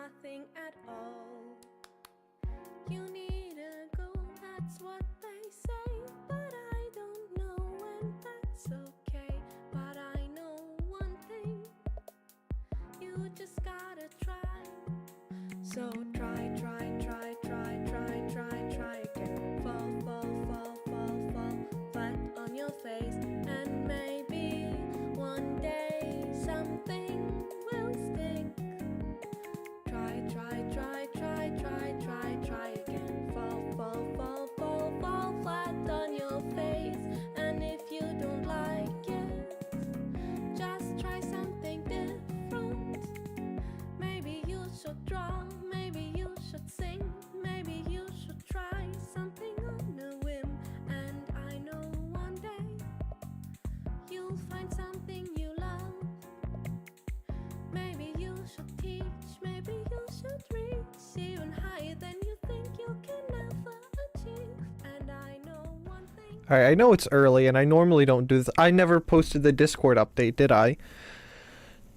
nothing at all. You need a goal, that's what they say, but I don't know when that's okay. But I know one thing, you just gotta try. So try again. Fall flat on your face, and maybe one day something will stick. Try again. Fall flat on your face, and if you don't like it, just try something different. Maybe you should draw, maybe you should sing, maybe you should try something on a whim. And I know one day you'll find something you love. Maybe you should teach, maybe you should reach even higher than you think you can ever achieve. And I know one thing. Alright, I know it's early and I normally don't do this. I never posted the Discord update, did I?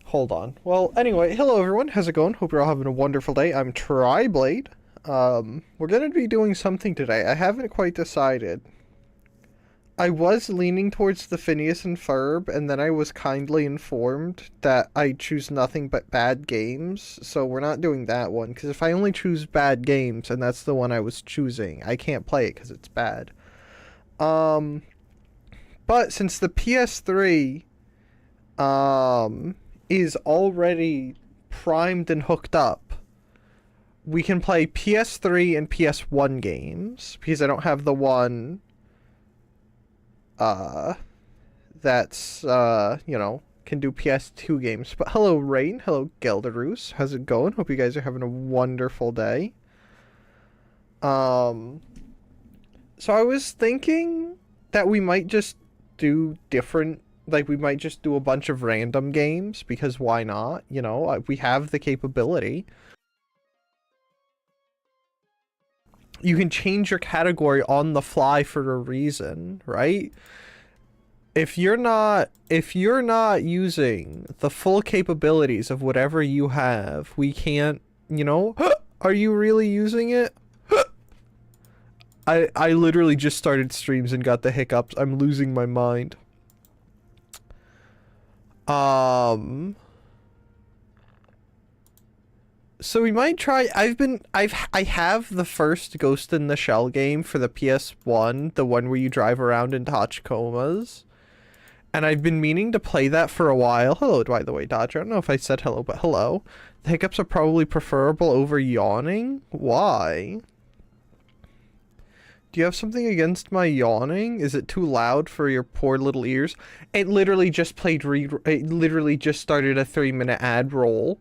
Hold on. Well, anyway, hello everyone. How's it going? Hope you're all having a wonderful day. I'm Triblade. We're gonna be doing something today. I haven't quite decided. I was leaning towards the Phineas and Ferb, and then I was kindly informed that I choose nothing but bad games, so we're not doing that one, because if I only choose bad games, and that's the one I was choosing, I can't play it because it's bad. But since the PS3, is already primed and hooked up, we can play PS3 and PS1 games, because I don't have the one that's, you know, can do PS2 games. But hello, Rain. Hello, Gelderus. How's it going? Hope you guys are having a wonderful day. So I was thinking that we might just do different, like, we might just do a bunch of random games, because why not? You know, we have the capability. You can change your category on the fly for a reason, right? If you're not using the full capabilities of whatever you have, we can't, you know, are you really using it? I literally just started streams and got the hiccups. I'm losing my mind. So we might try. I have the first Ghost in the Shell game for the PS1, the one where you drive around in Tachikomas, and I've been meaning to play that for a while. Hello, by the way, Dodger. I don't know if I said hello, but hello. The hiccups are probably preferable over yawning. Why? Do you have something against my yawning? Is it too loud for your poor little ears? It literally just played it literally just started a 3-minute ad roll.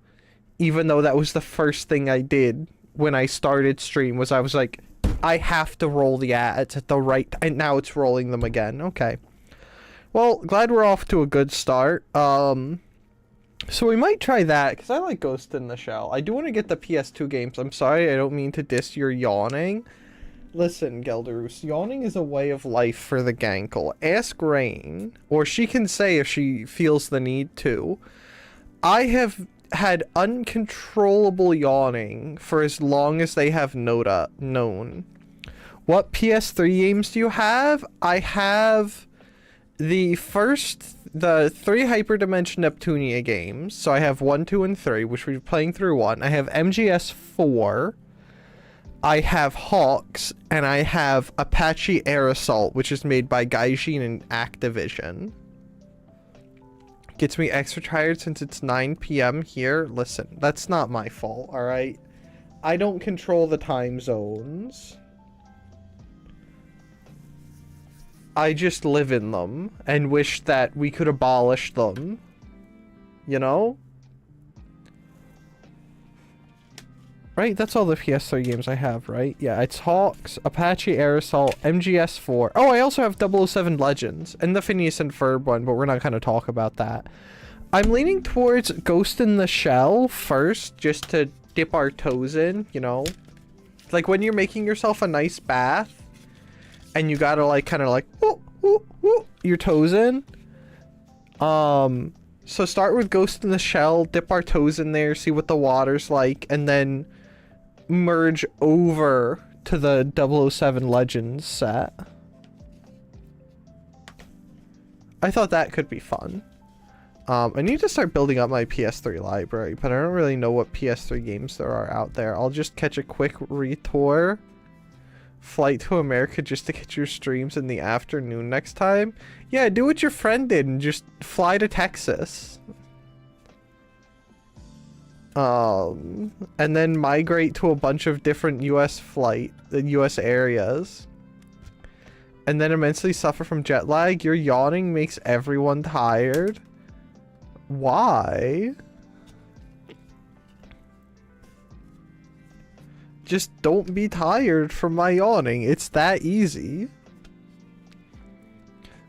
Even though that was the first thing I did when I started stream, was I was like, I have to roll the ads at the right, and now it's rolling them again. Okay. Well, glad we're off to a good start. So we might try that, because I like Ghost in the Shell. I do want to get the PS2 games. I'm sorry, I don't mean to diss your yawning. Listen, Gelderus, yawning is a way of life for the Gankle. Ask Rain, or she can say if she feels the need to. I have had uncontrollable yawning for as long as they have known. What PS3 games do you have? I have the 3 Hyperdimension Neptunia games. So I have 1, 2, and 3, which we're playing through 1. I have MGS4. I have Hawks, and I have Apache Air Assault, which is made by Gaijin and Activision. Gets me extra tired since it's 9 p.m. here. Listen, that's not my fault, alright? I don't control the time zones. I just live in them and wish that we could abolish them. You know? Right? That's all the PS3 games I have, right? Yeah, it's Hawks, Apache Air Assault, MGS4. Oh, I also have 007 Legends and the Phineas and Ferb one, but we're not going to talk about that. I'm leaning towards Ghost in the Shell first, just to dip our toes in, you know? Like when you're making yourself a nice bath and you gotta like kind of like whoop, whoop, whoop, your toes in. So start with Ghost in the Shell, dip our toes in there, see what the water's like, and then merge over to the 007 Legends set. I thought that could be fun. I need to start building up my PS3 library, but I don't really know what PS3 games there are out there. I'll just catch a quick retour flight to America just to get your streams in the afternoon next time. Yeah, do what your friend did and just fly to Texas. And then migrate to a bunch of different US areas. And then immensely suffer from jet lag. Your yawning makes everyone tired. Why? Just don't be tired from my yawning. It's that easy.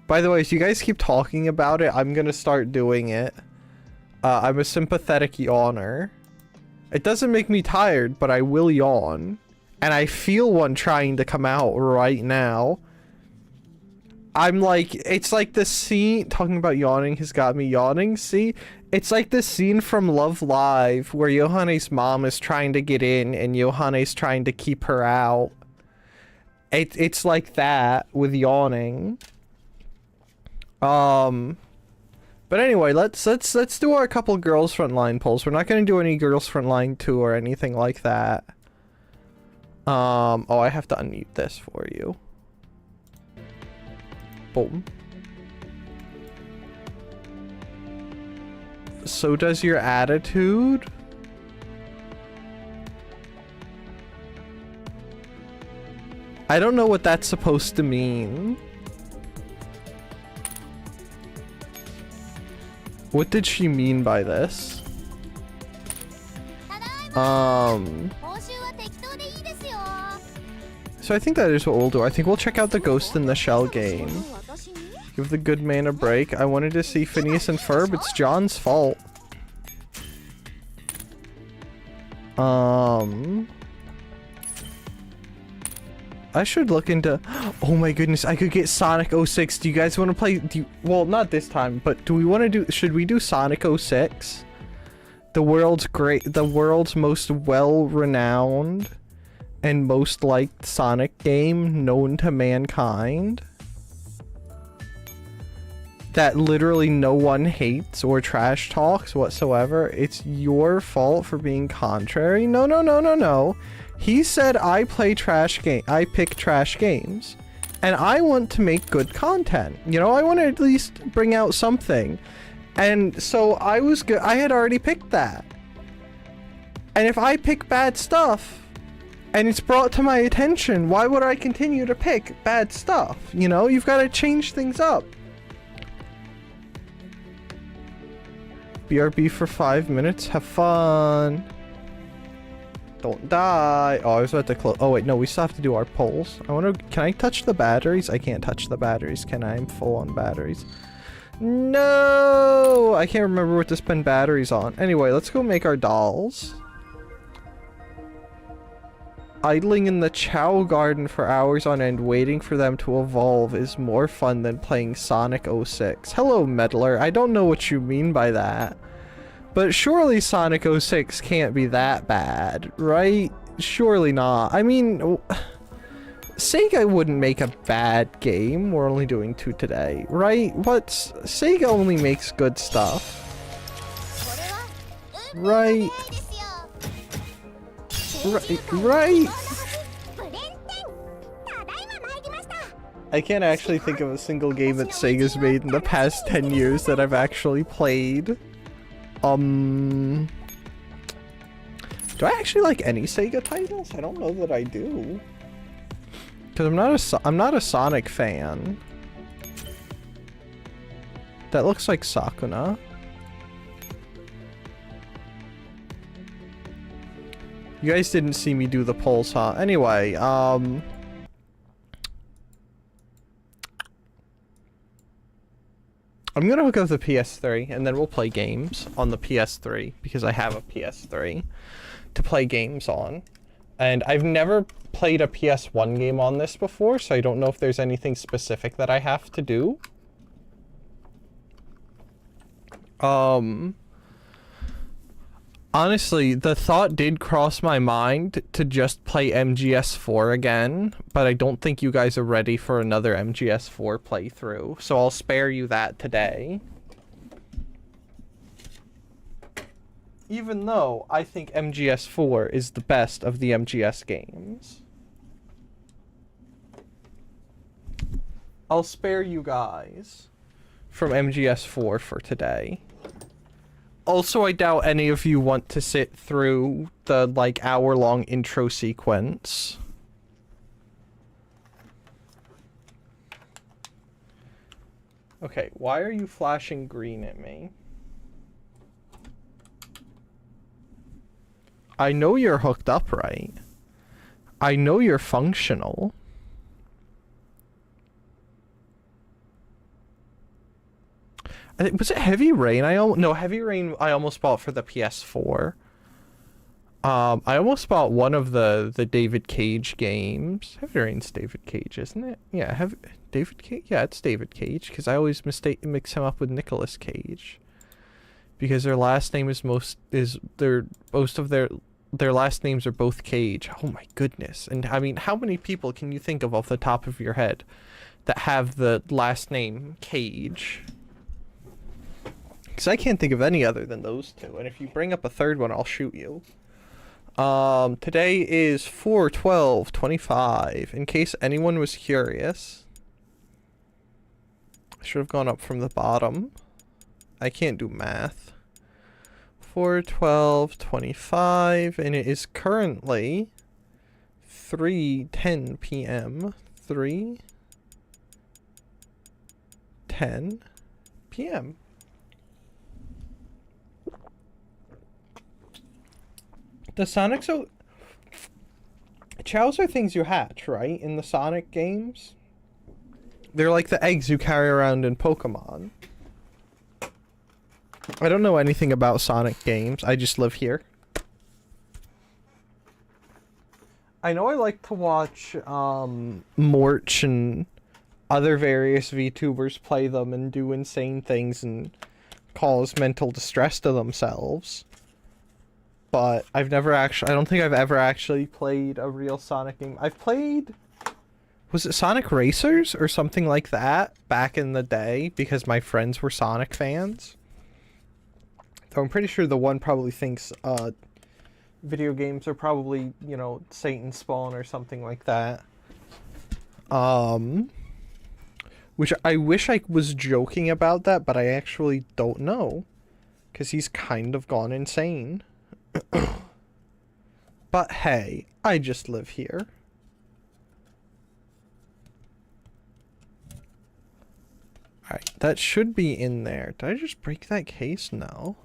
By the way, if you guys keep talking about it, I'm gonna start doing it. I'm a sympathetic yawner. It doesn't make me tired, but I will yawn. And I feel one trying to come out right now. I'm like, it's like the scene, talking about yawning has got me yawning, see? It's like the scene from Love Live where Yohane's mom is trying to get in and Yohane's trying to keep her out. It's like that with yawning. But anyway, let's do our couple Girls Frontline polls. We're not gonna do any Girls Frontline 2 or anything like that. Oh, I have to unmute this for you. Boom. So does your attitude? I don't know what that's supposed to mean. What did she mean by this? So I think that is what we'll do. I think we'll check out the Ghost in the Shell game. Give the good man a break. I wanted to see Phineas and Ferb. It's John's fault. I should look into... Oh my goodness, I could get Sonic 06. Do you guys want to play... Well, not this time, but do we want to do... Should we do Sonic 06? The world's most well-renowned and most liked Sonic game known to mankind. That literally no one hates or trash talks whatsoever. It's your fault for being contrary. No, no, no, no, no. He said I pick trash games. And I want to make good content. You know, I want to at least bring out something. And so I was good. I had already picked that. And if I pick bad stuff and it's brought to my attention, why would I continue to pick bad stuff? You know, you've got to change things up. BRB for 5 minutes. Have fun. Don't die. Oh, I was about to close. Oh, wait. No, we still have to do our polls. I wonder, can I touch the batteries? I can't touch the batteries, can I? I'm full on batteries. No! I can't remember what to spend batteries on. Anyway, let's go make our dolls. Idling in the Chow Garden for hours on end waiting for them to evolve is more fun than playing Sonic 06. Hello, Meddler. I don't know what you mean by that. But surely Sonic 06 can't be that bad, right? Surely not. I mean, Sega wouldn't make a bad game. We're only doing 2 today, right? But Sega only makes good stuff. Right? Right? I can't actually think of a single game that Sega's made in the past 10 years that I've actually played. Do I actually like any Sega titles? I don't know that I do. Because I'm not a Sonic fan. That looks like Sakuna. You guys didn't see me do the polls, huh? Anyway, I'm gonna hook up the PS3 and then we'll play games on the PS3 because I have a PS3 to play games on. And I've never played a PS1 game on this before, so I don't know if there's anything specific that I have to do. Um, Honestly, the thought did cross my mind to just play MGS4 again, but I don't think you guys are ready for another MGS4 playthrough, so I'll spare you that today. Even though I think MGS4 is the best of the MGS games. I'll spare you guys from MGS4 for today. Also, I doubt any of you want to sit through the, like, hour-long intro sequence. Okay, why are you flashing green at me? I know you're hooked up, right? I know you're functional. Was it Heavy Rain? No, Heavy Rain I almost bought for the PS4. I almost bought one of the David Cage games. Heavy Rain's David Cage, isn't it? Yeah, David Cage? Yeah, it's David Cage, because I always mix him up with Nicolas Cage. Because their last name is most of their last names are both Cage. Oh my goodness. And I mean, how many people can you think of off the top of your head that have the last name Cage? Because I can't think of any other than those two. And if you bring up a third one, I'll shoot you. Today is 4/12/25. In case anyone was curious. I should have gone up from the bottom. I can't do math. 4/12/25. And it is currently 3:10 p.m. 3:10 p.m. The Sonic Chows are things you hatch, right? In the Sonic games. They're like the eggs you carry around in Pokemon. I don't know anything about Sonic games. I just live here. I know I like to watch Morch and other various VTubers play them and do insane things and cause mental distress to themselves. But I don't think I've ever actually played a real Sonic game. I've played, was it Sonic Racers or something like that back in the day because my friends were Sonic fans. So I'm pretty sure the one probably thinks video games are probably, you know, Satan's spawn or something like that. Which I wish I was joking about that, but I actually don't know. Because he's kind of gone insane. But hey, I just live here. Alright, that should be in there. Did I just break that case? No.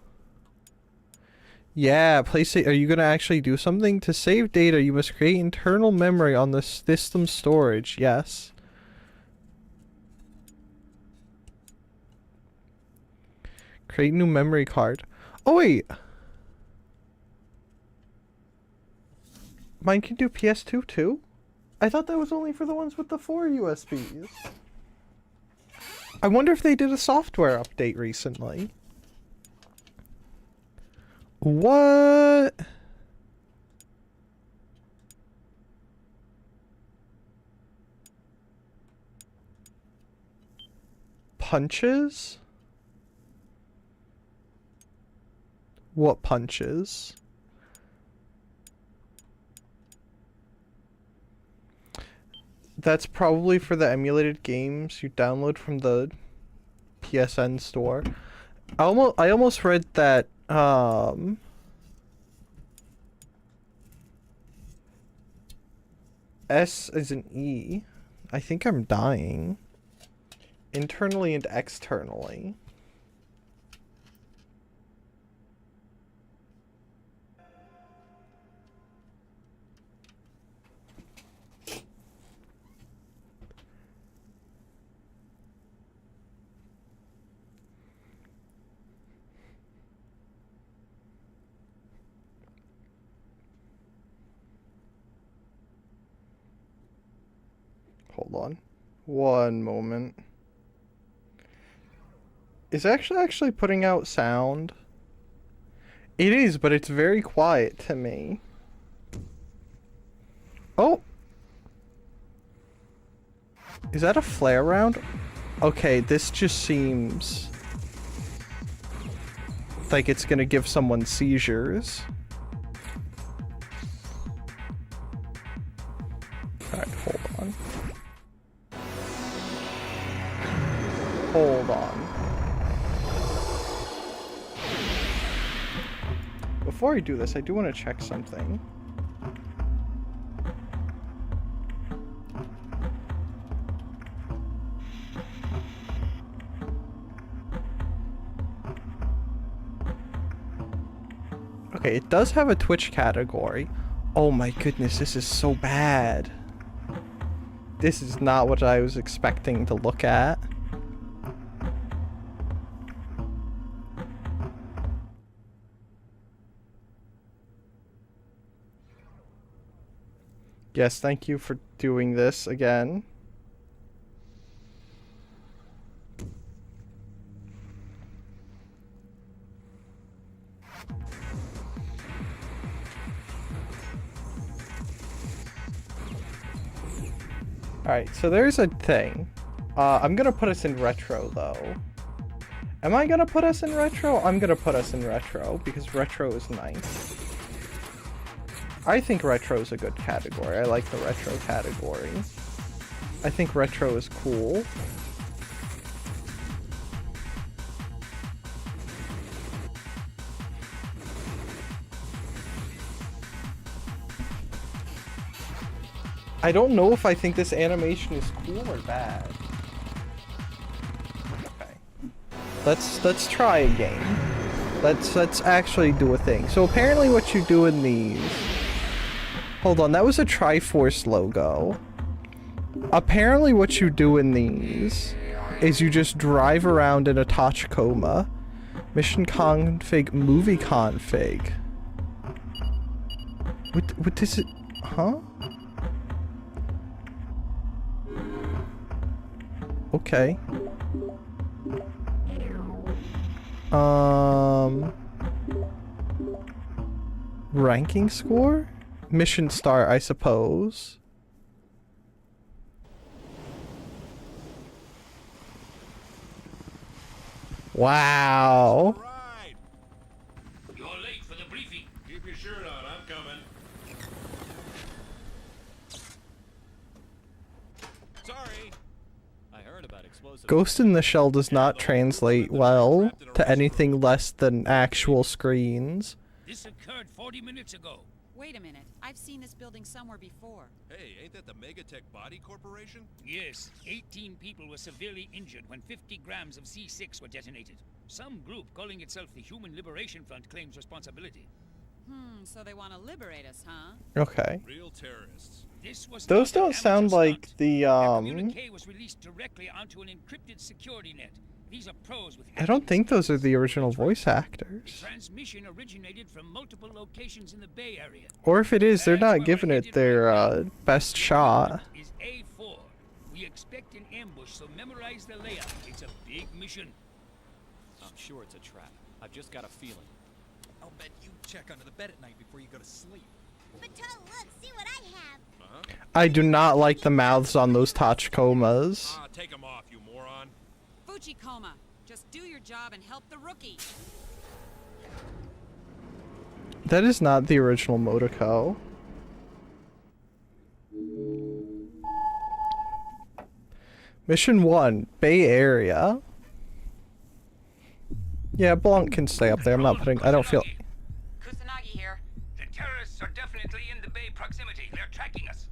Yeah, are you gonna actually do something? To save data, you must create internal memory on the system storage. Yes. Create new memory card. Oh wait! Mine can do PS2 too? I thought that was only for the ones with the 4 USBs. I wonder if they did a software update recently. What? Punches? What punches? That's probably for the emulated games you download from the PSN store. I almost read that S is an E. I think I'm dying. Internally and externally. Hold on. One moment. Is it actually putting out sound? It is, but it's very quiet to me. Oh! Is that a flare round? Okay, this just seems like it's gonna give someone seizures. Alright, hold on. Hold on. Before I do this, I do want to check something. Okay, it does have a Twitch category. Oh my goodness, this is so bad. This is not what I was expecting to look at. Yes, thank you for doing this again. Alright, so there's a thing. I'm gonna put us in retro, though. Am I gonna put us in retro? I'm gonna put us in retro, because retro is nice. I think retro is a good category. I like the retro category. I think retro is cool. I don't know if I think this animation is cool or bad. Okay. Let's try a game. Let's actually do a thing. So apparently what you do in these... Hold on, that was a Triforce logo. Apparently what you do in these is you just drive around in a Tachikoma. Mission config, movie config. What is it? Huh? Okay. Ranking score? Mission star, I suppose. Wow. Right. You're late for the briefing. Keep your shirt on, I'm coming. Sorry. I heard about explosive. Ghost in the Shell does not translate well to anything less than actual screens. This occurred 40 minutes ago. Wait a minute. I've seen this building somewhere before. Hey, ain't that the Megatech Body Corporation? Yes, 18 people were severely injured when 50 grams of C6 were detonated. Some group calling itself the Human Liberation Front claims responsibility. So they want to liberate us, huh? Okay. Real terrorists. This was Those not an don't sound amateur like stunt. the, Their communique was released directly onto an encrypted security net. These are pros with I don't think those are the skills. original voice The actors. transmission originated from multiple locations in the Bay Area. Or if it is, they're That's not where giving we're it headed their, right now. best shot. Is A4. We expect an ambush, so memorize the layout. It's a big mission. I'm sure it's a trap. I've just got a feeling. I'll bet you check under the bed at night before you go to sleep. But Toe, look, see what I have. I do not like the mouths on those Tachikomas. Ah, take them off, you moron. Fujikoma, just do your job and help the rookie. That is not the original Motoko. Mission 1, Bay Area. Yeah, Blanc can stay up there. I'm not putting... I don't feel... Kusanagi here. The terrorists are definitely in the Bay proximity. They're tracking us.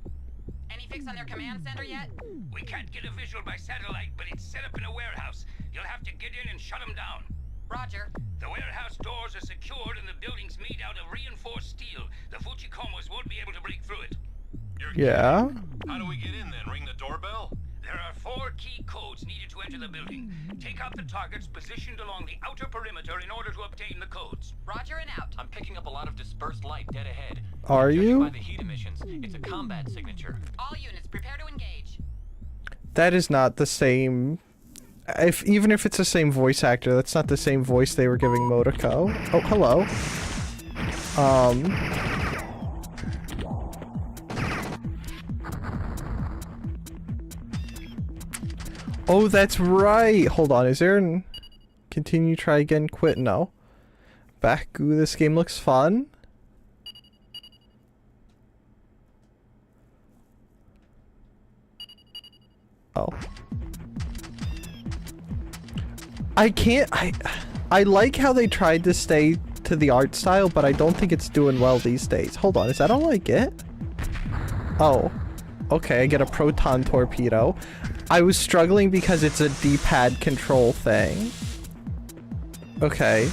Any fix on their command center yet? We can't get a visual by satellite, but it's set up in a warehouse. You'll have to get in and shut them down. Roger. The warehouse doors are secured and the building's made out of reinforced steel. The Fujikomas won't be able to break through it. Yeah? How do we get in then? Ring the doorbell? There are 4 key codes needed to enter the building. Take out the targets positioned along the outer perimeter in order to obtain the codes. Roger and out. I'm picking up a lot of dispersed light dead ahead. Are Judging you? by the heat emissions, it's a combat signature. All units, prepare to engage. That is not the same Even if it's the same voice actor, that's not the same voice they were giving Motoko. Oh, hello. Oh, that's right. Hold on. Is there an continue, try again, quit? No. Back. Ooh, this game looks fun. Oh. I like how they tried to stay to the art style, but I don't think it's doing well these days. Hold on, is that all I get? Oh. Okay, I get a proton torpedo. I was struggling because it's a D-pad control thing. Okay.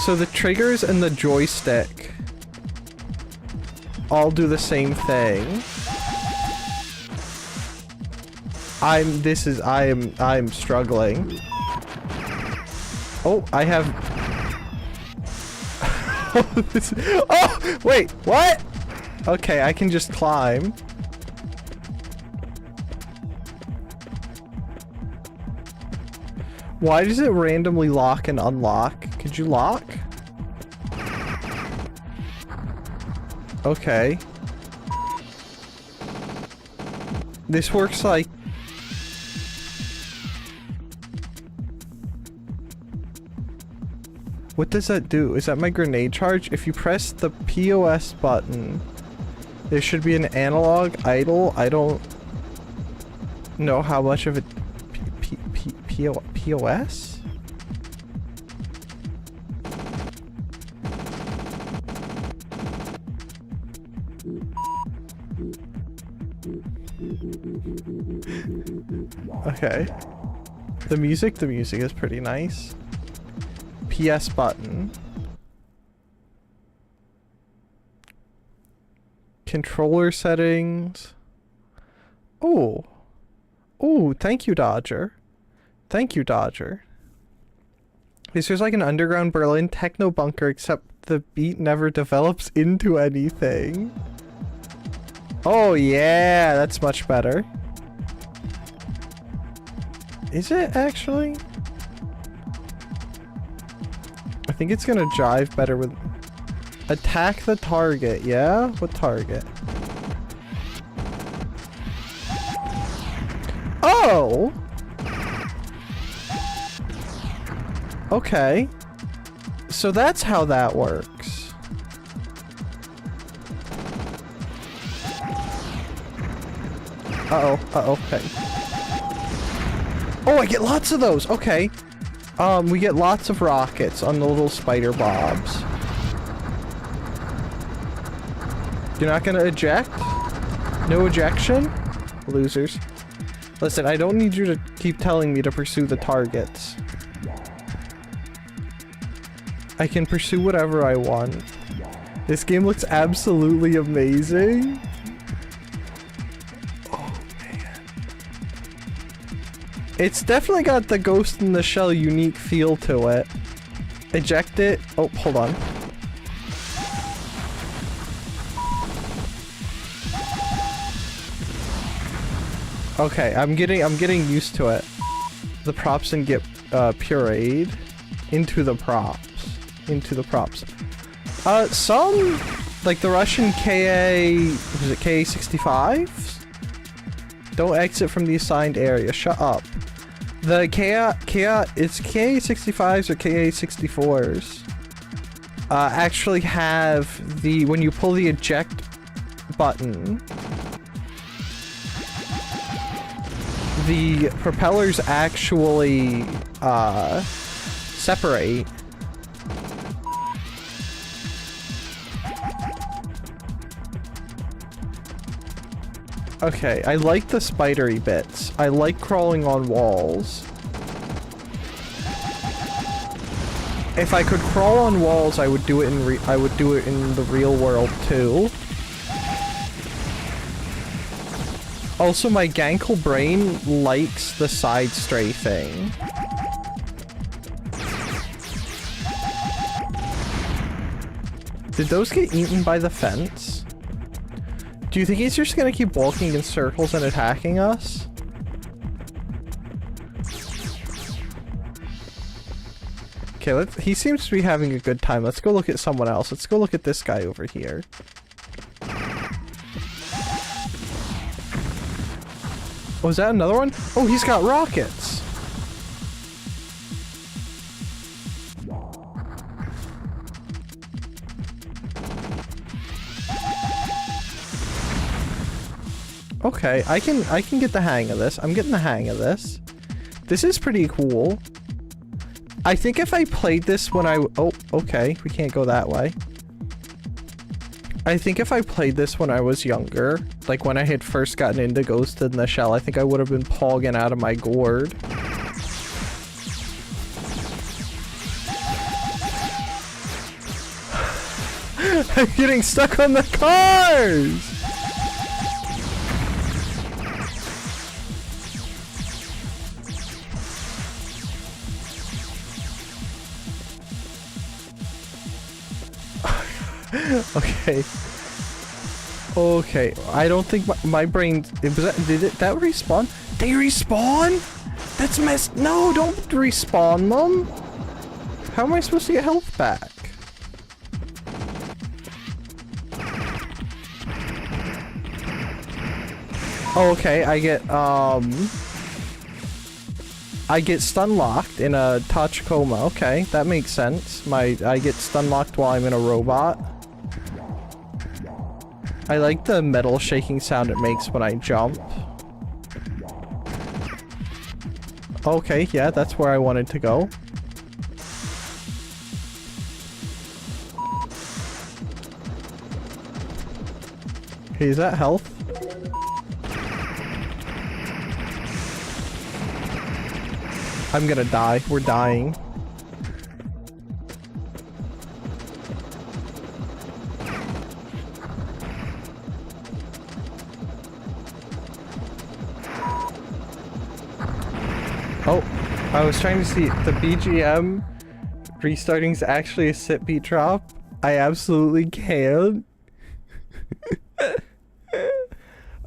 So the triggers and the joystick all do the same thing. I'm struggling. Oh, I have... Oh, wait, what? Okay, I can just climb. Why does it randomly lock and unlock? Could you lock? Okay. This works like... What does that do? Is that my grenade charge? If you press the POS button, there should be an analog idle. I don't know how much of it... POS? Okay. The music is pretty nice. PS button. Controller settings. Oh. Oh, thank you, Dodger. Thank you, Dodger. This is like an underground Berlin techno bunker, except the beat never develops into anything. Oh yeah, that's much better. Is it actually? I think it's gonna jive better with... Attack the target, yeah? What target? Oh! Okay. So that's how that works. Uh-oh, okay. Oh, I get lots of those, okay. We get lots of rockets on the little spider bobs. You're not gonna eject? No ejection? Losers. Listen, I don't need you to keep telling me to pursue the targets. I can pursue whatever I want. This game looks absolutely amazing. Oh, man. It's definitely got the Ghost in the Shell unique feel to it. Eject it. Oh, hold on. Okay, I'm getting used to it. The props and get pureed into the props. Some, like the Russian was it KA-65s? Don't exit from the assigned area. Shut up. The it's KA-65s or KA-64s. Actually have the, when you pull the eject button, the propellers actually, separate. Okay, I like the spidery bits. I like crawling on walls. If I could crawl on walls, I would do it in the real world too. Also, my gankle brain likes the side strafing. Did those get eaten by the fence? Do you think he's just gonna keep walking in circles and attacking us? Okay, he seems to be having a good time. Let's go look at someone else. Let's go look at this guy over here. Oh, is that another one? Oh, he's got rockets. Okay, I can get the hang of this. I'm getting the hang of this. This is pretty cool. I think if I played this when oh, okay, we can't go that way. I think if I played this when I was younger, like when I had first gotten into Ghost in the Shell, I think I would have been pogging out of my gourd. I'm getting stuck on the cars! Okay. Okay. I don't think my brain... did that respawn? They respawn? That's messed... No, don't respawn them. How am I supposed to get health back? Oh, okay. I get stun locked in a touch coma. Okay, that makes sense. I get stun locked while I'm in a robot. I like the metal shaking sound it makes when I jump. Okay, yeah, that's where I wanted to go. Okay, is that health? I'm gonna die. We're dying. Oh, I was trying to see the BGM restarting is actually a sit beat drop. I absolutely can.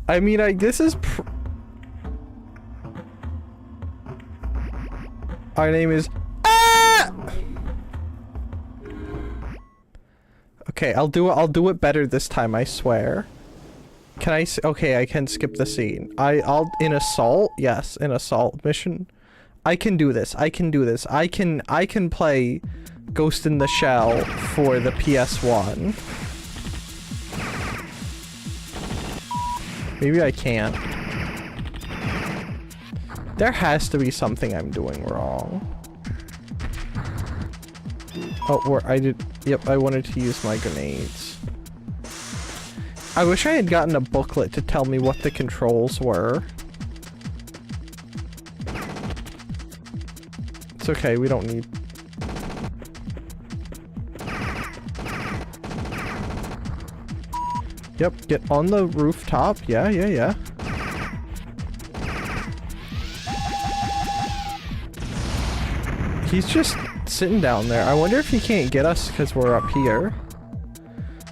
I mean, this is our name is Okay, I'll do it better this time, I swear. Can I okay, I can skip the scene. I'll in assault? Yes, in assault mission. I can do this. I can do this. I can play Ghost in the Shell for the PS1. Maybe I can't. There has to be something I'm doing wrong. Oh, yep, I wanted to use my grenades. I wish I had gotten a booklet to tell me what the controls were. It's okay, we don't need... Yep, get on the rooftop. Yeah. He's just sitting down there. I wonder if he can't get us because we're up here.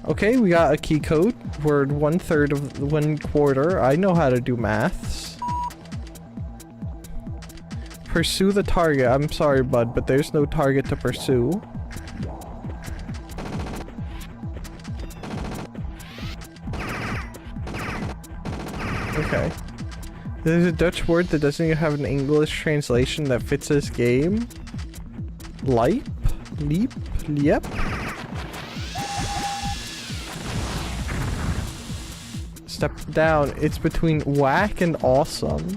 Okay, we got a key code. We're 1/3 of 1/4. I know how to do maths. Pursue the target. I'm sorry, bud, but there's no target to pursue. Okay. There's a Dutch word that doesn't even have an English translation that fits this game. Leap? Leap? Yep. Step down. It's between whack and awesome.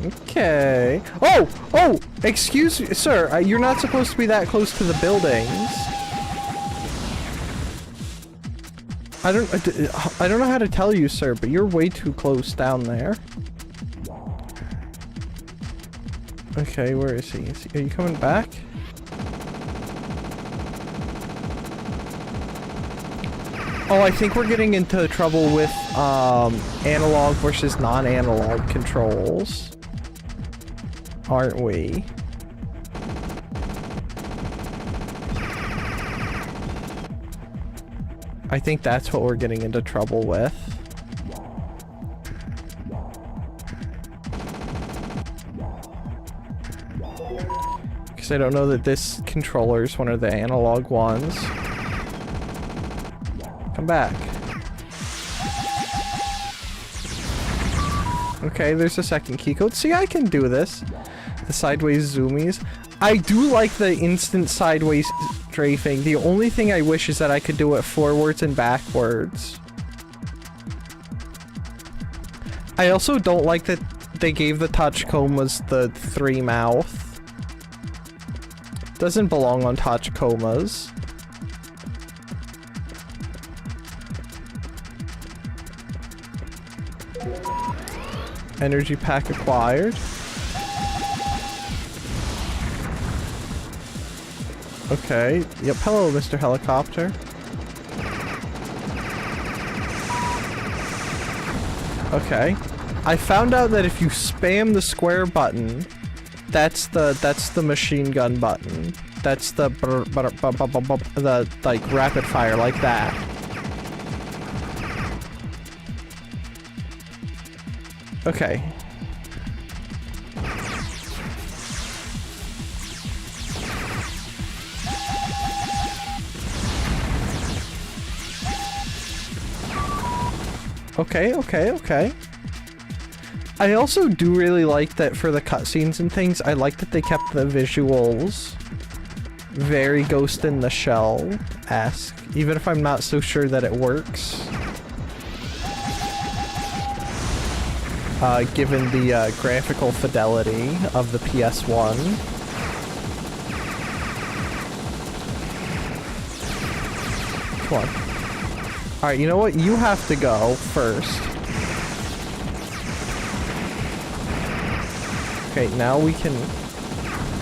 Okay. Oh! Excuse me, sir. You're not supposed to be that close to the buildings. I don't know how to tell you, sir, but you're way too close down there. Okay, where is he? Are you coming back? Oh, I think we're getting into trouble with analog versus non-analog controls. Aren't we? I think that's what we're getting into trouble with. Because I don't know that this controller is one of the analog ones. Come back. Okay, there's a second key code. See, I can do this. The sideways zoomies. I do like the instant sideways strafing. The only thing I wish is that I could do it forwards and backwards. I also don't like that they gave the touch comas the 3 mouth. Doesn't belong on touch comas. Energy pack acquired. Okay. Yep. Hello, Mr. Helicopter. Okay. I found out that if you spam the square button, that's the machine gun button. That's the like rapid fire like that. Okay. Okay. I also do really like that for the cutscenes and things, I like that they kept the visuals very Ghost in the Shell-esque, even if I'm not so sure that it works. Given the graphical fidelity of the PS1. Come on. Alright, you know what? You have to go first. Okay, now we can...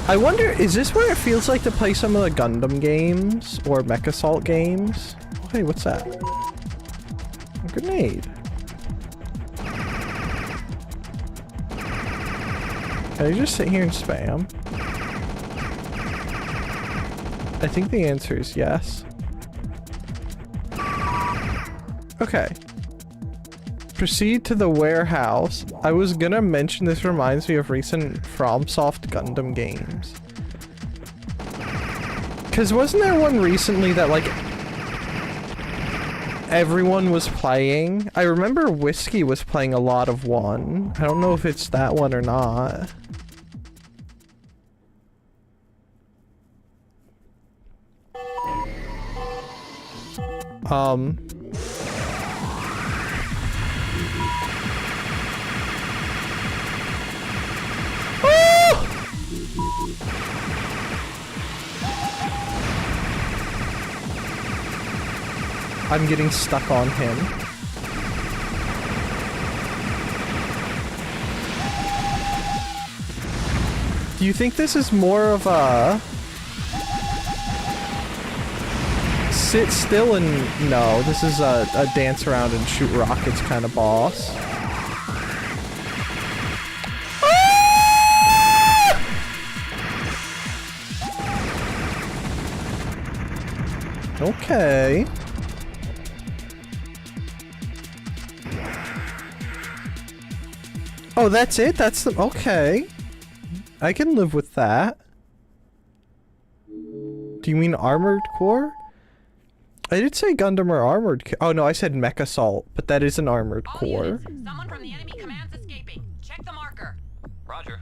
I wonder, is this where it feels like to play some of the Gundam games? Or MechAssault games? Oh, hey, what's that? A grenade. Can I just sit here and spam? I think the answer is yes. Okay. Proceed to the warehouse. I was gonna mention this reminds me of recent FromSoft Gundam games. Cause wasn't there one recently that like everyone was playing? I remember Whiskey was playing a lot of one. I don't know if it's that one or not. I'm getting stuck on him. Do you think this is more of a sit still and no, this is a dance around and shoot rockets kind of boss. Okay. Oh, that's it? That's the... Okay. I can live with that. Do you mean Armored Core? I did say Gundam or Armored... Oh, no, I said MechAssault, but that is an Armored Core. Units, someone from the enemy command's escaping. Check the marker. Roger.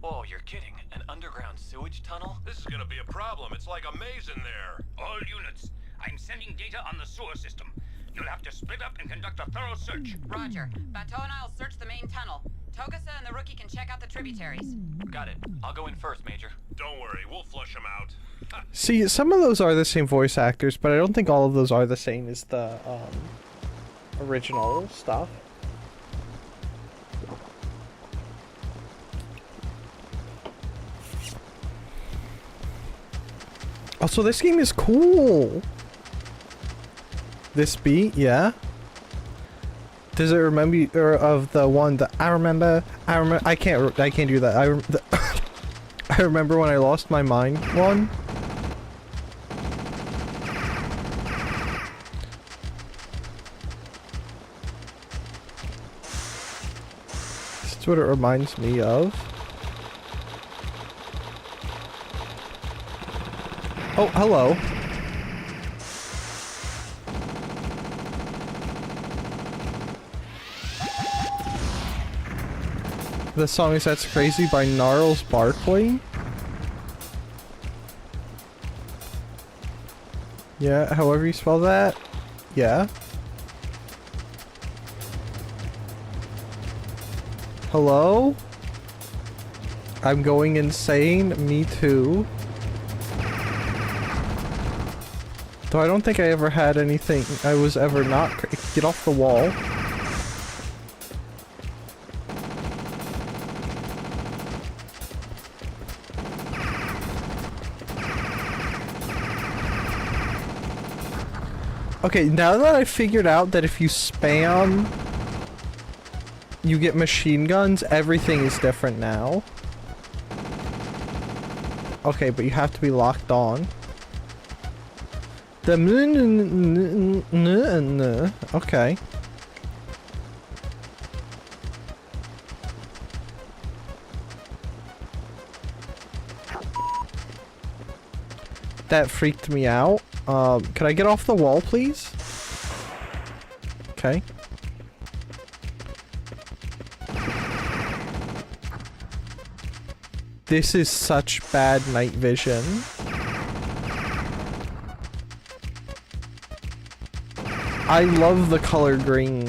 Oh, you're kidding. An underground sewage tunnel? This is gonna be a problem. It's like a maze in there. All units, I'm sending data on the sewer system. You'll have to split up and conduct a thorough search. Roger. Bateau and I'll search the main tunnel. Togasa and the rookie can check out the tributaries. Got it. I'll go in first, Major. Don't worry, we'll flush them out. See, some of those are the same voice actors, but I don't think all of those are the same as the original stuff. Also, this game is cool. This beat, yeah. Does it remind me of the one that I remember? I can't do that. I remember when I lost my mind one. That's what it reminds me of. Oh, hello. The song is That's Crazy by Gnarls Barkley. Yeah, however you spell that. Yeah. Hello? I'm going insane. Me too. Though I don't think I ever had anything. I was ever not. Get off the wall. Okay, now that I figured out that if you spam, you get machine guns, everything is different now. Okay, but you have to be locked on. The okay. That freaked me out. Can I get off the wall, please? Okay. This is such bad night vision. I love the color green.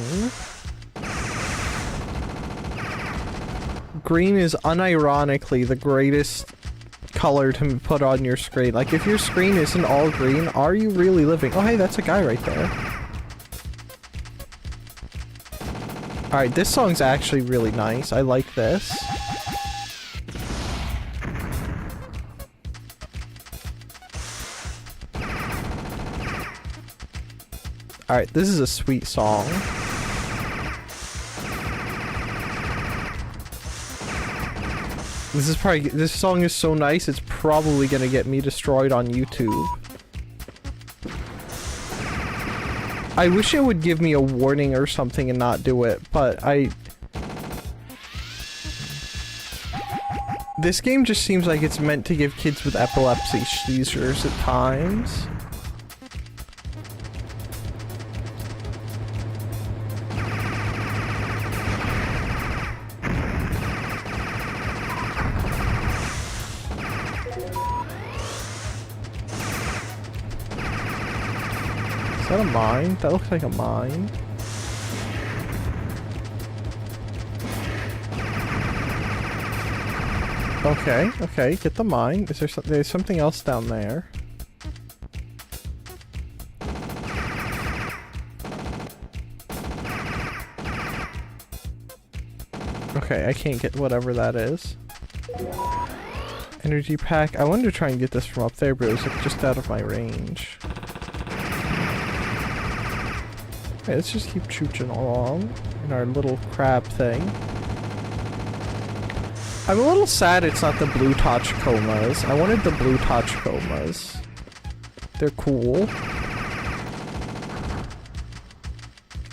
Green is unironically the greatest color to put on your screen. Like, if your screen isn't all green, are you really living? Oh, hey, that's a guy right there. Alright, this song's actually really nice. I like this. Alright, this is a sweet song. This song is so nice, it's probably gonna get me destroyed on YouTube. I wish it would give me a warning or something and not do it, but this game just seems like it's meant to give kids with epilepsy seizures at times. Is that a mine? That looks like a mine. Okay, okay, get the mine. Is there something? There's something else down there. Okay, I can't get whatever that is. Energy pack. I wanted to try and get this from up there, but it was like just out of my range. Okay, let's just keep chooching along in our little crab thing. I'm a little sad it's not the blue Tachikomas. I wanted the blue Tachikomas. They're cool.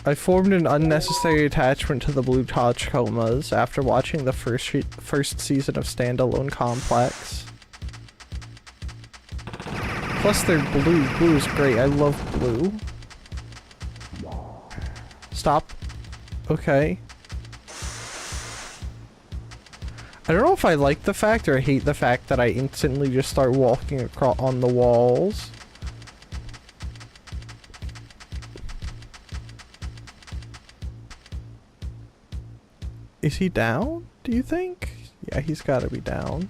I formed an unnecessary attachment to the blue Tachikomas after watching the first season of Standalone Complex. Plus they're blue. Blue is great. I love blue. Stop. Okay. I don't know if I like the fact or I hate the fact that I instantly just start walking across on the walls. Is he down, do you think? Yeah, he's gotta be down.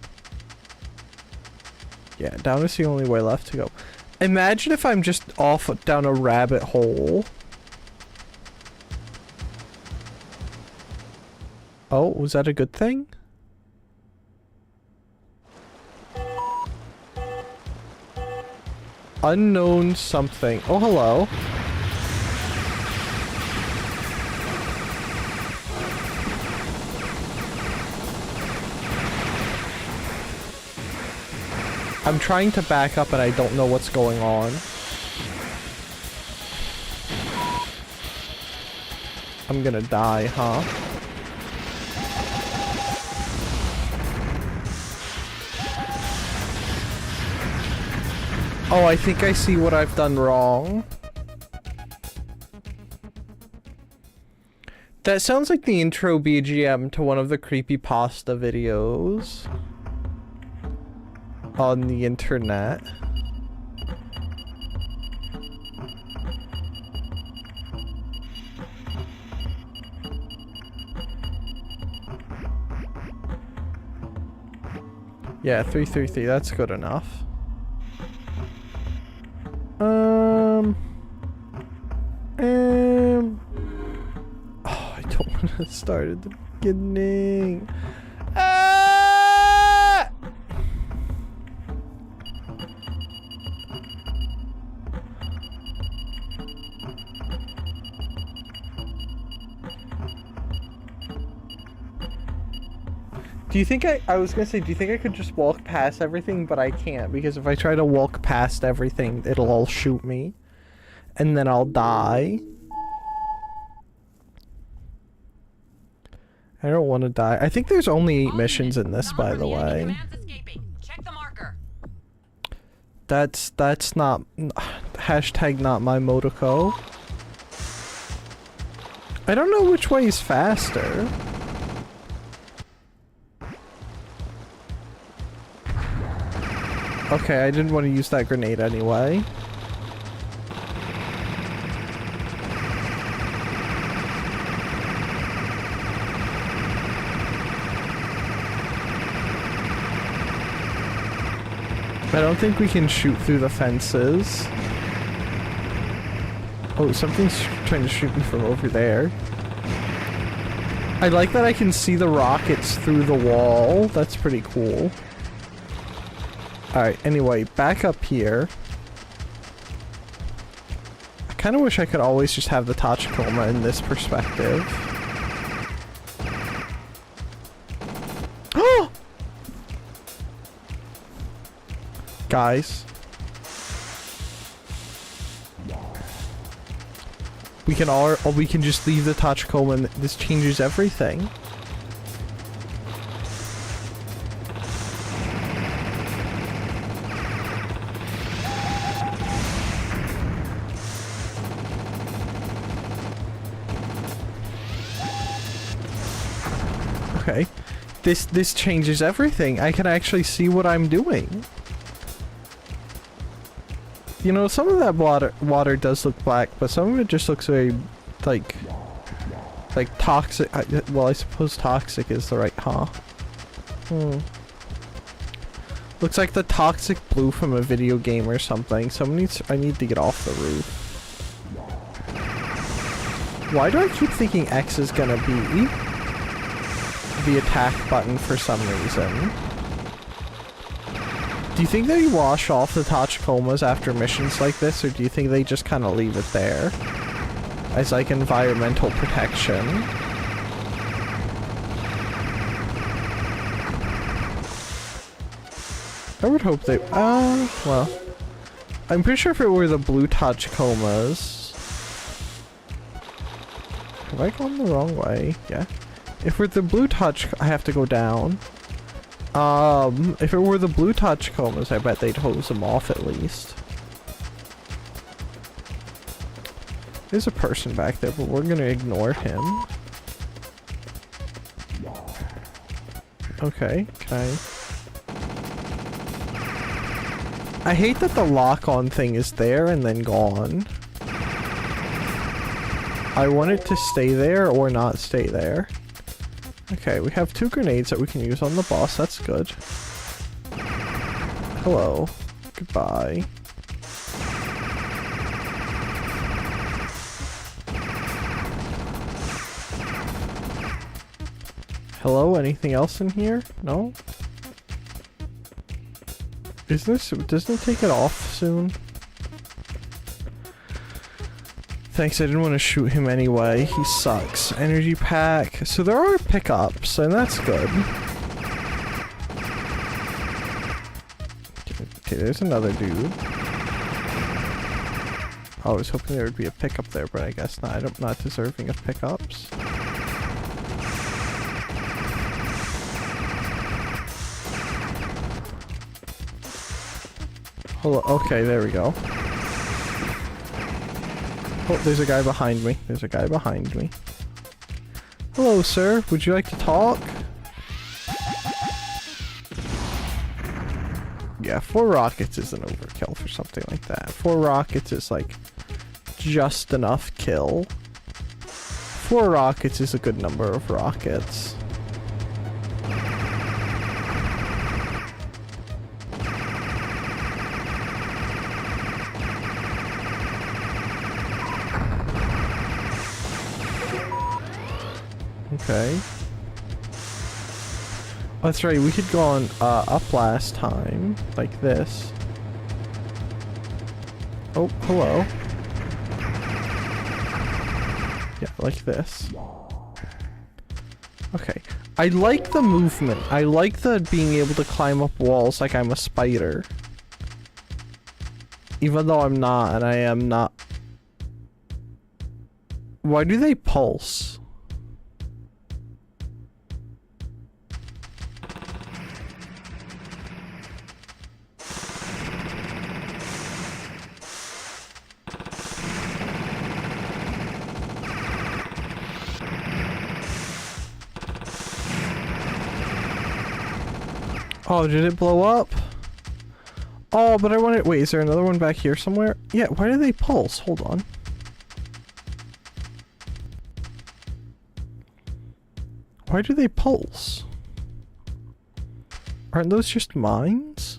Yeah, down is the only way left to go. Imagine if I'm just off down a rabbit hole. Oh, was that a good thing? Unknown something. Oh, hello. I'm trying to back up and I don't know what's going on. I'm gonna die, huh? Oh, I think I see what I've done wrong. That sounds like the intro BGM to one of the creepypasta videos on the internet. Yeah, 333, that's good enough. Oh, I don't want to start at the beginning. Ah! Do you think I was gonna say, do you think I could just walk past everything? But I can't, because if I try to walk past everything, it'll all shoot me. And then I'll die. I don't want to die. I think there's only 8 missions in this, by the way. Check the marker. That's not... Hashtag not my Motoko. I don't know which way is faster. Okay, I didn't want to use that grenade anyway. I don't think we can shoot through the fences. Oh, something's trying to shoot me from over there. I like that I can see the rockets through the wall. That's pretty cool. Alright, anyway, back up here. I kind of wish I could always just have the Tachikoma in this perspective. Oh! Guys. We can just leave the Tachikoma and this changes everything. Okay. This changes everything. I can actually see what I'm doing. You know, some of that water does look black, but some of it just looks very, like toxic. Well, I suppose toxic is the right, huh? Looks like the toxic blue from a video game or something. I need to get off the roof. Why do I keep thinking X is gonna be the attack button for some reason? Do you think they wash off the Tachikomas after missions like this, or do you think they just kind of leave it there as like environmental protection? I would hope they... well... I'm pretty sure if it were the blue Tachikomas... Have I gone the wrong way? Yeah. If we're the blue touch, I have to go down. If it were the blue Tachikomas, I bet they'd hose them off at least. There's a person back there, but we're gonna ignore him. Okay, I hate that the lock-on thing is there and then gone. I want it to stay there or not stay there. Okay, we have 2 grenades that we can use on the boss. That's good. Hello. Goodbye. Hello? Anything else in here? No? Doesn't it take it off soon? Thanks, I didn't want to shoot him anyway. He sucks. Energy pack. So there are pickups, and that's good. Okay, there's another dude. I was hoping there would be a pickup there, but I guess not. I'm not deserving of pickups. Hello. Okay, there we go. Oh, there's a guy behind me. There's a guy behind me. Hello, sir. Would you like to talk? Yeah, 4 rockets is an overkill for something like that. 4 rockets is like just enough kill. 4 rockets is a good number of rockets. Okay. Oh, that's right, we could go on up last time, like this. Oh, hello. Yeah, like this. Okay. I like the movement. I like the being able to climb up walls like I'm a spider. Even though I'm not, and I am not. Why do they pulse? Oh, did it blow up? Oh, but I want it. Wait, is there another one back here somewhere? Yeah, why do they pulse? Hold on. Why do they pulse? Aren't those just mines?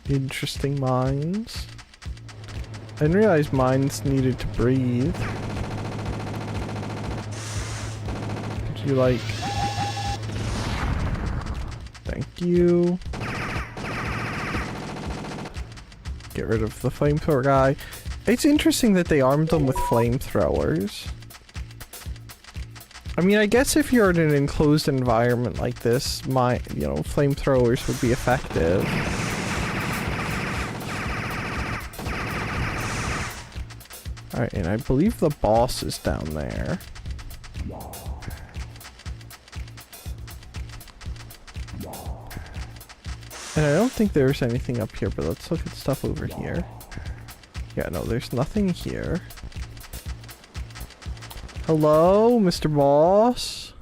Interesting mines. I didn't realize mines needed to breathe. Could you like... Thank you. Get rid of the flamethrower guy. It's interesting that they armed them with flamethrowers. I mean, I guess if you're in an enclosed environment like this, flamethrowers would be effective. Alright, and I believe the boss is down there. And I don't think there's anything up here, but let's look at stuff over here. Yeah, no, there's nothing here. Hello, Mr. Boss?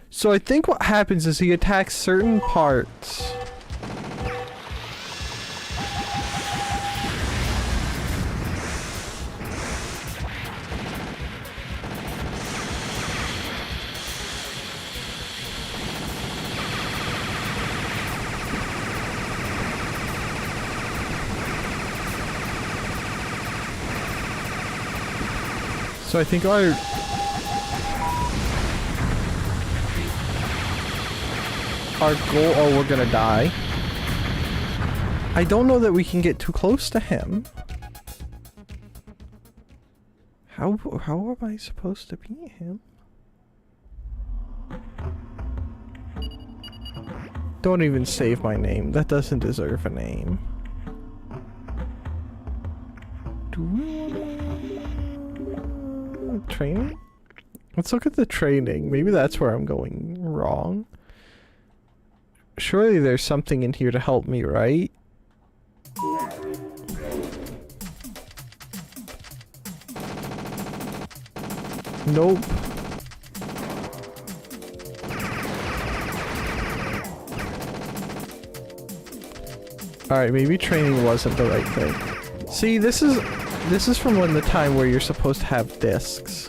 So I think what happens is he attacks certain parts. So I think our goal... Oh, we're gonna die. I don't know that we can get too close to him. How am I supposed to beat him? Don't even save my name. That doesn't deserve a name. Do we wanna... Training? Let's look at the training. Maybe that's where I'm going wrong. Surely there's something in here to help me, right? Nope. Alright, maybe training wasn't the right thing. See, this is from when the time where you're supposed to have discs.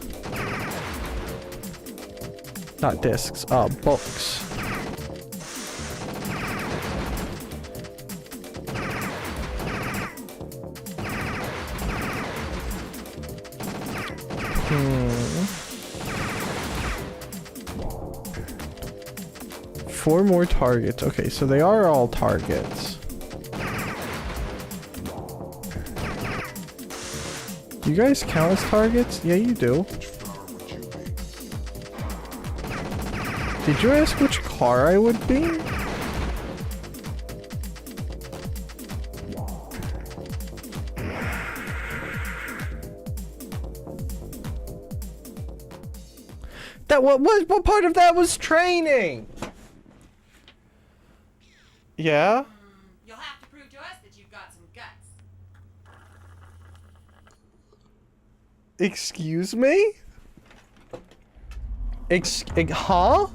Not discs, books. Four more targets. Okay, so they are all targets. Do you guys count as targets? Yeah, you do. Did you ask which car I would be? What part of that was training? Yeah? You'll have to prove to us that you've got some guts. Excuse me? Huh?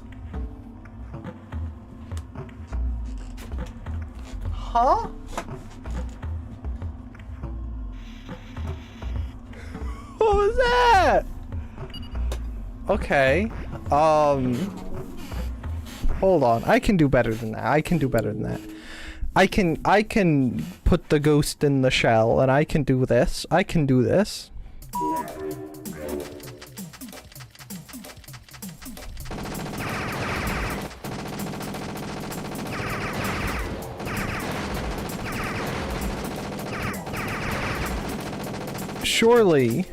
Huh? What was that? Okay. Hold on. I can do better than that. I can do better than that. I can put the ghost in the shell, and I can do this. I can do this. Surely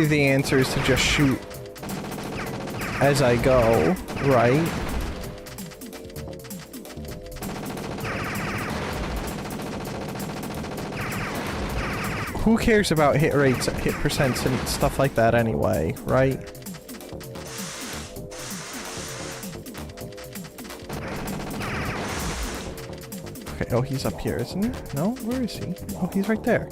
the answer is to just shoot as I go, right? Who cares about hit rates, hit percents, and stuff like that anyway, right? Okay, oh, he's up here, isn't he? No? Where is he? Oh, he's right there.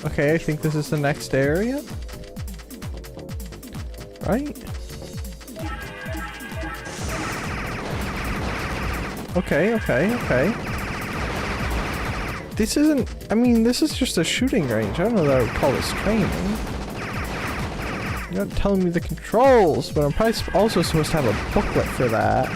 Okay, I think this is the next area. Right? Okay. This isn't... I mean, this is just a shooting range. I don't know that I would call this training. You're not telling me the controls, but I'm probably also supposed to have a booklet for that.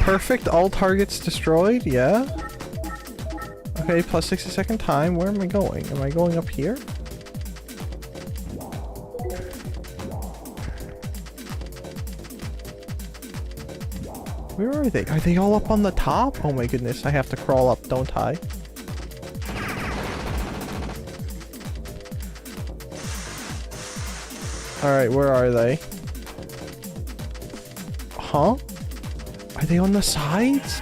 Perfect, all targets destroyed, yeah. Okay, plus 60-second time. Where am I going? Am I going up here? Where are they? Are they all up on the top? Oh my goodness, I have to crawl up, don't I? Alright, where are they? Huh? Are they on the sides?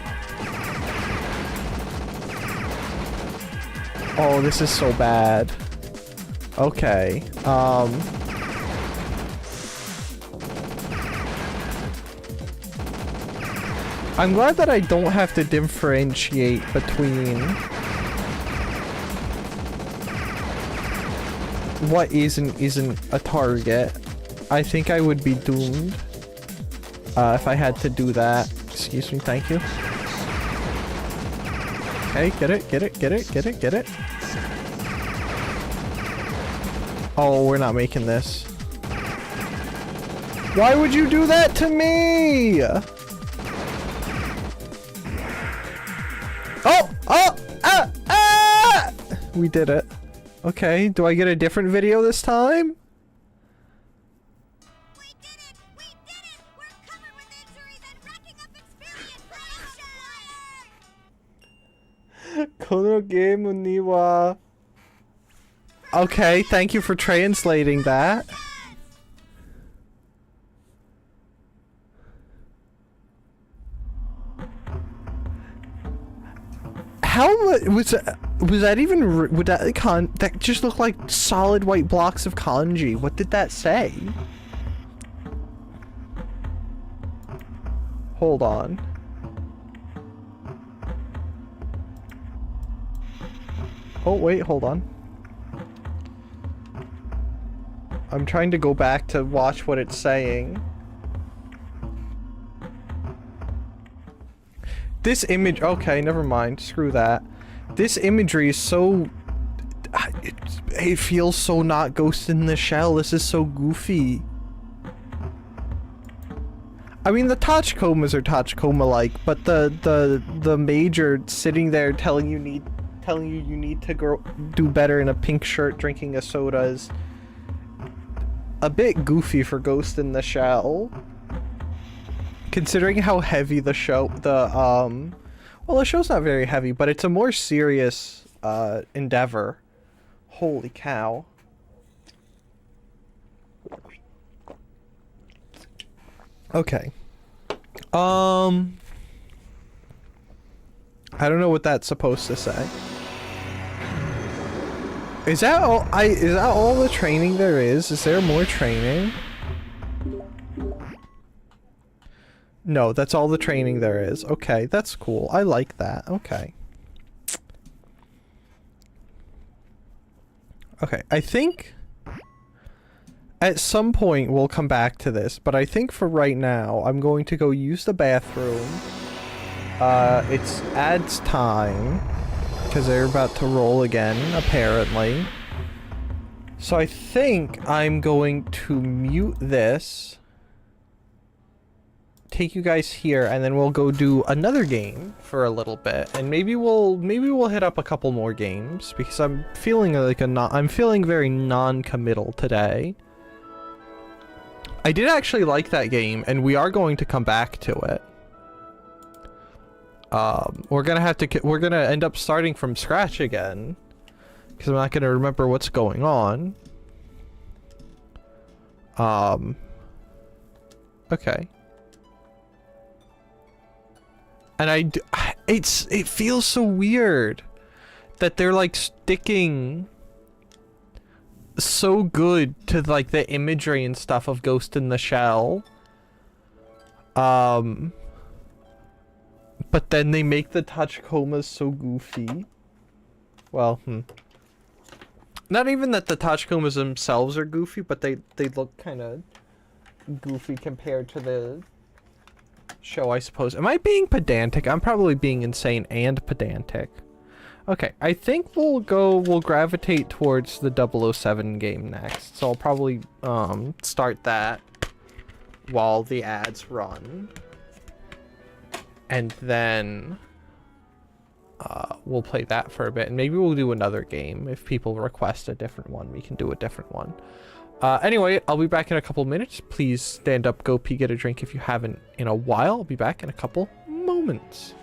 Oh, this is so bad. Okay, I'm glad that I don't have to differentiate between what is and isn't a target. I think I would be doomed if I had to do that. Excuse me, thank you. Okay, get it. Oh, we're not making this. Why would you do that to me? We did it. Okay, do I get a different video this time? We did it! We're covered with injuries and racking up experience! Kono game niwa. Okay, thank you for translating that. How was that even? Would that that just look like solid white blocks of kanji? What did that say? Hold on. Oh wait, hold on. I'm trying to go back to watch what it's saying. This image, okay, never mind, screw that. This imagery is so... It feels so not Ghost in the Shell. This is so goofy. I mean, the Tachikomas are Tachikoma-like, but the major sitting there telling you you need to do better in a pink shirt drinking a soda is a bit goofy for Ghost in the Shell. Considering how heavy the show, well, the show's not very heavy, but it's a more serious endeavor. Holy cow. Okay. I don't know what that's supposed to say. Is that all is that all the training there is? Is there more training? No, that's all the training there is. Okay, that's cool. I like that. Okay. Okay, I think at some point we'll come back to this, but I think for right now I'm going to go use the bathroom. It's ads time because they're about to roll again, apparently. So I think I'm going to mute this, take you guys here, and then we'll go do another game for a little bit, and maybe we'll hit up a couple more games because I'm feeling like I'm feeling very non-committal today. I did actually like that game, and we are going to come back to it. We're gonna end up starting from scratch again because I'm not gonna remember what's going on. Okay. And it feels so weird that they're like sticking so good to like the imagery and stuff of Ghost in the Shell. But then they make the touch comas so goofy. Well, not even that the touch comas themselves are goofy, but they look kind of goofy compared to the show, I suppose. Am I being pedantic? I'm probably being insane and pedantic. Okay, I think we'll gravitate towards the 007 game next. So I'll probably start that while the ads run. And then we'll play that for a bit, and maybe we'll do another game. If people request a different one, we can do a different one. Anyway, I'll be back in a couple minutes. Please stand up, go pee, get a drink if you haven't in a while. I'll be back in a couple moments.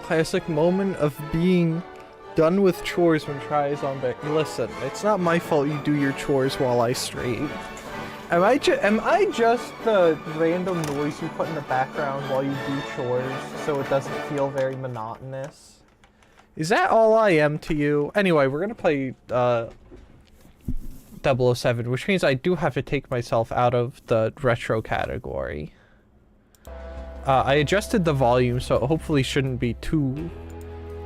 Classic moment of being done with chores when Try is on back. Listen, it's not my fault you do your chores while I stream. Am I just the random noise you put in the background while you do chores so it doesn't feel very monotonous? Is that all I am to you? Anyway, we're gonna play 007, which means I do have to take myself out of the retro category. I adjusted the volume so it hopefully shouldn't be too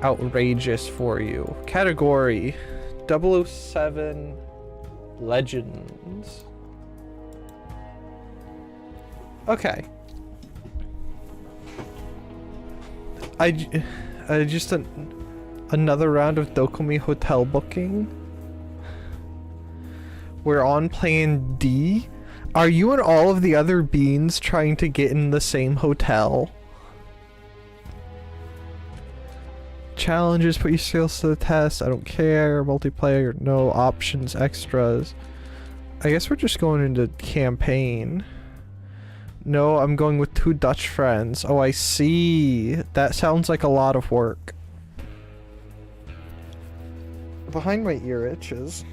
outrageous for you. Category 007 Legends. Okay. Just another round of Dokumi hotel booking. We're on plan D. Are you and all of the other beans trying to get in the same hotel? Challenges, put your skills to the test. I don't care. Multiplayer, no options, extras. I guess we're just going into campaign. No, I'm going with 2 Dutch friends. Oh, I see. That sounds like a lot of work. Behind my ear itches.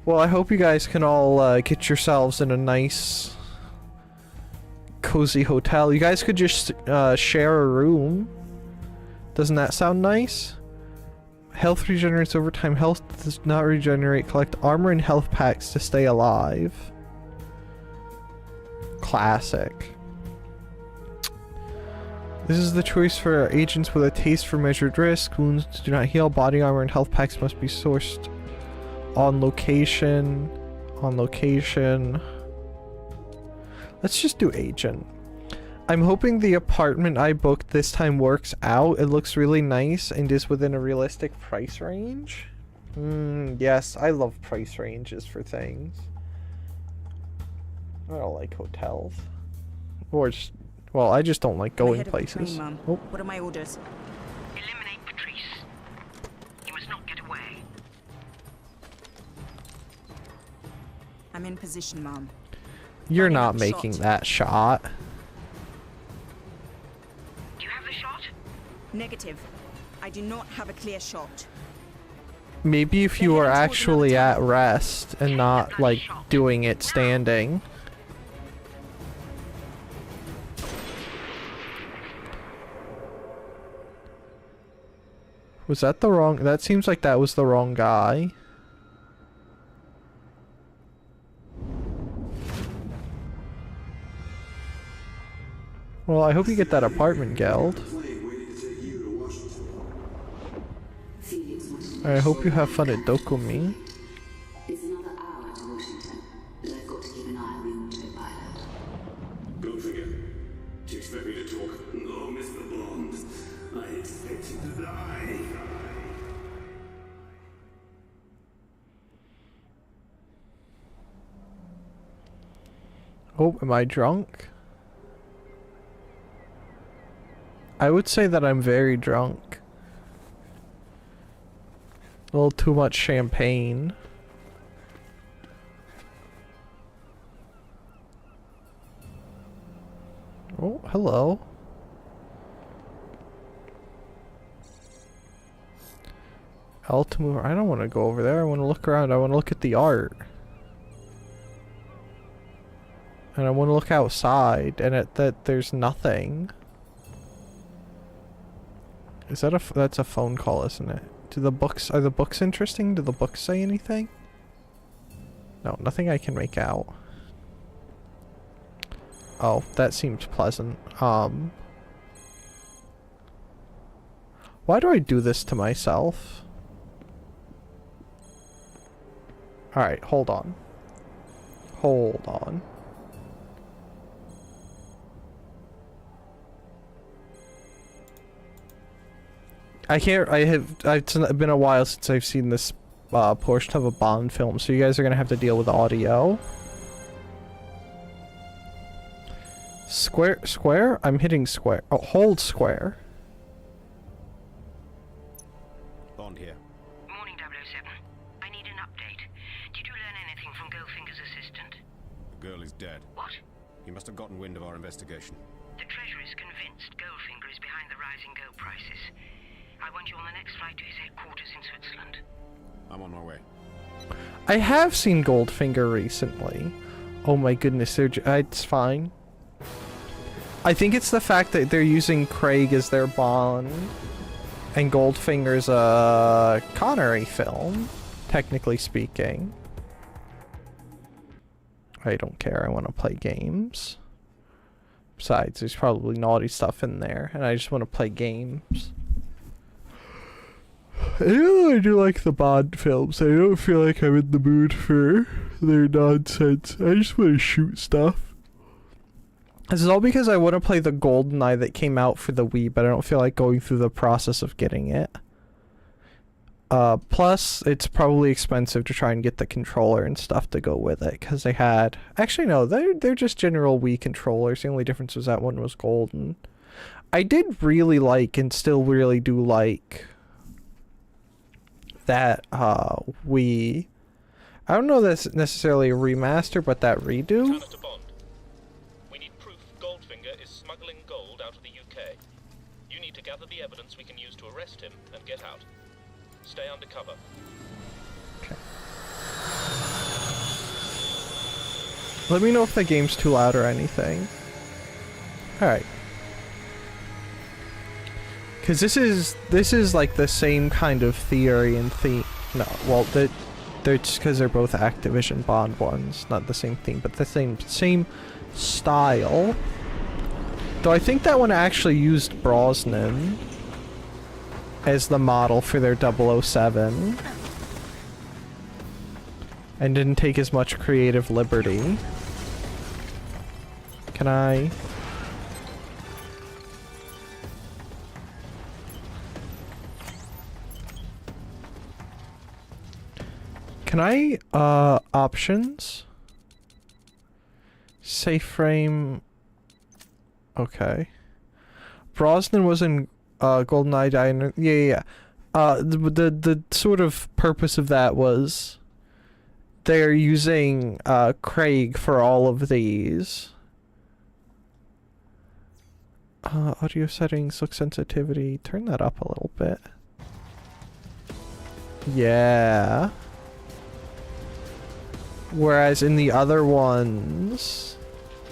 Well, I hope you guys can all get yourselves in a nice, cozy hotel. You guys could just share a room. Doesn't that sound nice? Health regenerates over time. Health does not regenerate. Collect armor and health packs to stay alive. Classic. This is the choice for agents with a taste for measured risk. Wounds do not heal. Body armor and health packs must be sourced on location. On location. Let's just do agent. I'm hoping the apartment I booked this time works out. It looks really nice and is within a realistic price range. Yes, I love price ranges for things. I don't like hotels. Or just, well, I just don't like going places. Train, oh. What are my orders? Eliminate Patrice. You must not get away. I'm in position, Mom. You're not making that shot. Do you have the shot? Negative. I do not have a clear shot. Maybe if you were actually at rest and not, like, doing it standing. Was that the wrong... That seems like that was the wrong guy. Well, I hope you get that apartment, Geld. I hope you have fun at Dokumi. It's another hour to Washington, but I've got to keep an eye on the autopilot. Don't forget. Do you expect me to talk? No, Mr. Bond. I expect you to die. Oh, am I drunk? I would say that I'm very drunk. A little too much champagne. Oh, hello. L to move. I don't want to go over there. I want to look around. I want to look at the art. And I want to look outside, and at that there's nothing. Is that that's a phone call, isn't it? Are the books interesting? Do the books say anything? No, nothing I can make out. Oh, that seems pleasant. Why do I do this to myself? Alright, hold on. Hold on. It's been a while since I've seen this portion of a Bond film, so you guys are gonna have to deal with audio. Square? I'm hitting square. Oh, hold square. Bond here. Morning, 007. I need an update. Did you learn anything from Goldfinger's assistant? The girl is dead. What? He must have gotten wind of our investigation. The Treasury is convinced flight to his headquarters in Switzerland. I'm on my way. I have seen Goldfinger recently. Oh my goodness, it's fine. I think it's the fact that they're using Craig as their Bond, and Goldfinger's a Connery film, technically speaking. I don't care, I want to play games. Besides, there's probably naughty stuff in there, and I just want to play games. I do like the Bond films. I don't feel like I'm in the mood for their nonsense. I just want to shoot stuff. This is all because I want to play the GoldenEye that came out for the Wii, but I don't feel like going through the process of getting it. Plus, it's probably expensive to try and get the controller and stuff to go with it, because they had... Actually, no, they're just general Wii controllers. The only difference was that one was golden. I did really like, and still really do like, that Wii... I don't know that's necessarily a remaster, but that redo? We need proof Goldfinger is smuggling gold out of the UK. You need to gather the evidence we can use to arrest him and get out. Stay undercover. Okay. Let me know if the game's too loud or anything. Alright. Because this is like the same kind of theory and theme. No, well, they're just because they're both Activision Bond ones. Not the same theme, but the same style. Though I think that one actually used Brosnan as the model for their 007 and didn't take as much creative liberty. Can I... options? Safe frame... Okay. Brosnan was in GoldenEye Diner. Yeah. The sort of purpose of that was they're using Craig for all of these. Audio settings, look sensitivity. Turn that up a little bit. Yeah. Whereas in the other ones...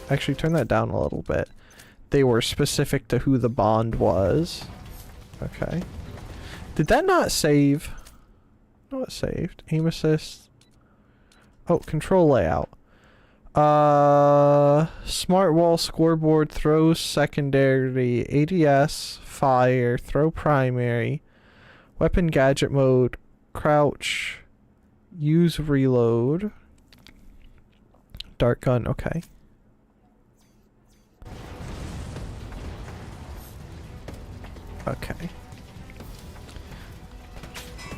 Actually, turn that down a little bit. They were specific to who the Bond was. Okay. Did that not save? No, it saved. Aim assist. Oh, control layout. Smart wall, scoreboard, throws secondary, ADS, fire, throw primary, weapon gadget mode, crouch, use reload, dart gun, okay. Okay.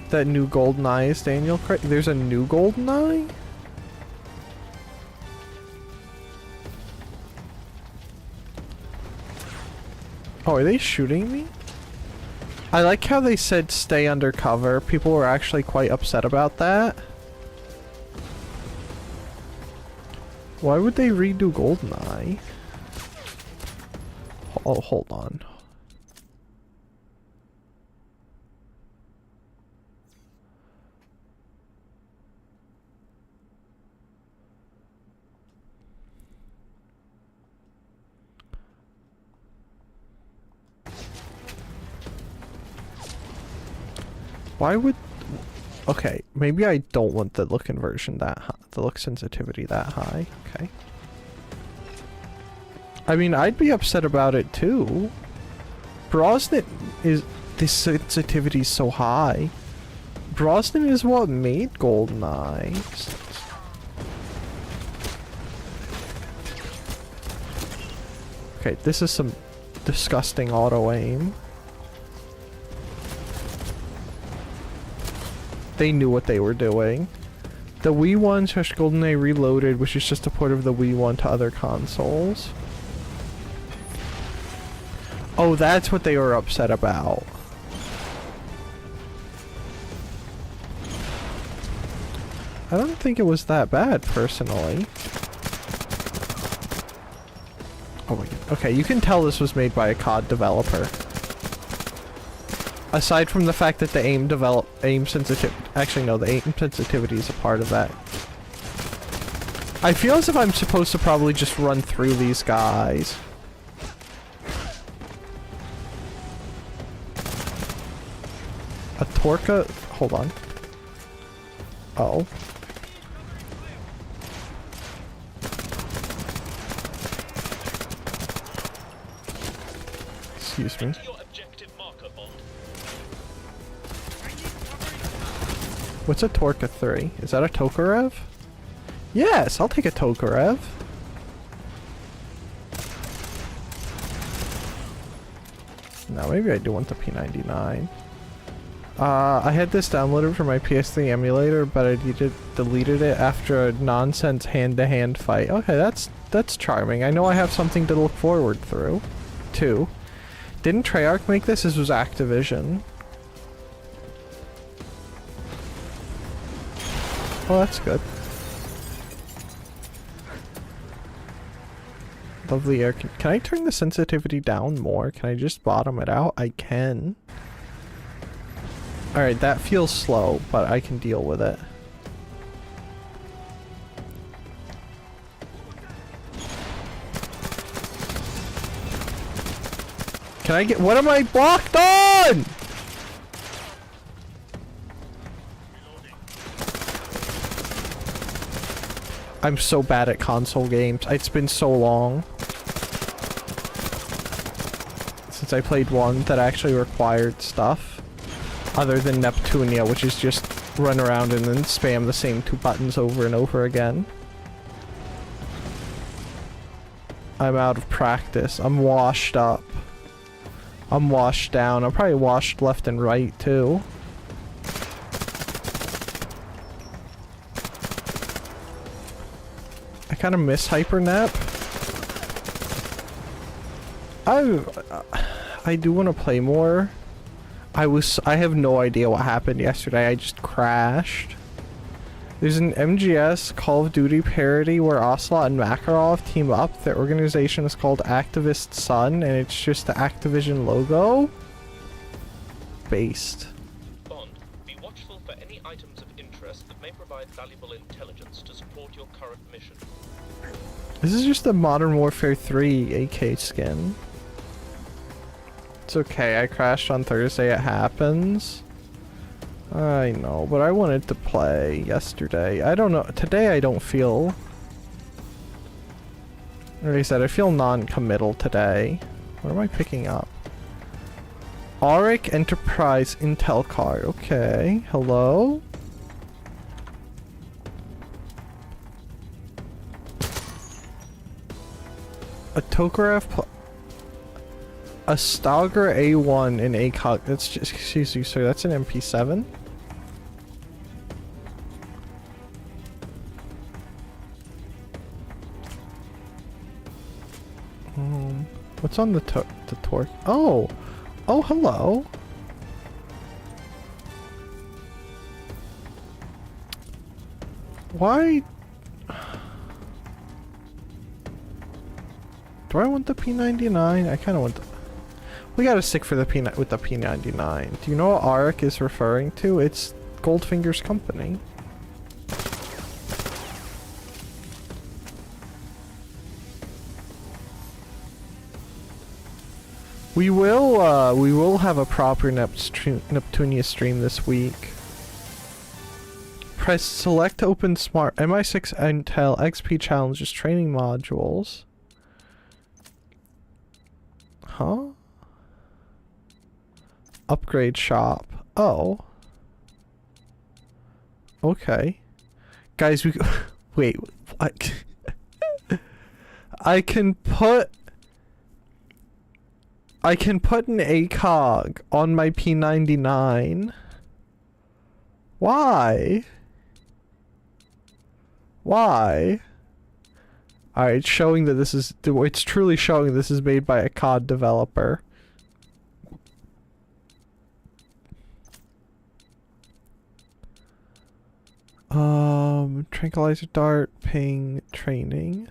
That new GoldenEye is Daniel Craig. There's a new GoldenEye? Oh, are they shooting me? I like how they said stay undercover. People were actually quite upset about that. Why would they redo GoldenEye? Oh, hold on. Why would... Okay, maybe I don't want the look inversion that high, the look sensitivity that high. Okay. I mean, I'd be upset about it too. Brosnan is... This sensitivity's so high. Brosnan is what made GoldenEye. Okay, this is some disgusting auto-aim. They knew what they were doing. The Wii 1 / GoldenEye Reloaded, which is just a port of the Wii 1 to other consoles. Oh, that's what they were upset about. I don't think it was that bad, personally. Oh my god. Okay, you can tell this was made by a COD developer. Aside from the fact that the aim sensitivity, actually no, the aim sensitivity is a part of that. I feel as if I'm supposed to probably just run through these guys. A Torca, hold on. Oh. Excuse me. What's a Torca 3? Is that a Tokarev? Yes, I'll take a Tokarev. No, maybe I do want the P99. I had this downloaded for my PS3 emulator, but I deleted it after a nonsense hand-to-hand fight. Okay, that's charming. I know I have something to look forward to. Didn't Treyarch make this? This was Activision. Oh, that's good. Lovely air. Can I turn the sensitivity down more? Can I just bottom it out? I can. Alright, that feels slow, but I can deal with it. Can I get— what am I blocked on? I'm so bad at console games. It's been so long since I played one that actually required stuff. Other than Neptunia, which is just run around and then spam the same 2 buttons over and over again. I'm out of practice. I'm washed up. I'm washed down. I'm probably washed left and right too. I kind of miss Hypernap. I do want to play more. I have no idea what happened yesterday. I just crashed. There's an MGS Call of Duty parody where Ocelot and Makarov team up. The organization is called Activist Sun, and it's just the Activision logo. Based. Bond, be watchful for any items of interest that may provide valuable intelligence to support your current mission. This is just a Modern Warfare 3 AK skin. It's okay, I crashed on Thursday, it happens. I know, but I wanted to play yesterday. I don't know, today I don't feel... Like I said, I feel non-committal today. What am I picking up? Auric Enterprise Intel card, okay. Hello? A Tokarev a Stalker A1 in ACOG. That's just, excuse me, sir, that's an MP7? What's on the torque? Oh! Oh, hello! Why? Do I want the P99? I kind of want the... We gotta stick for the with the P99. Do you know what Auric is referring to? It's Goldfinger's company. We will have a proper Neptunia stream this week. Press select to open smart MI6 Intel XP challenges training modules. Huh? Upgrade shop. Oh. Okay. Guys, we... Wait, what? I can put an ACOG on my P99. Why? Why? Alright, it's showing that this is... It's truly showing this is made by a COD developer. Tranquilizer dart, ping, training.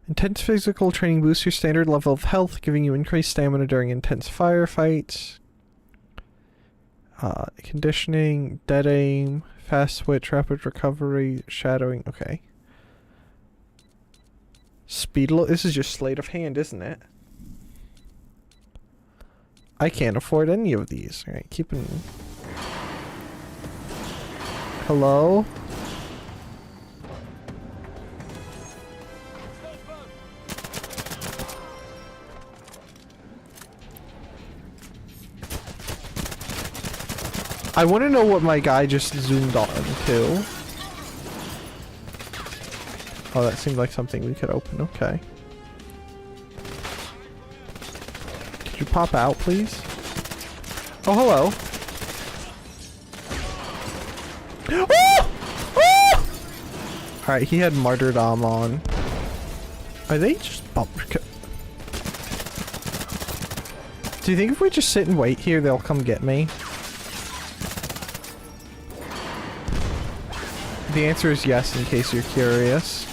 Intense physical training boosts your standard level of health, giving you increased stamina during intense firefights. Conditioning, dead aim, fast switch, rapid recovery, shadowing. Okay. Speed. This is just sleight of hand, isn't it? I can't afford any of these. Alright, keeping. Hello? I want to know what my guy just zoomed on to. Oh, that seemed like something we could open. Okay. Could you pop out, please? Oh, hello. Oh! Oh! Alright, he had martyrdom on. Are they just Do you think if we just sit and wait here, they'll come get me? The answer is yes, in case you're curious.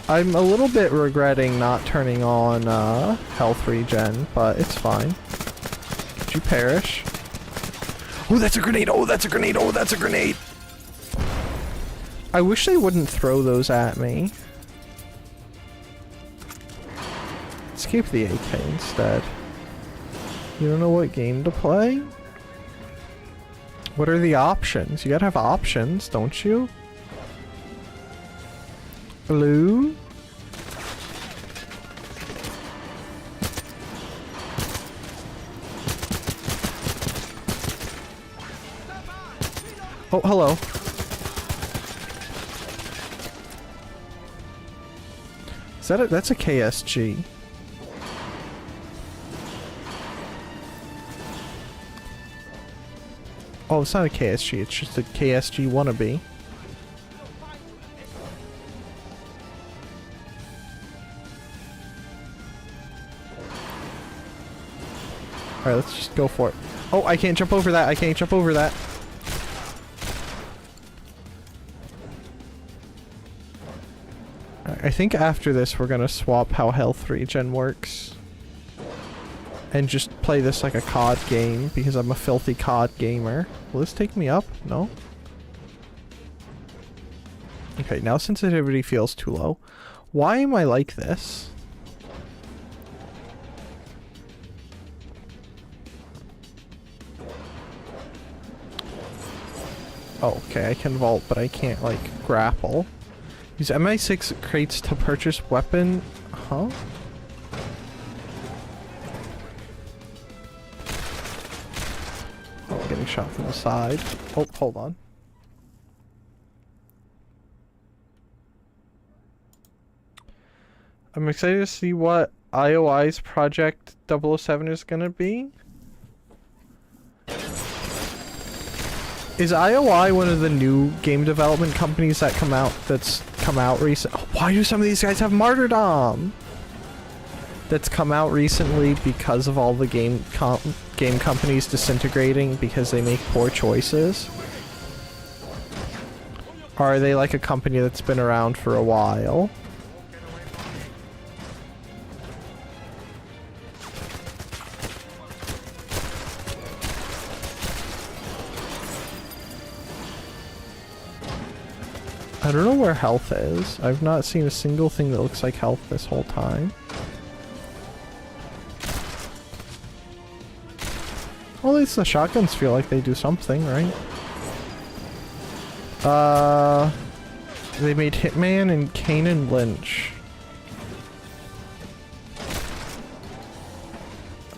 I'm a little bit regretting not turning on health regen, but it's fine. Could you perish? Oh, that's a grenade! Oh, that's a grenade! Oh, that's a grenade! I wish they wouldn't throw those at me. Escape the AK instead. You don't know what game to play? What are the options? You gotta have options, don't you? Blue? Oh, hello. Is that that's a KSG. Oh, it's not a KSG, it's just a KSG wannabe. Alright, let's just go for it. Oh, I can't jump over that, I can't jump over that. I think after this we're gonna swap how health regen works. And just play this like a COD game, because I'm a filthy COD gamer. Will this take me up? No? Okay, now sensitivity feels too low. Why am I like this? Oh, okay, I can vault, but I can't, like, grapple. Use MI6 crates to purchase weapon... Huh? Oh, I'm getting shot from the side. Oh, hold on. I'm excited to see what IOI's Project 007 is gonna be. Is IOI one of the new game development companies that come out recent? Oh, why do some of these guys have martyrdom? That's come out recently because of all the game companies disintegrating because they make poor choices? Or are they like a company that's been around for a while? I don't know where health is. I've not seen a single thing that looks like health this whole time. Well, at least the shotguns feel like they do something, right? They made Hitman and Kane and Lynch.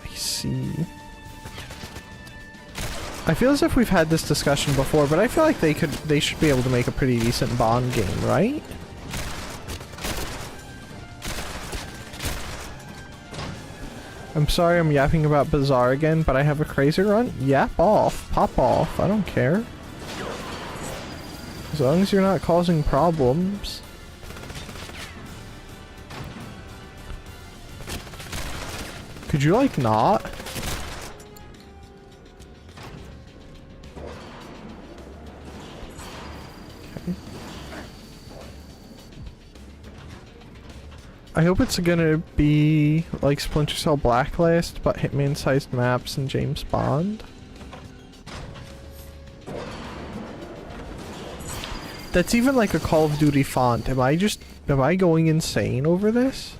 I see. I feel as if we've had this discussion before, but I feel like they should be able to make a pretty decent Bond game, right? I'm sorry I'm yapping about Bazaar again, but I have a crazy run. Yap off. Pop off. I don't care. As long as you're not causing problems. Could you, like, not? Okay. I hope it's gonna be like Splinter Cell Blacklist, but Hitman-sized maps and James Bond. That's even like a Call of Duty font. Am I going insane over this?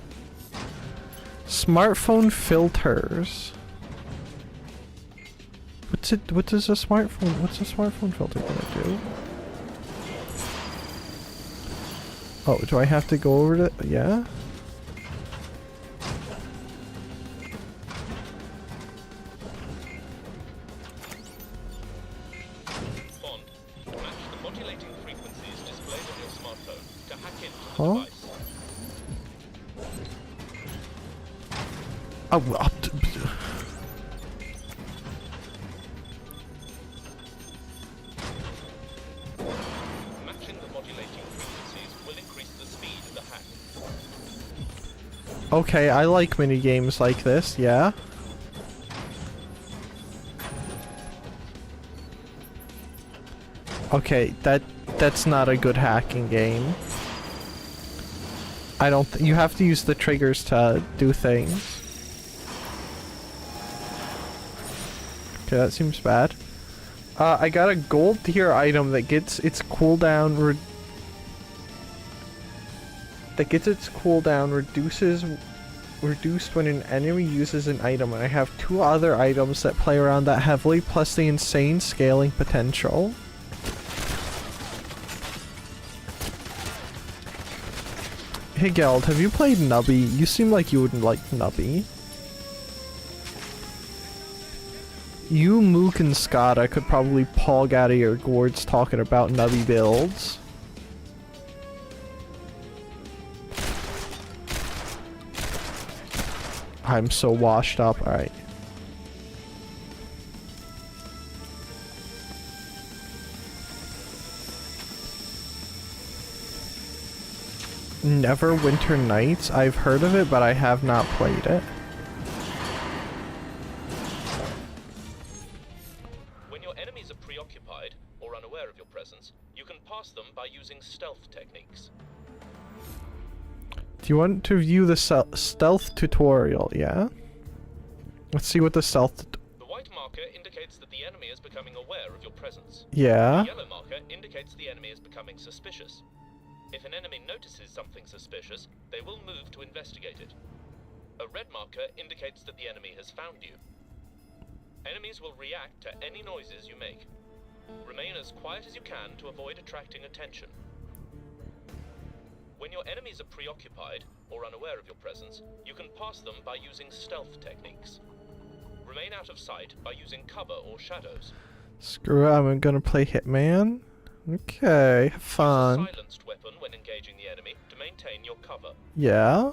Smartphone filters. What's a smartphone filter gonna do? Oh, do I have to go over to, yeah? Bond, match the modulating frequencies displayed on your smartphone to hack into the Huh? device. Oh, Matching the modulating frequencies will increase the speed of the hack. okay, I like mini games like this, yeah. Okay, that's not a good hacking game. I don't you have to use the triggers to do things. Okay, that seems bad. I got a gold tier item that gets its cooldown reduced when an enemy uses an item, and I have 2 other items that play around that heavily, plus the insane scaling potential. Hey Geld, have you played Nubby? You seem like you wouldn't like Nubby. You, Mook, and Skada could probably pog out of your gourds talking about Nubby builds. I'm so washed up, alright. Neverwinter Nights? I've heard of it, but I have not played it. When your enemies are preoccupied or unaware of your presence, you can pass them by using stealth techniques. Do you want to view the stealth tutorial? Yeah? Let's see what the stealth... The white marker indicates that the enemy is becoming aware of your presence. Yeah? The yellow marker indicates the enemy is becoming suspicious. If an enemy notices something suspicious, they will move to investigate it. A red marker indicates that the enemy has found you. Enemies will react to any noises you make. Remain as quiet as you can to avoid attracting attention. When your enemies are preoccupied or unaware of your presence, you can pass them by using stealth techniques. Remain out of sight by using cover or shadows. Screw it, I'm gonna play Hitman. Okay, have fun. Use a silenced weapon when engaging the enemy to maintain your cover. Yeah?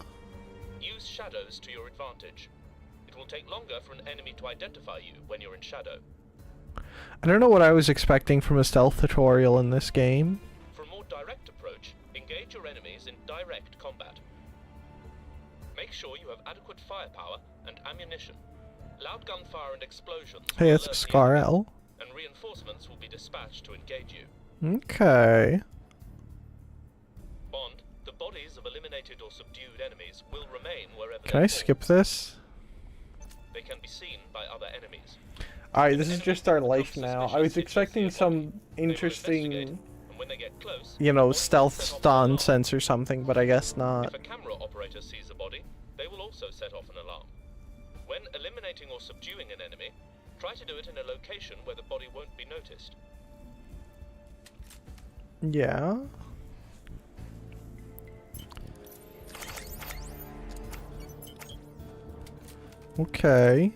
Use shadows to your advantage. It will take longer for an enemy to identify you when you're in shadow. I don't know what I was expecting from a stealth tutorial in this game. For a more direct approach, engage your enemies in direct combat. Make sure you have adequate firepower and ammunition. Loud gunfire and explosions Hey, will it's alert the Scarl. enemy, and reinforcements will be dispatched to engage you. Okay. Bond, the bodies of eliminated or subdued enemies will remain wherever Can I skip this? They can be seen by other enemies. Alright, this is just our life now. I was expecting some interesting, And when they get close, you know, stealth nonsense or something, but I guess not. if a camera operator sees a body, they will also set off an alarm. When eliminating or subduing an enemy, try to do it in a location where the body won't be noticed. Yeah. Okay.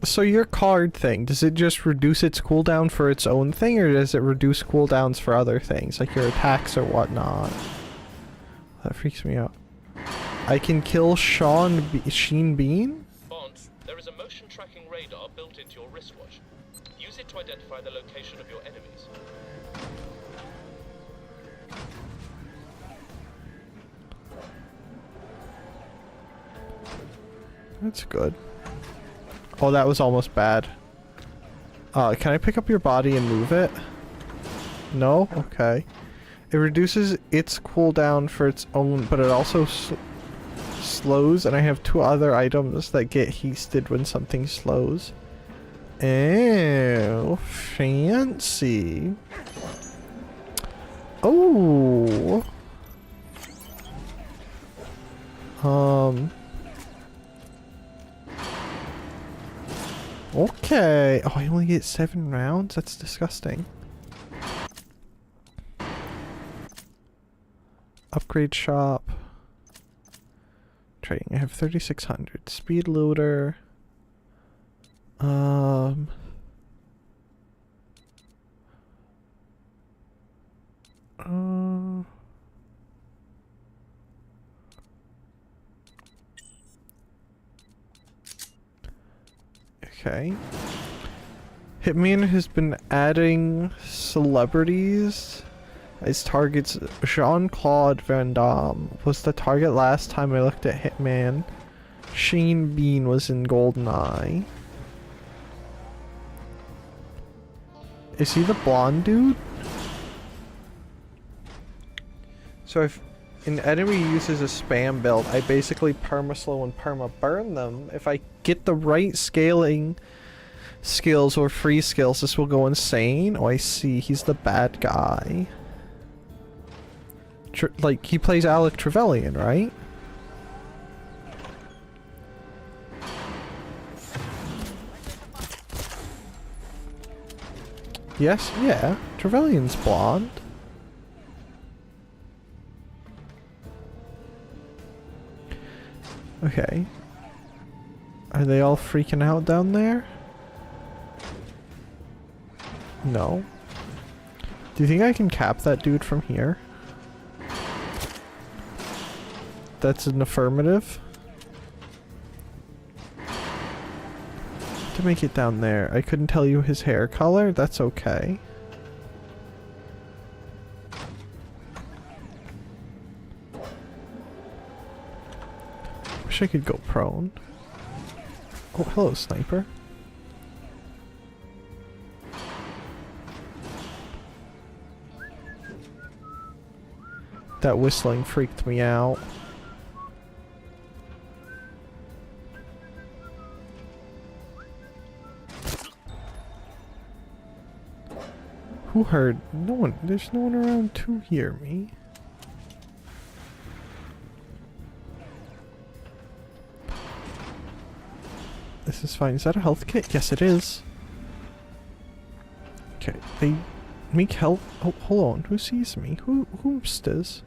So your card thing, does it just reduce its cooldown for its own thing, or does it reduce cooldowns for other things, like your attacks or whatnot? That freaks me out. I can kill Sheen Bean? Bond, there is a motion tracking radar built into your wristwatch. Use it to identify the location of your enemies. That's good. Oh, that was almost bad. Can I pick up your body and move it? No? Okay. It reduces its cooldown for its own, but it also slows, and I have 2 other items that get hasted when something slows. Oh, fancy. Oh. Okay. Oh, I only get 7 rounds? That's disgusting. Upgrade shop. Trading. I have 3,600. Speed loader. Okay. Hitman has been adding celebrities as targets. Jean-Claude Van Damme was the target last time I looked at Hitman. Shane Bean was in GoldenEye. Is he the blonde dude? So if an enemy uses a spam build, I basically perma-slow and perma-burn them. If I get the right scaling skills or free skills, this will go insane. Oh, I see. He's the bad guy. Like, he plays Alec Trevelyan, right? Yes, yeah. Trevelyan's blonde. Okay. Are they all freaking out down there? No. Do you think I can cap that dude from here? That's an affirmative. To make it down there. I couldn't tell you his hair color. That's okay. Wish I could go prone. Oh, hello, sniper. That whistling freaked me out. Who heard? No one. There's no one around to hear me. This is fine. Is that a health kit? Yes, it is. Okay, they make health. Oh, hold on. Who sees me? Who's this?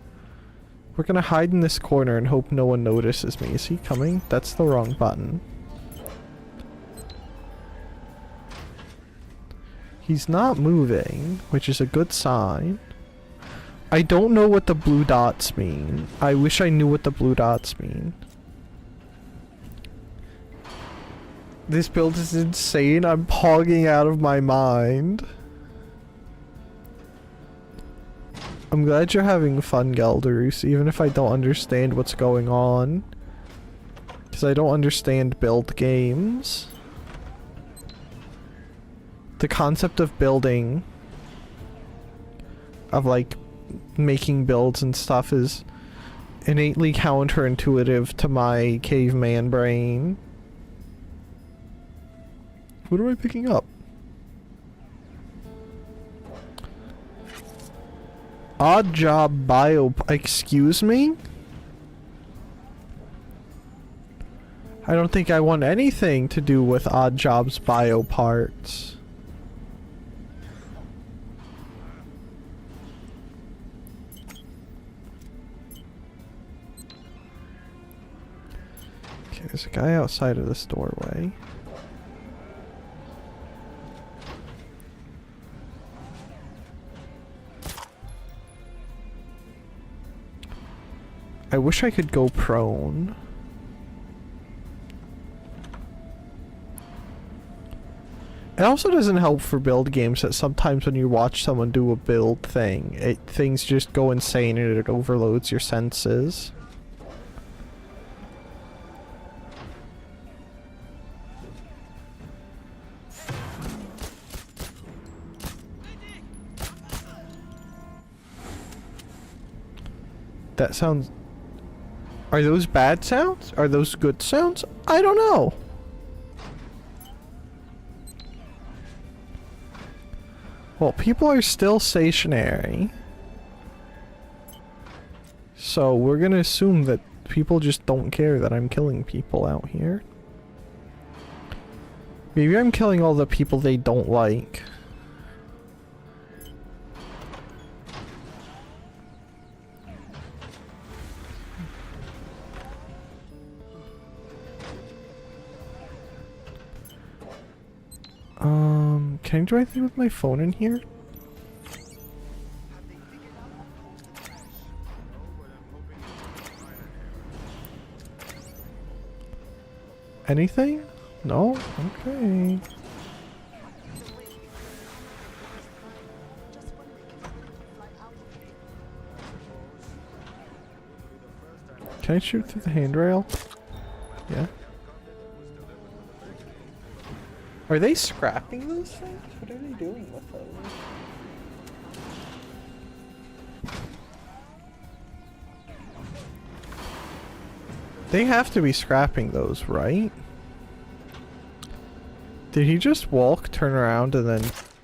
We're gonna hide in this corner and hope no one notices me. Is he coming? That's the wrong button. He's not moving, which is a good sign. I don't know what the blue dots mean. I wish I knew what the blue dots mean. This build is insane. I'm pogging out of my mind. I'm glad you're having fun, Gelderus, even if I don't understand what's going on. Because I don't understand build games. The concept of building, of like making builds and stuff, is innately counterintuitive to my caveman brain. What am I picking up? Odd job bio. Excuse me? I don't think I want anything to do with Odd Job's bio parts. Okay, there's a guy outside of this doorway. I wish I could go prone. It also doesn't help for build games that sometimes when you watch someone do a build thing, things just go insane and it overloads your senses. That sounds... Are those bad sounds? Are those good sounds? I don't know. Well, people are still stationary. So we're gonna assume that people just don't care that I'm killing people out here. Maybe I'm killing all the people they don't like. Can I do anything with my phone in here? Anything? No? Okay. Can I shoot through the handrail? Yeah. Are they scrapping those things? What are they doing with those? They have to be scrapping those, right? Did he just walk, turn around, and then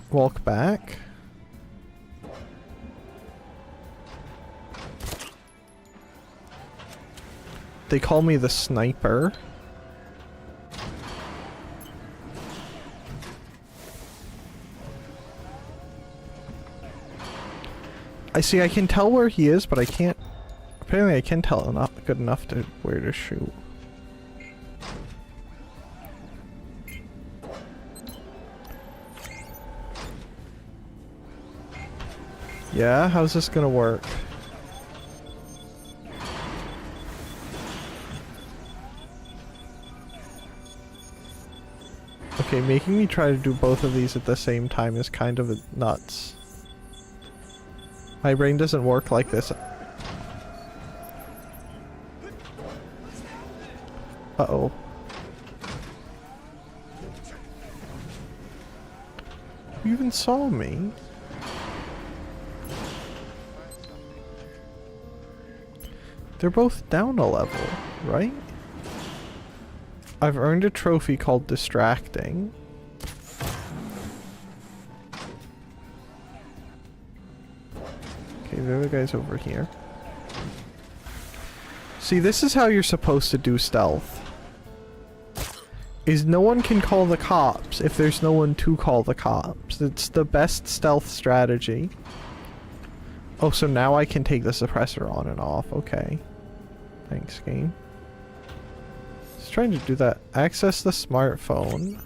walk back? They call me the sniper. I see, I can tell where he is, but I can't... Apparently I can tell enough, good enough to where to shoot. Yeah, how's this gonna work? Okay, making me try to do both of these at the same time is kind of nuts. My brain doesn't work like this. Uh-oh. You even saw me? They're both down a level, right? I've earned a trophy called Distracting. Okay, the other guy's over here. See, this is how you're supposed to do stealth. Is no one can call the cops if there's no one to call the cops. It's the best stealth strategy. Oh, so now I can take the suppressor on and off. Okay. Thanks, game. Just trying to do that. Access the smartphone.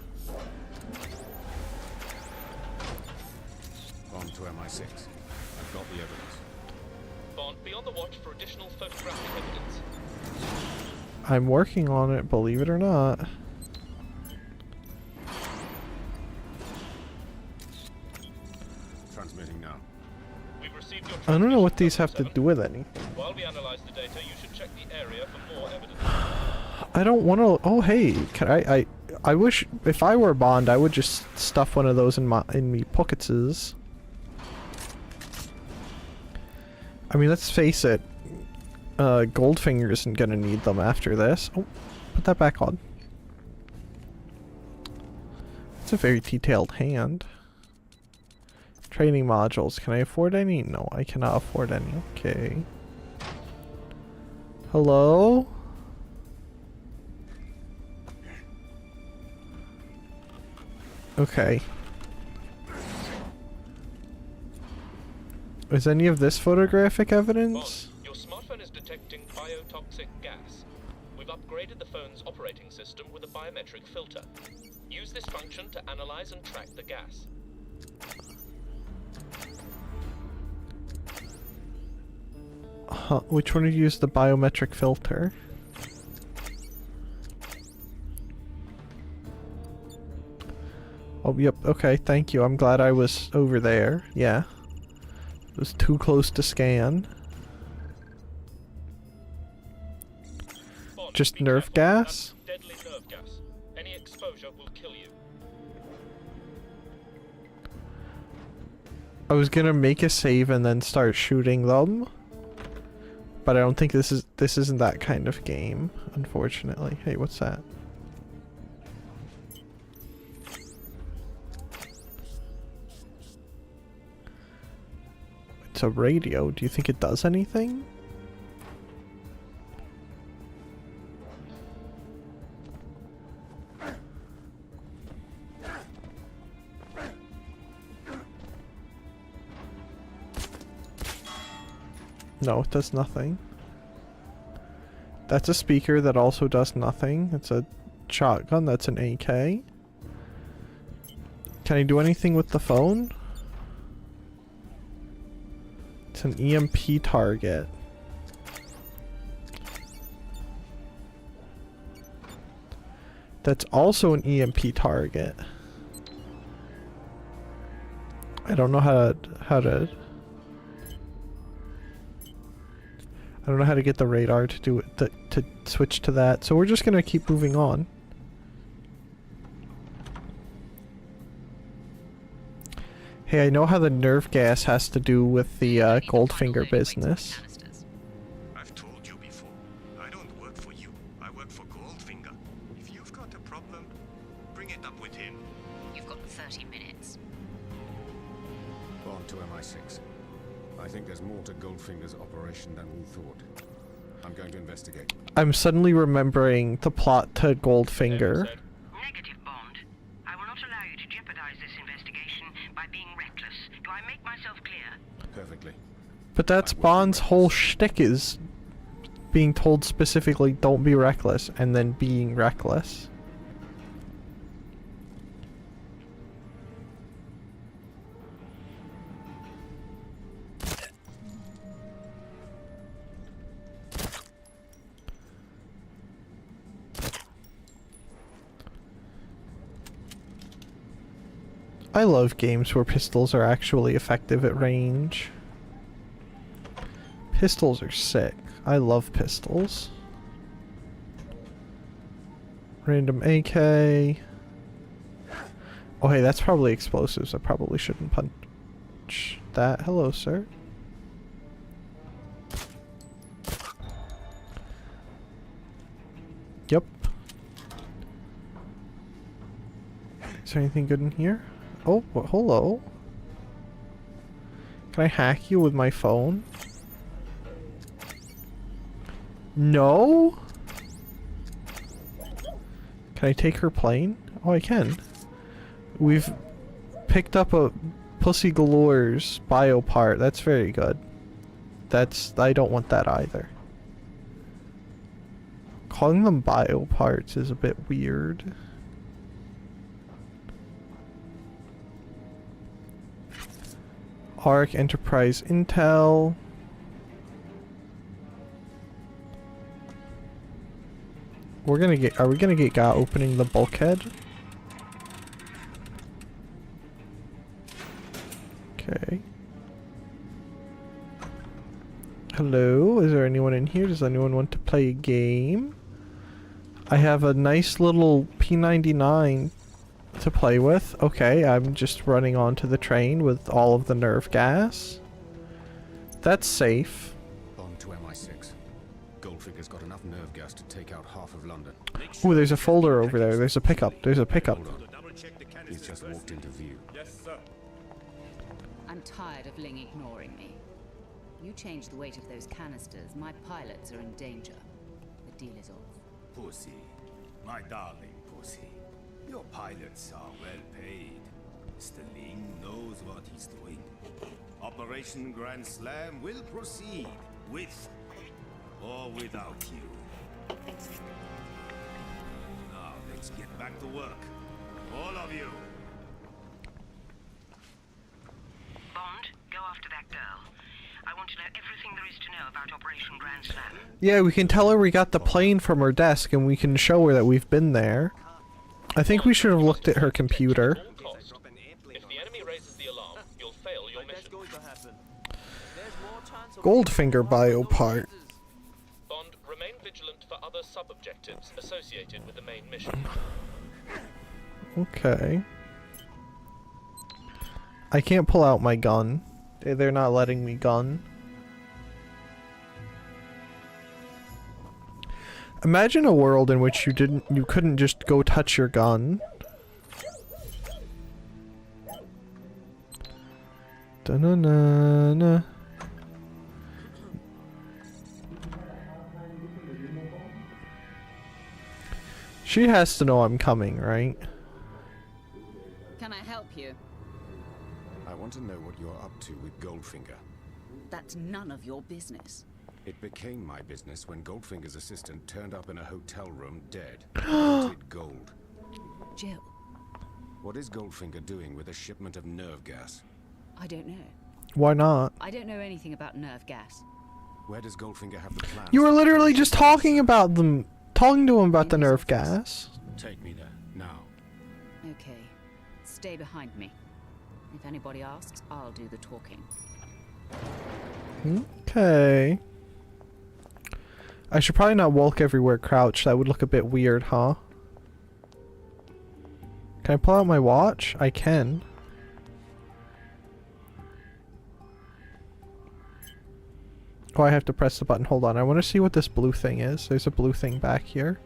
On to MI6. I've got the evidence. Bond, be on the watch for additional photographic evidence. I'm working on it, believe it or not. Transmitting now. We've received your I don't know what these have to do with anything. While we analyze the data, you should check the area for more evidence. I don't want to. Oh, hey, can I wish if I were Bond, I would just stuff one of those in me pockets. I mean, let's face it. Goldfinger isn't gonna need them after this. Oh, put that back on. It's a very detailed hand. Training modules. Can I afford any? No, I cannot afford any. Okay. Hello? Okay. Is any of this photographic evidence? Bond, your smartphone is detecting biotoxic gas. We've upgraded the phone's operating system with a biometric filter. Use this function to analyze and track the gas. Which one did you use the biometric filter? Oh, yep, okay, thank you. I'm glad I was over there. Yeah. It was too close to scan. Bond, just be nerf careful. gas? That's deadly nerve gas. Any exposure will kill you. I was gonna make a save and then start shooting them. But I don't think this isn't that kind of game, unfortunately. Hey, what's that? It's a radio. Do you think it does anything? No, it does nothing. That's a speaker that also does nothing. It's a shotgun. That's an AK. Can I do anything with the phone? It's an EMP target. That's also an EMP target. I don't know how to I don't know how to get the radar to do it, to switch to that, so we're just gonna keep moving on. Hey, I know how the nerve gas has to do with the Goldfinger business. I've told you before, I don't work for you, I work for Goldfinger. If you've got a problem, bring it up with him. You've got 30 minutes. On to MI6. I think there's more to Goldfinger's operation than we thought. I'm going to investigate. I'm suddenly remembering the plot to Goldfinger. Negative, Bond. I will not allow you to jeopardize this investigation by being reckless. Do I make myself clear? Perfectly. But that's Bond's whole shtick, is being told specifically don't be reckless and then being reckless. I love games where pistols are actually effective at range. Pistols are sick. I love pistols. Random AK. Oh hey, that's probably explosives. I probably shouldn't punch that. Hello, sir. Yep. Is there anything good in here? Oh, hello. Can I hack you with my phone? No? Can I take her plane? Oh, I can. We've picked up a Pussy Galore's bio part. That's very good. I don't want that either. Calling them bio parts is a bit weird. ARC Enterprise Intel. Are we gonna get guy opening the bulkhead? Okay. Hello, is there anyone in here? Does anyone want to play a game? I have a nice little P99 to play with. Okay, I'm just running onto the train with all of the nerve gas. That's safe. On to MI6. Goldfinger's got enough nerve gas to take out half of London. Ooh, there's a folder over there. There's a pickup. There's a pickup. He's just walked into view. Yes, sir. I'm tired of Ling ignoring me. You change the weight of those canisters, my pilots are in danger. The deal is off. Pussy. My darling Pussy. Your pilots are well paid. Mr. Ling knows what he's doing. Operation Grand Slam will proceed with or without you. Now let's get back to work. All of you. Bond, go after that girl. I want to know everything there is to know about Operation Grand Slam. Yeah, we can tell her we got the plane from her desk and we can show her that we've been there. I think we should have looked at her computer. If the enemy raises the alarm, you'll fail your mission. Goldfinger bio part. Bond, remain vigilant for other sub-objectives associated with the main mission. Okay. I can't pull out my gun. They're not letting me gun. Imagine a world in which you couldn't just go touch your gun. Da-na-na-na. She has to know I'm coming, right? Can I help you? I want to know what you're up to with Goldfinger. That's none of your business. It became my business when Goldfinger's assistant turned up in a hotel room dead. Wanted gold. Jill. What is Goldfinger doing with a shipment of nerve gas? I don't know. Why not? I don't know anything about nerve gas. Where does Goldfinger have the plans? You were literally just talking about them, talking to him about the nerve gas. Take me there, now. Okay. Stay behind me. If anybody asks, I'll do the talking. Okay. I should probably not walk everywhere crouched. That would look a bit weird, huh? Can I pull out my watch? I can. Oh, I have to press the button. Hold on. I want to see what this blue thing is. There's a blue thing back here.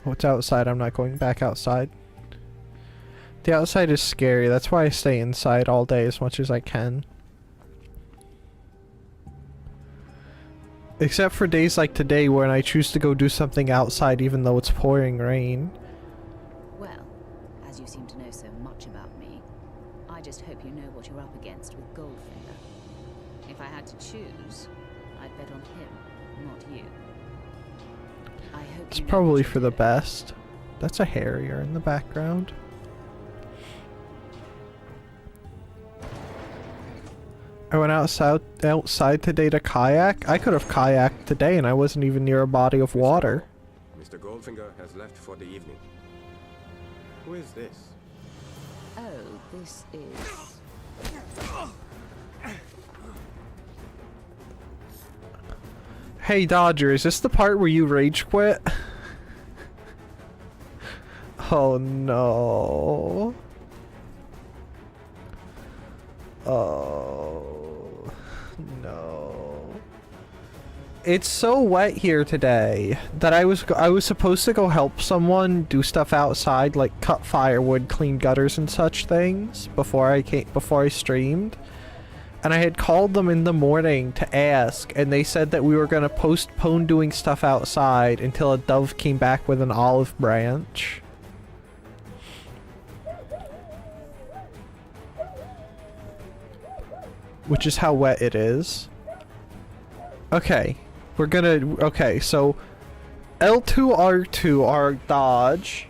Oh, it's outside. I'm not going back outside. The outside is scary. That's why I stay inside all day as much as I can. Except for days like today when I choose to go do something outside even though it's pouring rain. Well, as you seem to know so much about me, I just hope you know what you're up against with Goldfinger. If I had to choose, I'd bet on him, not you. I hope It's probably for the best. That's a Harrier in the background. I went outside today to kayak. I could have kayaked today and I wasn't even near a body of water. Mr. Goldfinger has left for the evening. Who is this? Oh, this is... Hey Dodger, is this the part where you rage quit? Oh no. Oh no. It's so wet here today that I was supposed to go help someone do stuff outside, like cut firewood, clean gutters and such things before I streamed. And I had called them in the morning to ask, and they said that we were going to postpone doing stuff outside until a dove came back with an olive branch. Which is how wet it is. Okay. Okay, so L2, R2 are dodge.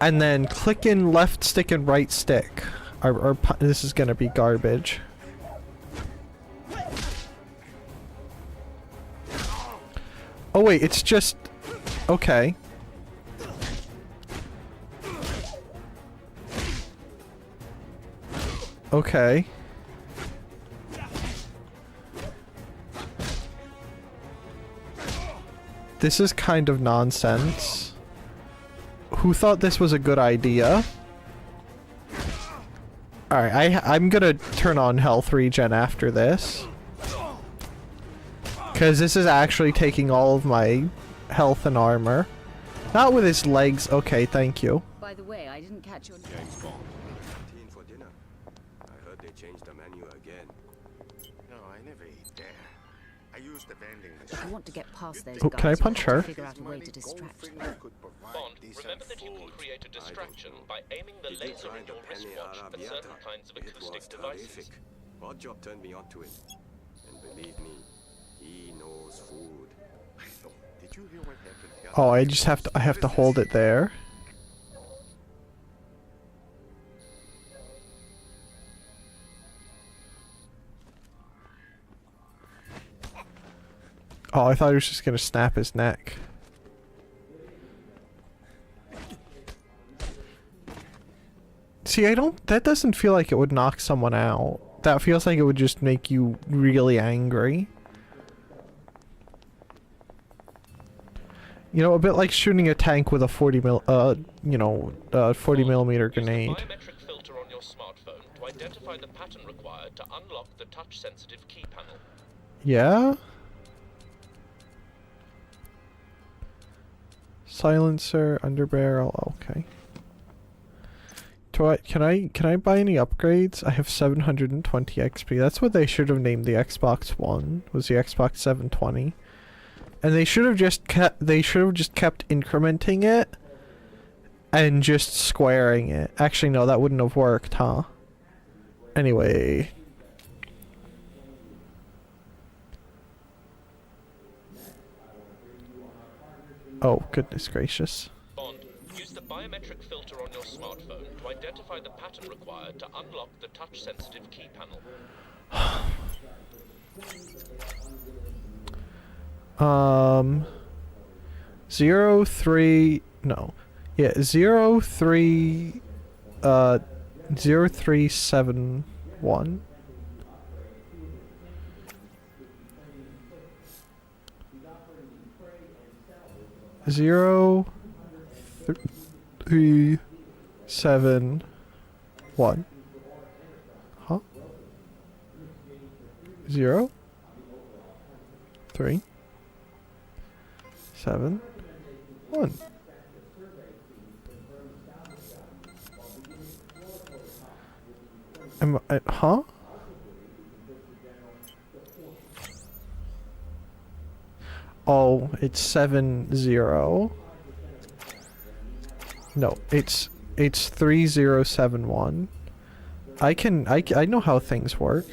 And then click in left stick and right stick. This is gonna be garbage. Oh wait, it's just... Okay. Okay. This is kind of nonsense. Who thought this was a good idea? Alright, I'm gonna turn on health regen after this. Because this is actually taking all of my health and armor. Not with his legs. Okay, thank you. By the way, I didn't catch your... James Bond. Canteen for dinner. I heard they changed the menu again. No, I never eat there. I use the vending machine. I want to get past those Oh, guys. can I punch her? Figure out a way to distract them. Bond, remember that you can create a distraction by aiming the laser in your wristwatch at certain kinds of acoustic devices. Odd job turned me onto it. And believe me, he knows food. Did you hear what happened here? Oh, I have to hold it there. Oh, I thought he was just gonna snap his neck. See, that doesn't feel like it would knock someone out. That feels like it would just make you really angry. You know, a bit like shooting a tank with a 40 millimeter grenade. Biometric filter on your smartphone to to identify the pattern required to unlock the touch-sensitive key panel. Yeah? Silencer, underbarrel, okay. Can I buy any upgrades? I have 720 XP. That's what they should have named the Xbox One, was the Xbox 720. And they should have just kept incrementing it and just squaring it. Actually no, that wouldn't have worked, huh? Anyway. Oh, goodness gracious. Bond, use the biometric filter on your smartphone to identify the pattern required to unlock the touch-sensitive key panel. 03 no. Yeah, 0371. Zero, 3, 7, 1. Huh? 0, 3, 7, 1. Huh? Oh, it's 7-0. No, it's 3071. I know how things work.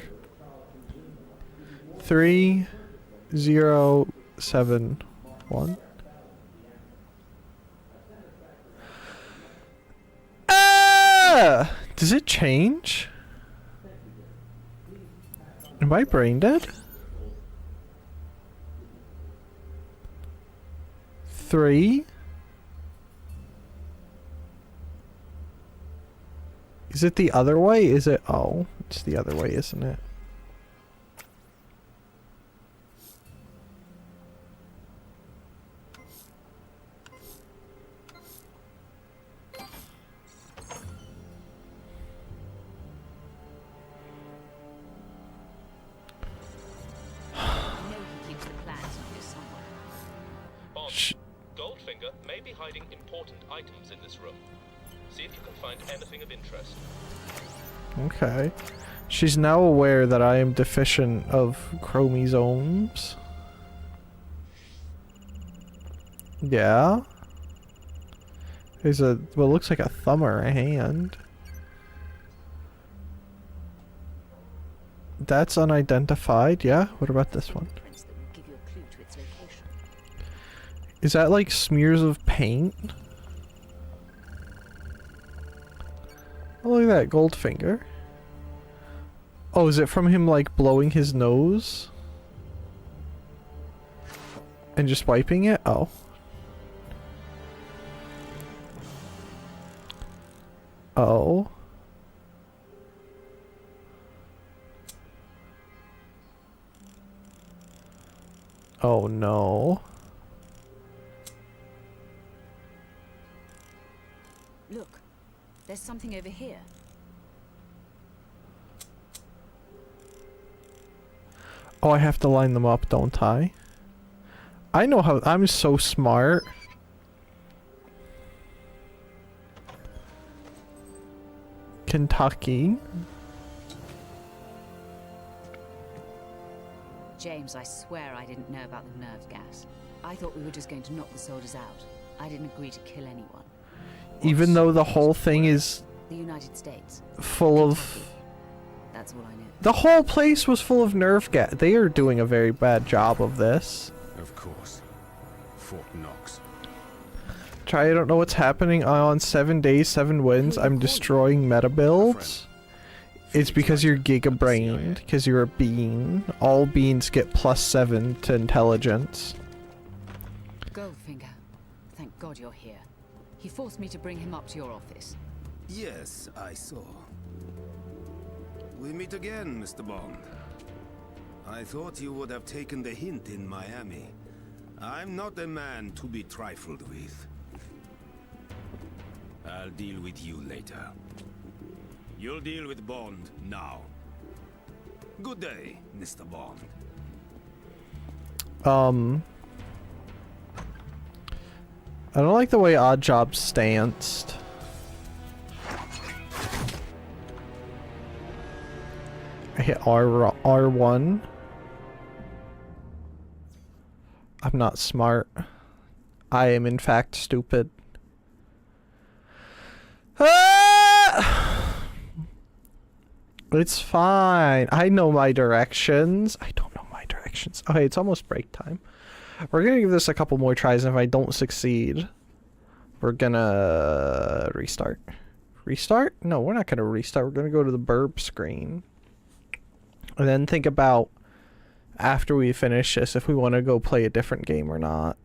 3071. Ah! Does it change? Am I brain dead? 3. Is it the other way? Is it? Oh, it's the other way, isn't it? Goldfinger may be hiding important items in this room. See if you can find anything of interest. Okay. She's now aware that I am deficient of chromosomes. Yeah. There's a, well, it looks like a thumb or a hand. That's unidentified, yeah? What about this one? Is that like smears of paint? Oh, look at that, Goldfinger. Oh, is it from him like blowing his nose? And just wiping it? Oh. Oh. Oh no. Look, there's something over here. Oh, I have to line them up, don't I? I know how. I'm so smart. Kentucky. James, I swear I didn't know about the nerve gas. I thought we were just going to knock the soldiers out. I didn't agree to kill anyone. Even though the whole thing is the United States full of. That's all I knew. The whole place was full of nerve gas. They are doing a very bad job of this. Of course. Fort Knox. Try, I don't know what's happening. On 7 days, 7 wins. I'm destroying meta builds. It's because you're giga-brained. Because you're a bean. All beans get +7 to intelligence. Goldfinger, thank God you're here. He forced me to bring him up to your office. Yes, I saw. We meet again, Mr. Bond. I thought you would have taken the hint in Miami. I'm not a man to be trifled with. I'll deal with you later. You'll deal with Bond now. Good day, Mr. Bond. I don't like the way Oddjob stanced. I hit R1. I'm not smart. I am in fact stupid. Ah! It's fine. I know my directions. I don't know my directions. Okay, it's almost break time. We're gonna give this a couple more tries, and if I don't succeed, we're gonna restart. Restart? No, we're not gonna restart. We're gonna go to the burp screen. And then think about, after we finish this, if we want to go play a different game or not.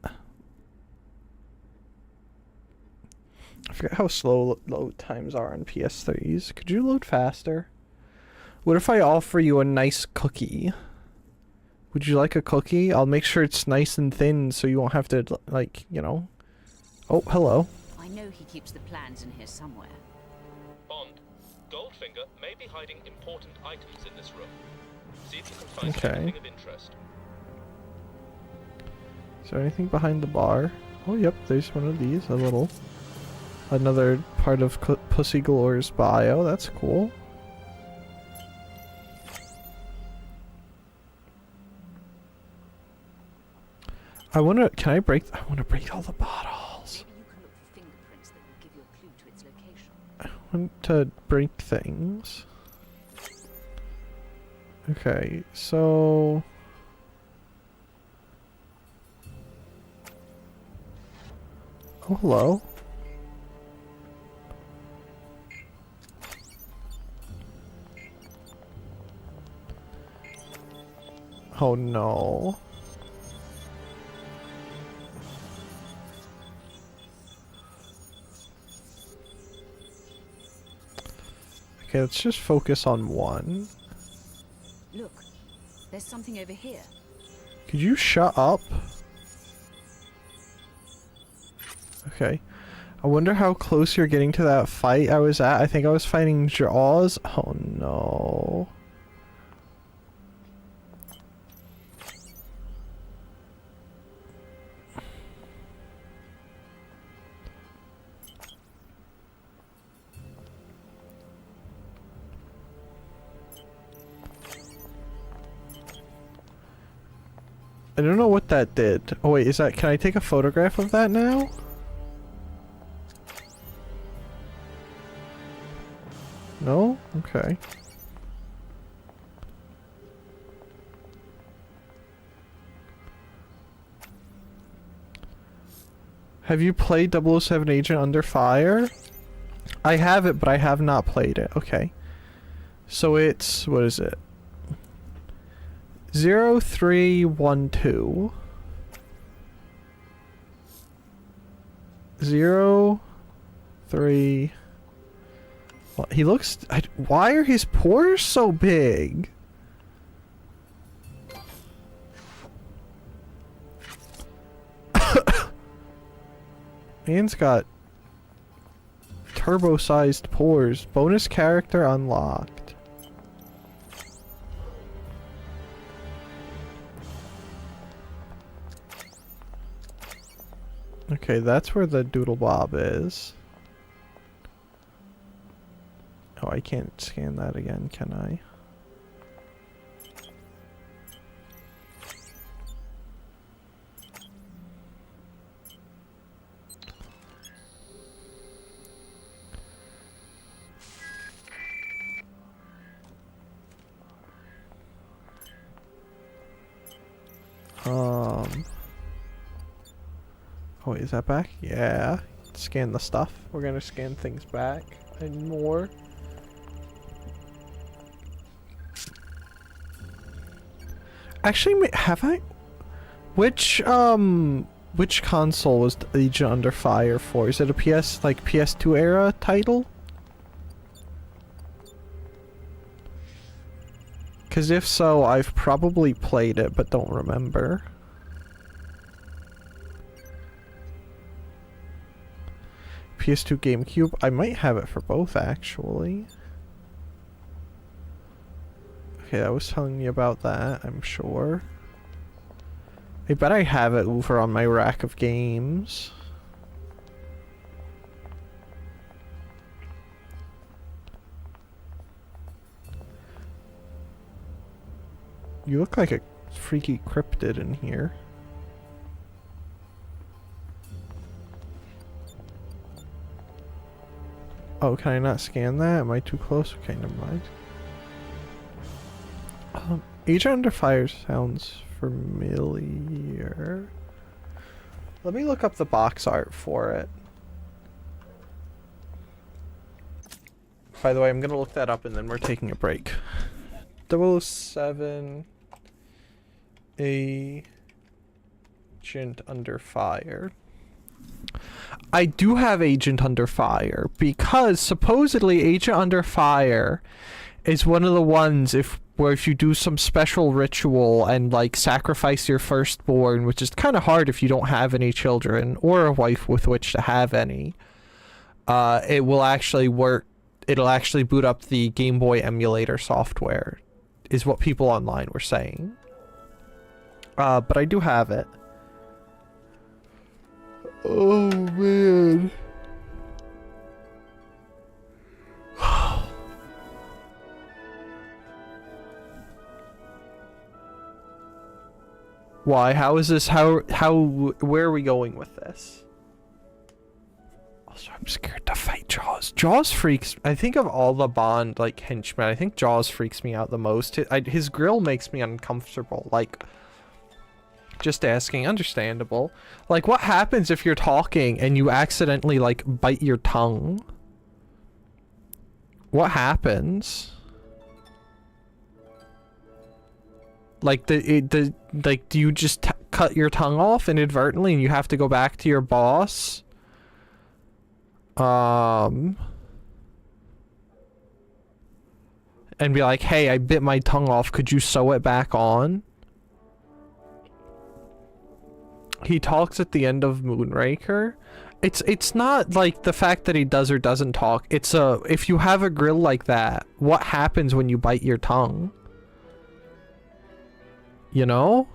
I forget how slow load times are on PS3s. Could you load faster? What if I offer you a nice cookie? Would you like a cookie? I'll make sure it's nice and thin so you won't have to, like, you know. Oh, hello. I know he keeps the plans in here somewhere. Bond, Goldfinger may be hiding important items in this room. See if you can find Okay. anything of interest. Is there anything behind the bar? Oh, yep, there's one of these. Another part of Pussy Galore's bio. That's cool. I wanna break all the bottles. Maybe you can look for fingerprints that will give you a clue to its location. I want to break things. Okay, so... Oh, hello. Oh no. Okay, let's just focus on one. Look, there's something over here. Could you shut up? Okay. I wonder how close you're getting to that fight I was at. I think I was fighting Jaws. Oh no. I don't know what that did. Oh wait, can I take a photograph of that now? No? Okay. Have you played 007 Agent Under Fire? I have it, but I have not played it. Okay. So it's, what is it? 0312 03. Well, he looks. Why are his pores so big? Man's got turbo-sized pores. Bonus character unlocked. Okay, that's where the doodle bob is. Oh, I can't scan that again, can I? Oh, wait, is that back? Yeah. Scan the stuff. We're gonna scan things back and more. Actually, have I? Which console was Agent Under Fire for? Is it a PS2 era title? Because if so, I've probably played it, but don't remember. PS2 GameCube? I might have it for both, actually. Okay, that was telling me about that, I'm sure. I bet I have it over on my rack of games. You look like a freaky cryptid in here. Oh, can I not scan that? Am I too close? Okay, never mind. Agent Under Fire sounds familiar. Let me look up the box art for it. By the way, I'm gonna look that up and then we're taking a break. 007 Agent Under Fire. I do have Agent Under Fire because supposedly Agent Under Fire is one of the ones where if you do some special ritual and like sacrifice your firstborn, which is kind of hard if you don't have any children or a wife with which to have any, it will actually work. It'll actually boot up the Game Boy emulator software, is what people online were saying. But I do have it. Oh man. Why? How is this? Where are we going with this? Also, I'm scared to fight Jaws. Jaws freaks. I think of all the Bond like henchmen, I think Jaws freaks me out the most. His grill makes me uncomfortable. Like, just asking, understandable. Like, what happens if you're talking and you accidentally like bite your tongue? What happens? Like do you just cut your tongue off inadvertently and you have to go back to your boss? And be like, hey, I bit my tongue off, could you sew it back on? He talks at the end of Moonraker. It's not like the fact that he does or doesn't talk. It's if you have a grill like that, what happens when you bite your tongue? You know?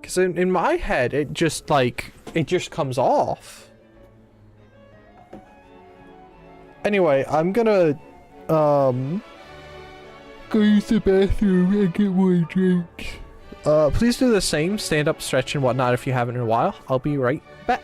Because in my head, it just comes off. Anyway, I'm gonna, go use the bathroom and get more drinks. Please do the same, stand up, stretch, and whatnot if you haven't in a while. I'll be right back.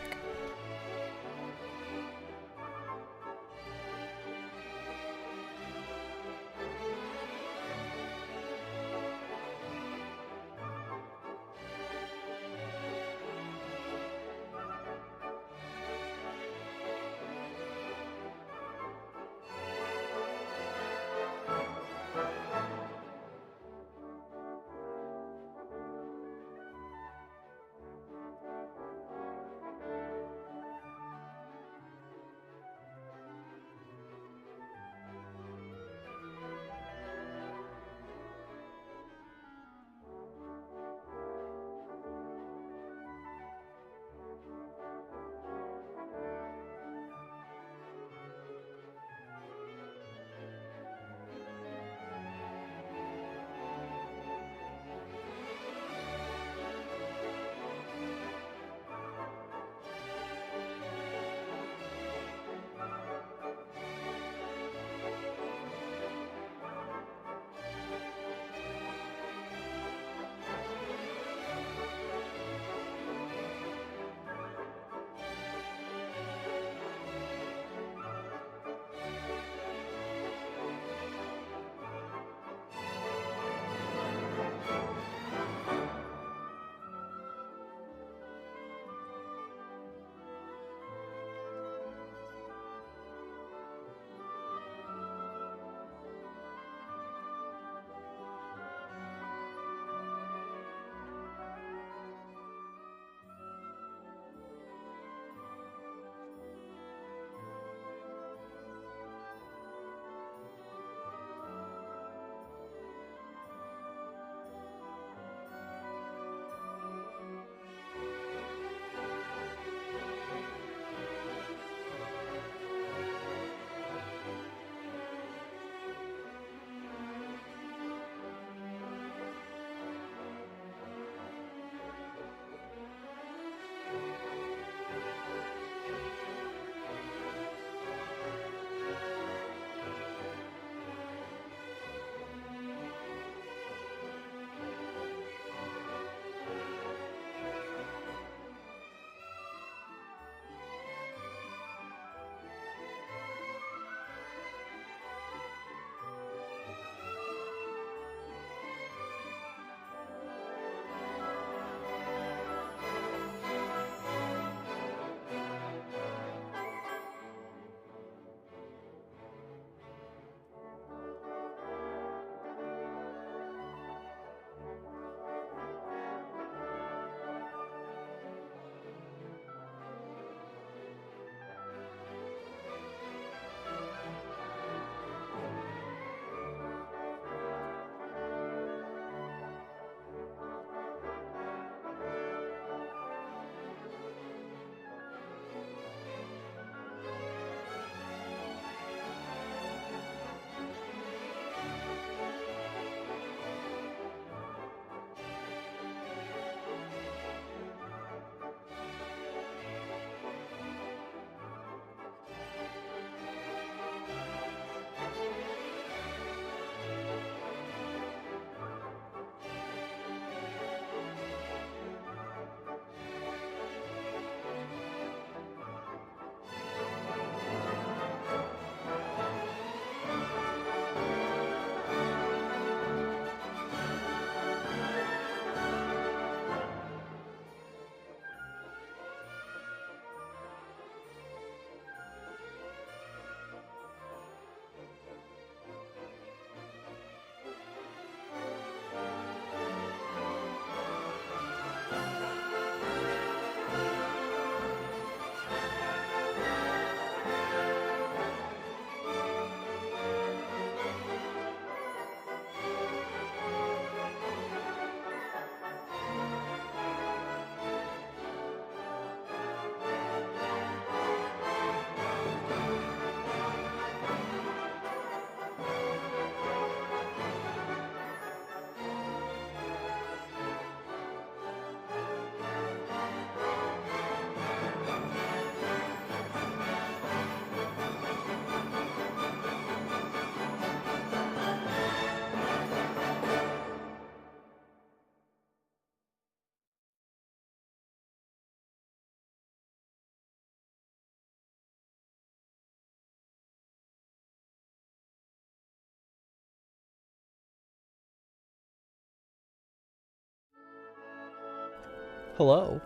Hello.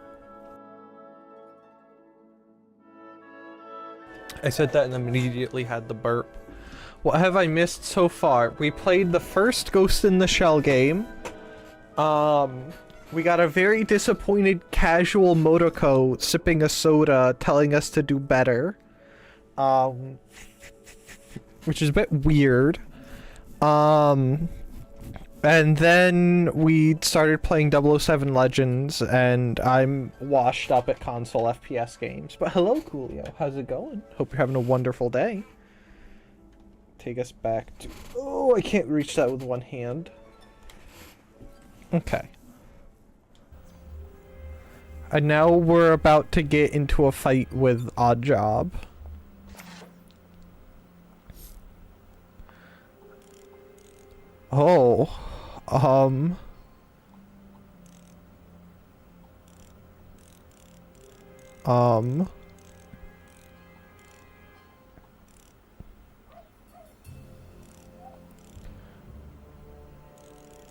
I said that and immediately had the burp. What have I missed so far? We played the first Ghost in the Shell game. We got a very disappointed casual Motoko sipping a soda telling us to do better. Which is a bit weird. And then we started playing 007 Legends, and I'm washed up at console FPS games. But hello, Coolio. How's it going? Hope you're having a wonderful day. Take us back to... Oh, I can't reach that with one hand. Okay. And now we're about to get into a fight with Oddjob. Oh.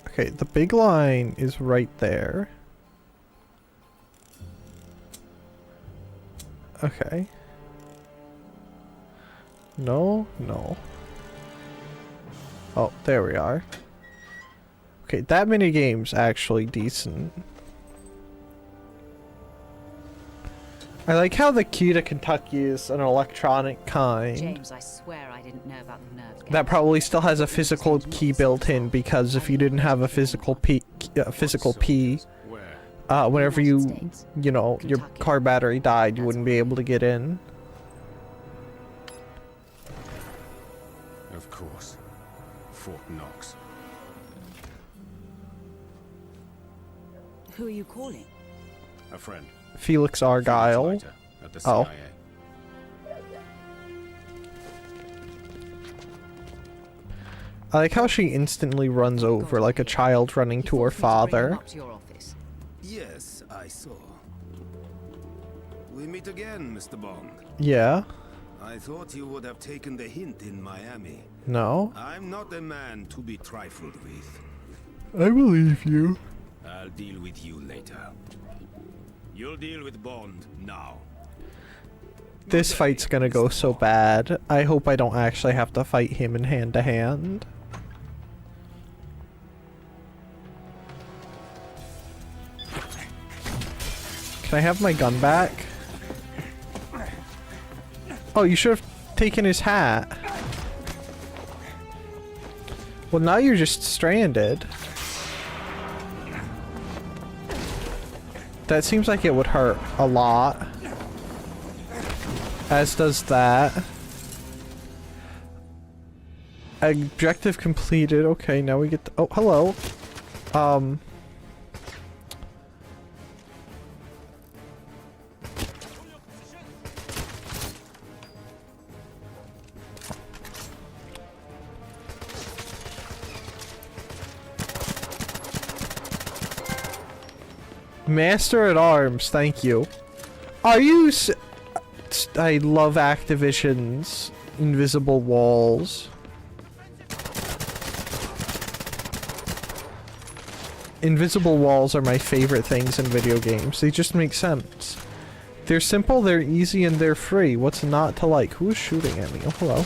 Okay, the big line is right there. Okay. No, no. Oh, there we are. Okay, that mini game's actually decent. I like how the key to Kentucky is an electronic kind. James, I swear I didn't know about the nerve gas. That probably still has a physical key built in, because if you didn't have a physical P, whenever you know, your car battery died, you wouldn't be able to get in. Of course. Fort Knox. Who are you calling? A friend. Felix Argyle. At the Oh. CIA. I like how she instantly runs over like a child running to her father. Yes, I saw. We meet again, Mr. Bond. Yeah. I thought you would have taken the hint in Miami. No. I'm not a man to be trifled with. I believe you. I'll deal with you later. You'll deal with Bond now. This fight's gonna go so bad. I hope I don't actually have to fight him in hand to hand. Can I have my gun back? Oh, you should have taken his hat. Well, now you're just stranded. That seems like it would hurt a lot. As does that. Objective completed. Okay, now we get to— oh, hello. Master at Arms, thank you. Are you I love Activision's invisible walls. Invisible walls are my favorite things in video games. They just make sense. They're simple, they're easy, and they're free. What's not to like? Who's shooting at me? Oh, hello.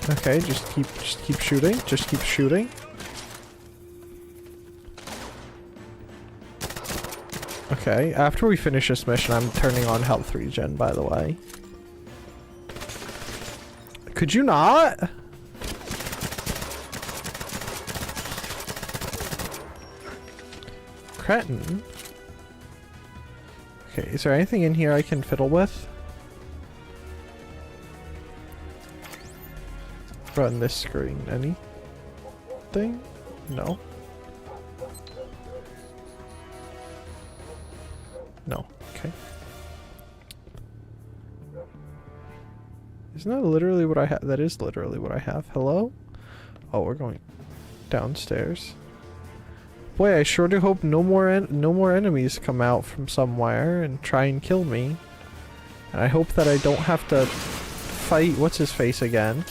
Okay, just keep shooting. Just keep shooting. Okay, after we finish this mission, I'm turning on health regen, by the way. Could you not? Cretin. Okay, is there anything in here I can fiddle with? Run this screen. Anything? No. No. Okay. Isn't that literally what I have? That is literally what I have. Hello? Oh, we're going downstairs. Boy, I sure do hope no more enemies come out from somewhere and try and kill me. And I hope that I don't have to fight what's his face again.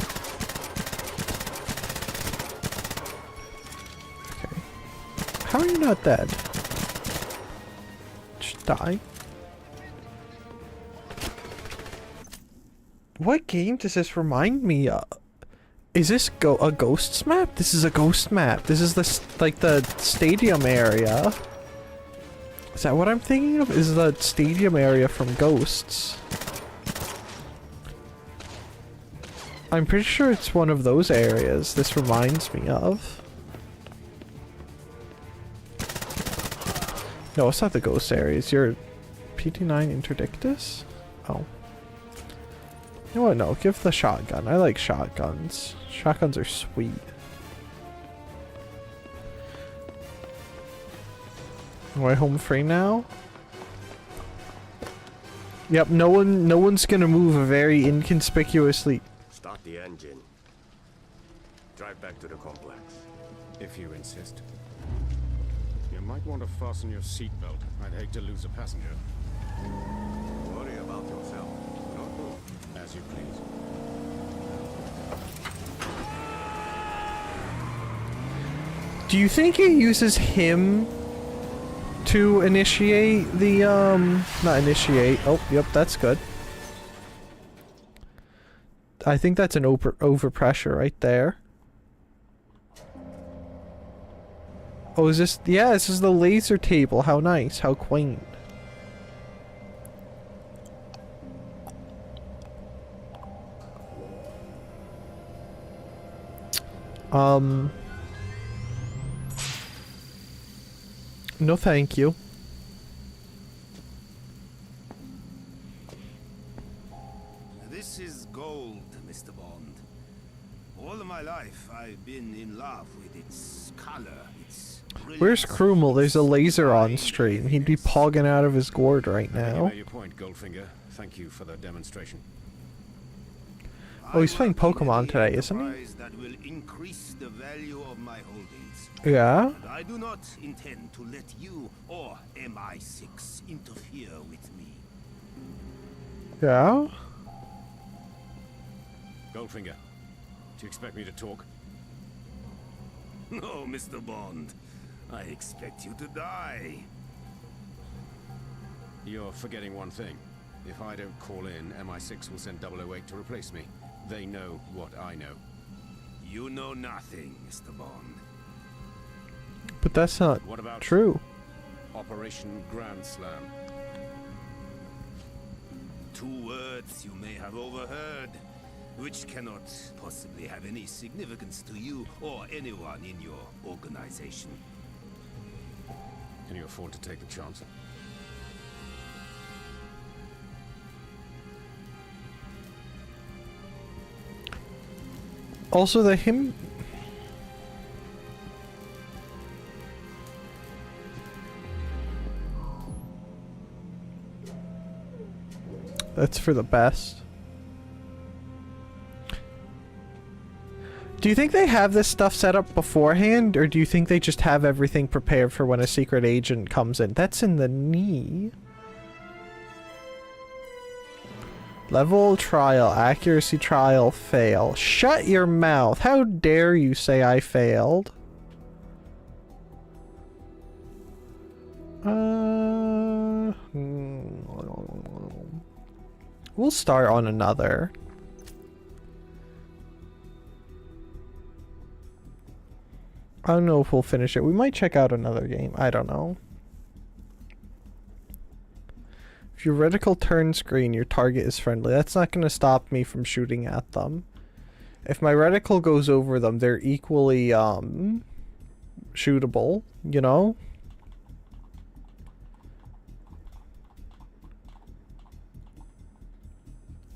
Okay. How are you not dead? Just die. What game does this remind me of? Is this a Ghosts map? This is a Ghost map. This is like the stadium area. Is that what I'm thinking of? Is the stadium area from Ghosts? I'm pretty sure it's one of those areas this reminds me of. No, it's not the Ghost areas. You're PT9 Interdictus? Oh. You know what? No, give the shotgun. I like shotguns. Shotguns are sweet. Am I home free now? Yep, no one's gonna move very inconspicuously. Start the engine. Drive back to the complex. If you insist. You might want to fasten your seatbelt. I'd hate to lose a passenger. Worry about yourself. Not move. As you please. Do you think it uses him to initiate the, not initiate, oh, yep, that's good. I think that's an overpressure right there. Oh, is this, yeah, this is the laser table, how nice, how quaint. No thank you. This is gold, Mr. Bond. All of my life I've been in love with its color, its brilliance. Where's Krumel? There's a laser on stream. He'd be pogging out of his gourd right now. Your point, Goldfinger. Thank you for the demonstration. Oh, he's playing Pokemon today, isn't he? That will increase the value of my holdings. Yeah? And I do not intend to let you or MI6 interfere with me. Yeah? Goldfinger, do you expect me to talk? No, Mr. Bond. I expect you to die. You're forgetting one thing. If I don't call in, MI6 will send 008 to replace me. They know what I know. You know nothing, Mr. Bond. But that's not What about true. Operation Grand Slam? 2 words you may have overheard, which cannot possibly have any significance to you or anyone in your organization. Can you afford to take the chance? Also, the him... That's for the best. Do you think they have this stuff set up beforehand, or do you think they just have everything prepared for when a secret agent comes in? That's in the knee. Level trial, accuracy trial, fail. Shut your mouth. How dare you say I failed? We'll start on another. I don't know if we'll finish it. We might check out another game. I don't know. If your reticle turns green, your target is friendly. That's not going to stop me from shooting at them. If my reticle goes over them, they're equally, shootable, you know?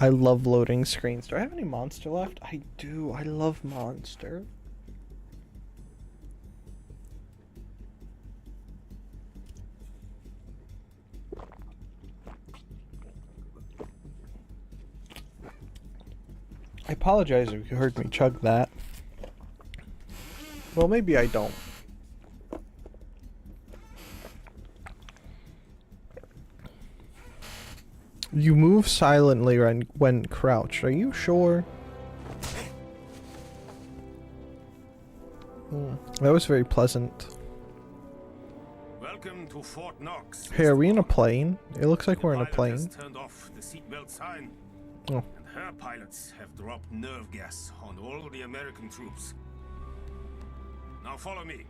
I love loading screens. Do I have any monster left? I do. I love monster. I apologize if you heard me chug that. Well, maybe I don't. You move silently when crouched. Are you sure? That was very pleasant. Welcome to Fort Knox. Hey, are we in a plane? It looks like we're in a plane. Turned off the seatbelt sign. Oh. And her pilots have dropped nerve gas on all the American troops. Now follow me.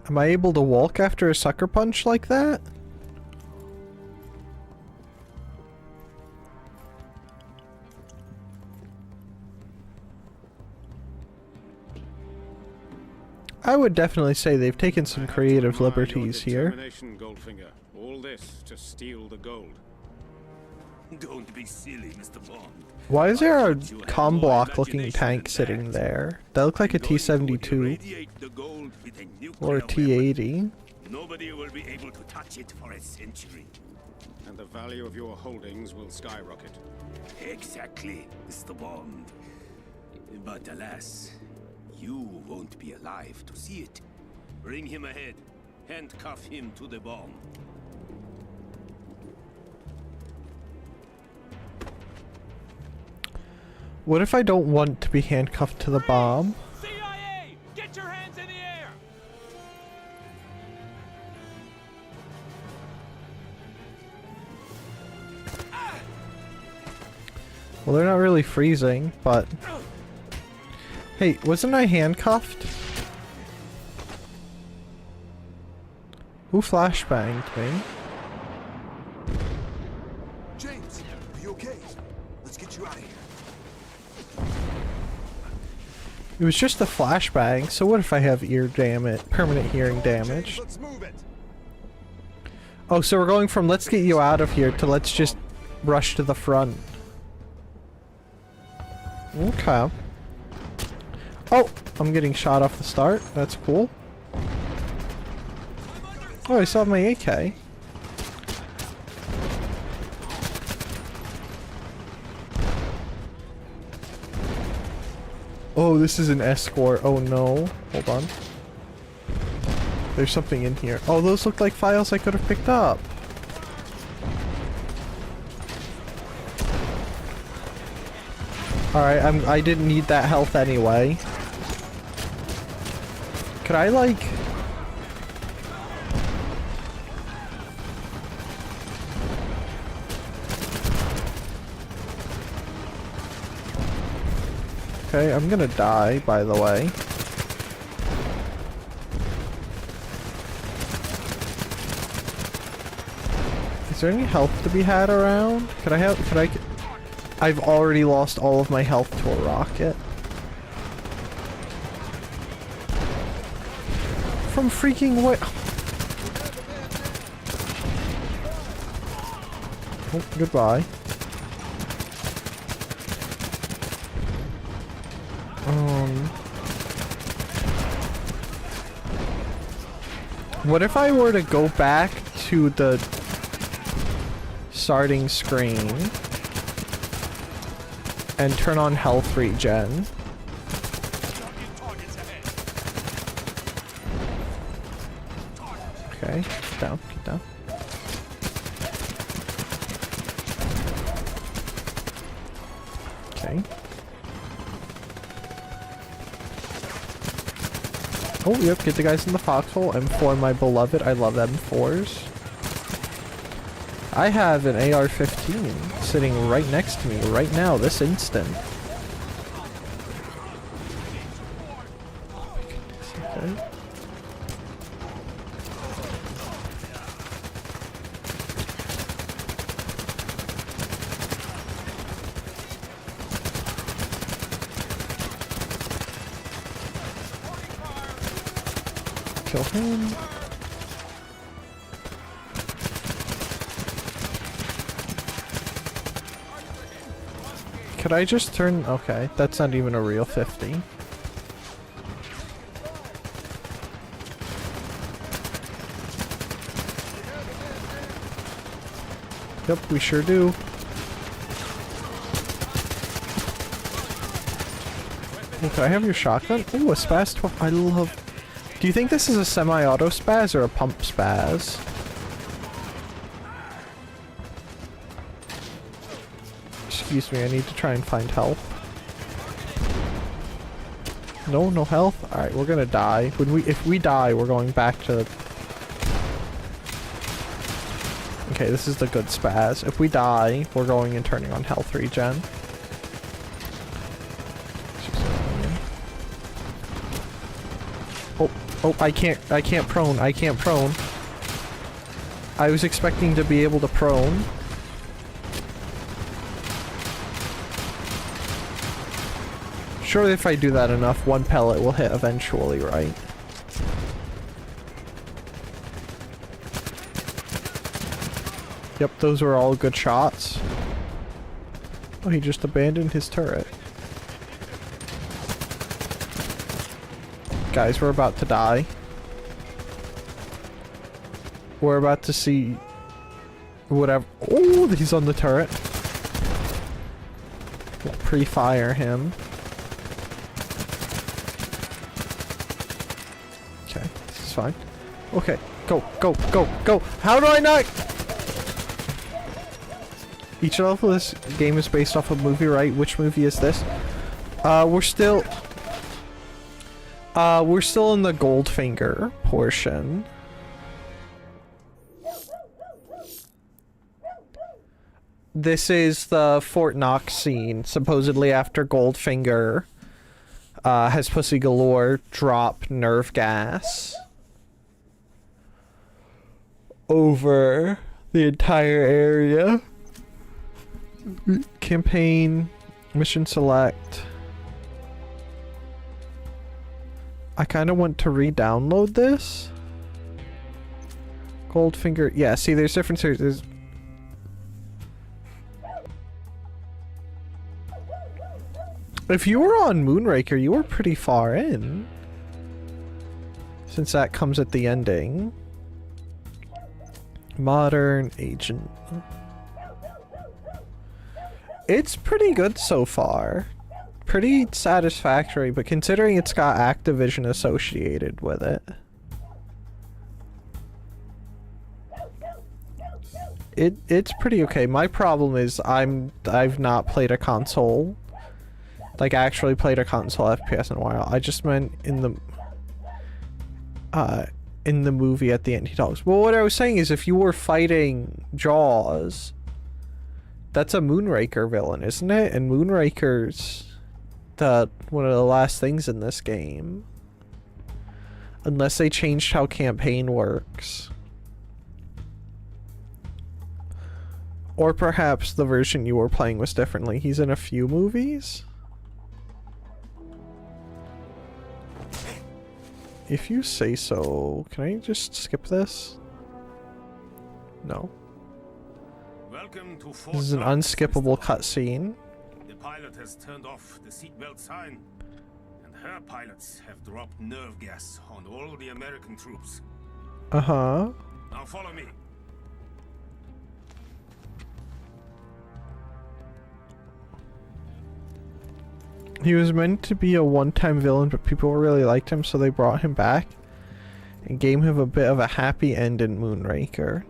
Am I able to walk after a sucker punch like that? I would definitely say they've taken some creative liberties here. Goldfinger. All this to steal the gold. Don't be silly, Mr. Bond. Why is there a comm block looking tank sitting there? That looked like a T-72 or a T-80. Nobody will be able to touch it for a century. And the value of your holdings will skyrocket. Exactly, Mr. Bond. But alas, you won't be alive to see it. Bring him ahead. Handcuff him to the bomb. What if I don't want to be handcuffed to the bomb? CIA! Get your hands in the air! Well, they're not really freezing, but... Hey, wasn't I handcuffed? Who flashbanged me? James, are you okay? Let's get you out of here. It was just a flashbang, so what if I have ear damage, permanent hearing damage? Let's move it. Oh, so we're going from let's get you out of here to let's just rush to the front. Okay. Oh, I'm getting shot off the start. That's cool. Oh, I saw my AK. Oh, this is an escort. Oh no. Hold on. There's something in here. Oh, those look like files I could have picked up. Alright, I didn't need that health anyway. Could I, like... Okay, I'm gonna die, by the way. Is there any health to be had around? I've already lost all of my health to a rocket. From freaking what? Oh, goodbye. What if I were to go back to the starting screen and turn on health regen? Okay, get down, get down. Okay. Oh, yep, get the guys in the foxhole. M4, my beloved. I love M4s. I have an AR-15 sitting right next to me right now, this instant. Oh my goodness, okay. Kill him. Could I just turn... Okay, that's not even a real 50. Yep, we sure do. Okay, I have your shotgun. Ooh, a spaz 12. I love... Do you think this is a semi-auto spaz or a pump spaz? Excuse me, I need to try and find help. No, no health? Alright, we're gonna die. If we die, we're going back to... Okay, this is the good spaz. If we die, we're going and turning on health regen. Oh, I can't prone. I can't prone. I was expecting to be able to prone. Surely if I do that enough, one pellet will hit eventually, right? Yep, those were all good shots. Oh, he just abandoned his turret. Guys, we're about to die. We're about to see whatever. Oh, he's on the turret. We'll pre-fire him. Okay, this is fine. Okay, go, go, go, go. How do I not? Each level of this game is based off a movie, right? Which movie is this? We're still in the Goldfinger portion. This is the Fort Knox scene, supposedly after Goldfinger has Pussy Galore drop nerve gas over the entire area. Campaign, mission select. I kind of want to re-download this. Goldfinger, yeah, see there's different series. If you were on Moonraker, you were pretty far in. Since that comes at the ending. Modern Agent. It's pretty good so far. Pretty satisfactory, but considering it's got Activision associated with it. It's pretty okay. My problem is I've not played a console. Like actually played a console FPS in a while. I just meant in the movie at the end he talks. Well, what I was saying is if you were fighting Jaws, that's a Moonraker villain, isn't it? And Moonraker's one of the last things in this game. Unless they changed how campaign works. Or perhaps the version you were playing was differently. He's in a few movies? If you say so, can I just skip this? No. Welcome to Fort This is an unskippable cutscene. The pilot has turned off the seatbelt sign, and her pilots have dropped nerve gas on all the American troops. Uh-huh. Now follow me. He was meant to be a one-time villain, but people really liked him, so they brought him back and gave him a bit of a happy end in Moonraker.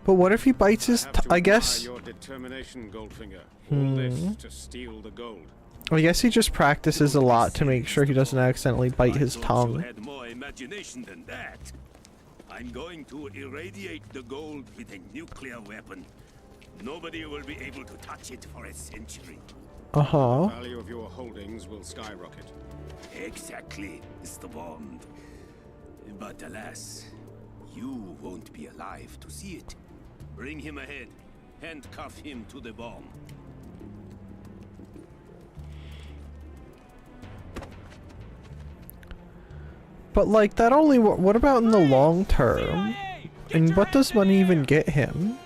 But what if he bites his I guess... Your determination, Goldfinger. All this to steal the gold. I guess he just practices a lot to make sure he doesn't accidentally bite his tongue. You had more imagination than that. I'm going to irradiate the gold with a nuclear weapon. Nobody will be able to touch it for a century. Uh-huh. The value of your holdings will skyrocket. Exactly, Mr. Bond. But alas, you won't be alive to see it. Bring him ahead. Handcuff him to the bomb. But like, that only... What about in the long term? And what does money even get him?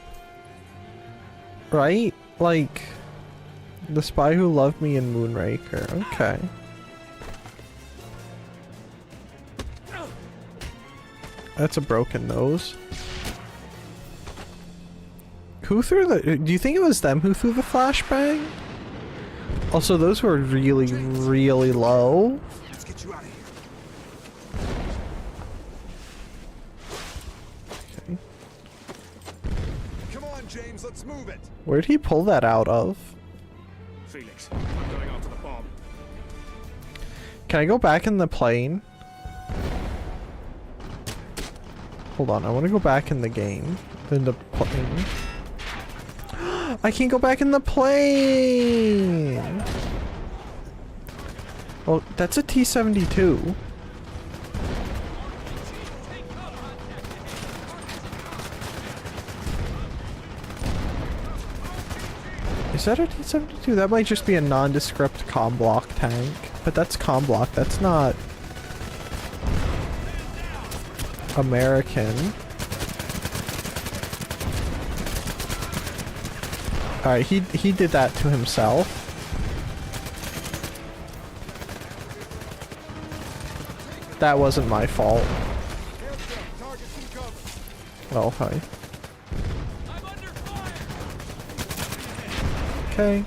Right? Like, The Spy Who Loved Me in Moonraker. Okay. That's a broken nose. Who threw the... Do you think it was them who threw the flashbang? Also, those were really, really low. Let's get you out of here. Okay. Come on, James, let's move it. Where'd he pull that out of? Felix, I'm going after the bomb. Can I go back in the plane? Hold on, I want to go back in the game. In the plane. I can't go back in the plane! Well, that's a T-72. Is that a T-72? That might just be a nondescript comm block tank. But that's comm block, that's not American. Alright, he did that to himself. That wasn't my fault. Oh, hi. Okay.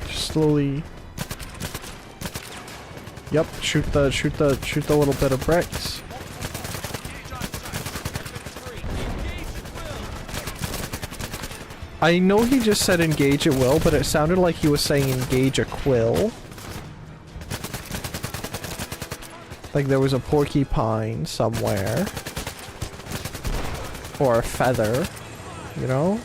Just slowly. Yep, shoot the little bit of bricks. I know he just said engage at will, but it sounded like he was saying engage a quill. Like there was a porcupine somewhere. Or a feather, you know?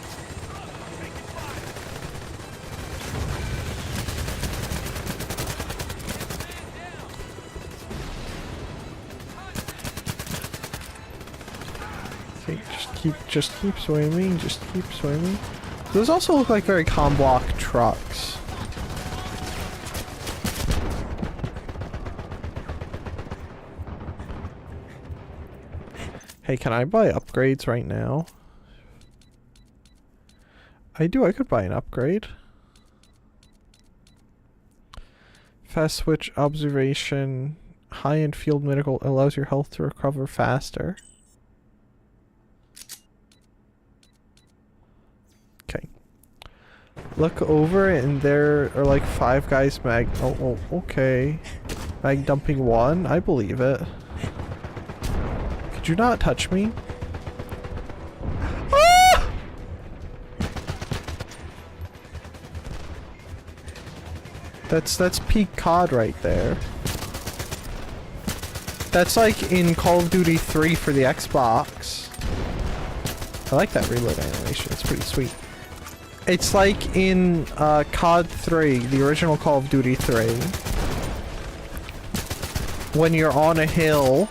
Okay, just keep swimming, just keep swimming. Those also look like very comm block trucks. Hey, can I buy upgrades right now? I could buy an upgrade. Fast switch observation, high-end field medical allows your health to recover faster. Okay. Look over and there are like 5 guys oh, okay. Mag dumping 1, I believe it. Could you not touch me? Ah! That's peak COD right there. That's like in Call of Duty 3 for the Xbox. I like that reload animation, it's pretty sweet. It's like in COD 3, the original Call of Duty 3. When you're on a hill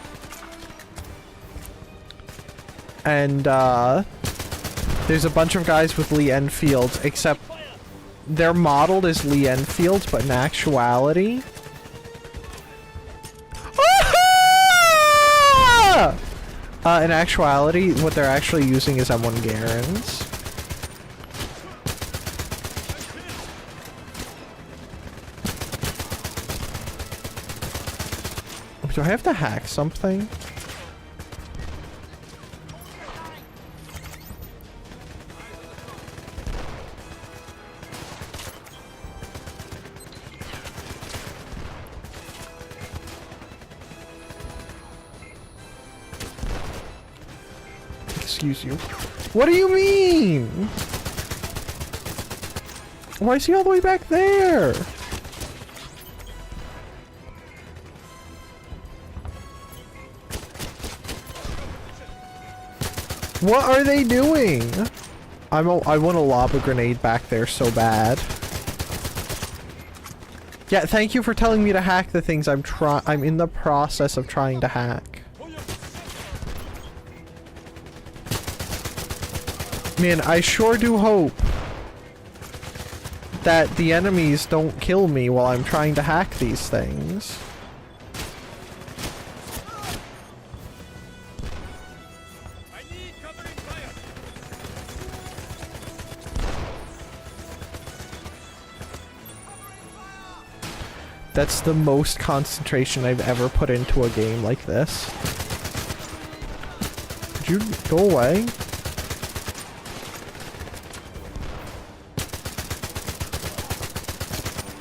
and there's a bunch of guys with Lee Enfields, except they're modeled as Lee Enfields, but in actuality... in actuality, what they're actually using is M1 Garens. Do I have to hack something? Excuse you. What do you mean? Why is he all the way back there? What are they doing? I want to lob a grenade back there so bad. Yeah, thank you for telling me to hack the things I'm in the process of trying to hack. Man, I sure do hope that the enemies don't kill me while I'm trying to hack these things. That's the most concentration I've ever put into a game like this. Could you go away?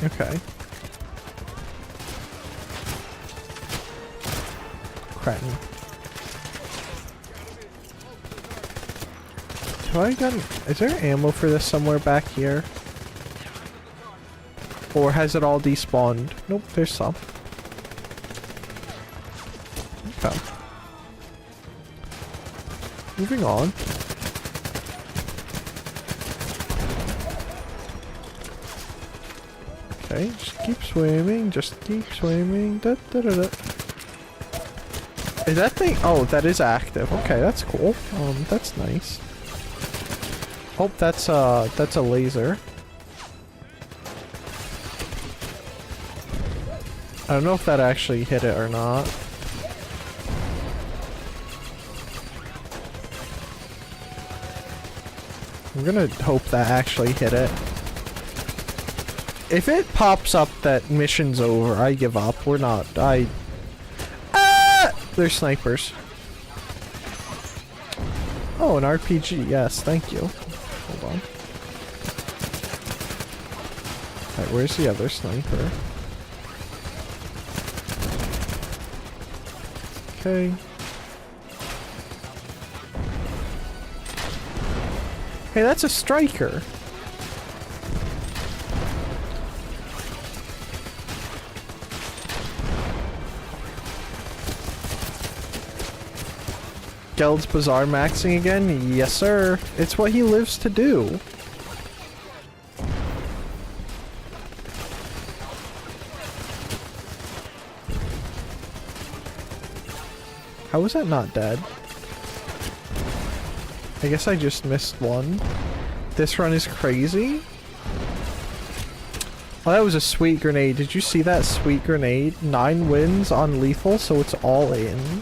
Okay. Cretin. Have I gotten... Is there ammo for this somewhere back here? Or has it all despawned? Nope, there's some. Okay. Moving on. Okay, just keep swimming, just keep swimming. Da, da, da, da. Is that thing? Oh, that is active. Okay, that's cool. That's nice. Oh, that's a laser. I don't know if that actually hit it or not. I'm gonna hope that actually hit it. If it pops up that mission's over, I give up. We're not. They're snipers. Oh, an RPG. Yes, thank you. Hold on. Alright, where's the other sniper? Okay. Hey, that's a striker. Geld's Bazaar maxing again? Yes, sir. It's what he lives to do. How was that not dead? I guess I just missed one. This run is crazy. Oh, that was a sweet grenade. Did you see that sweet grenade? 9 wins on lethal, so it's all in.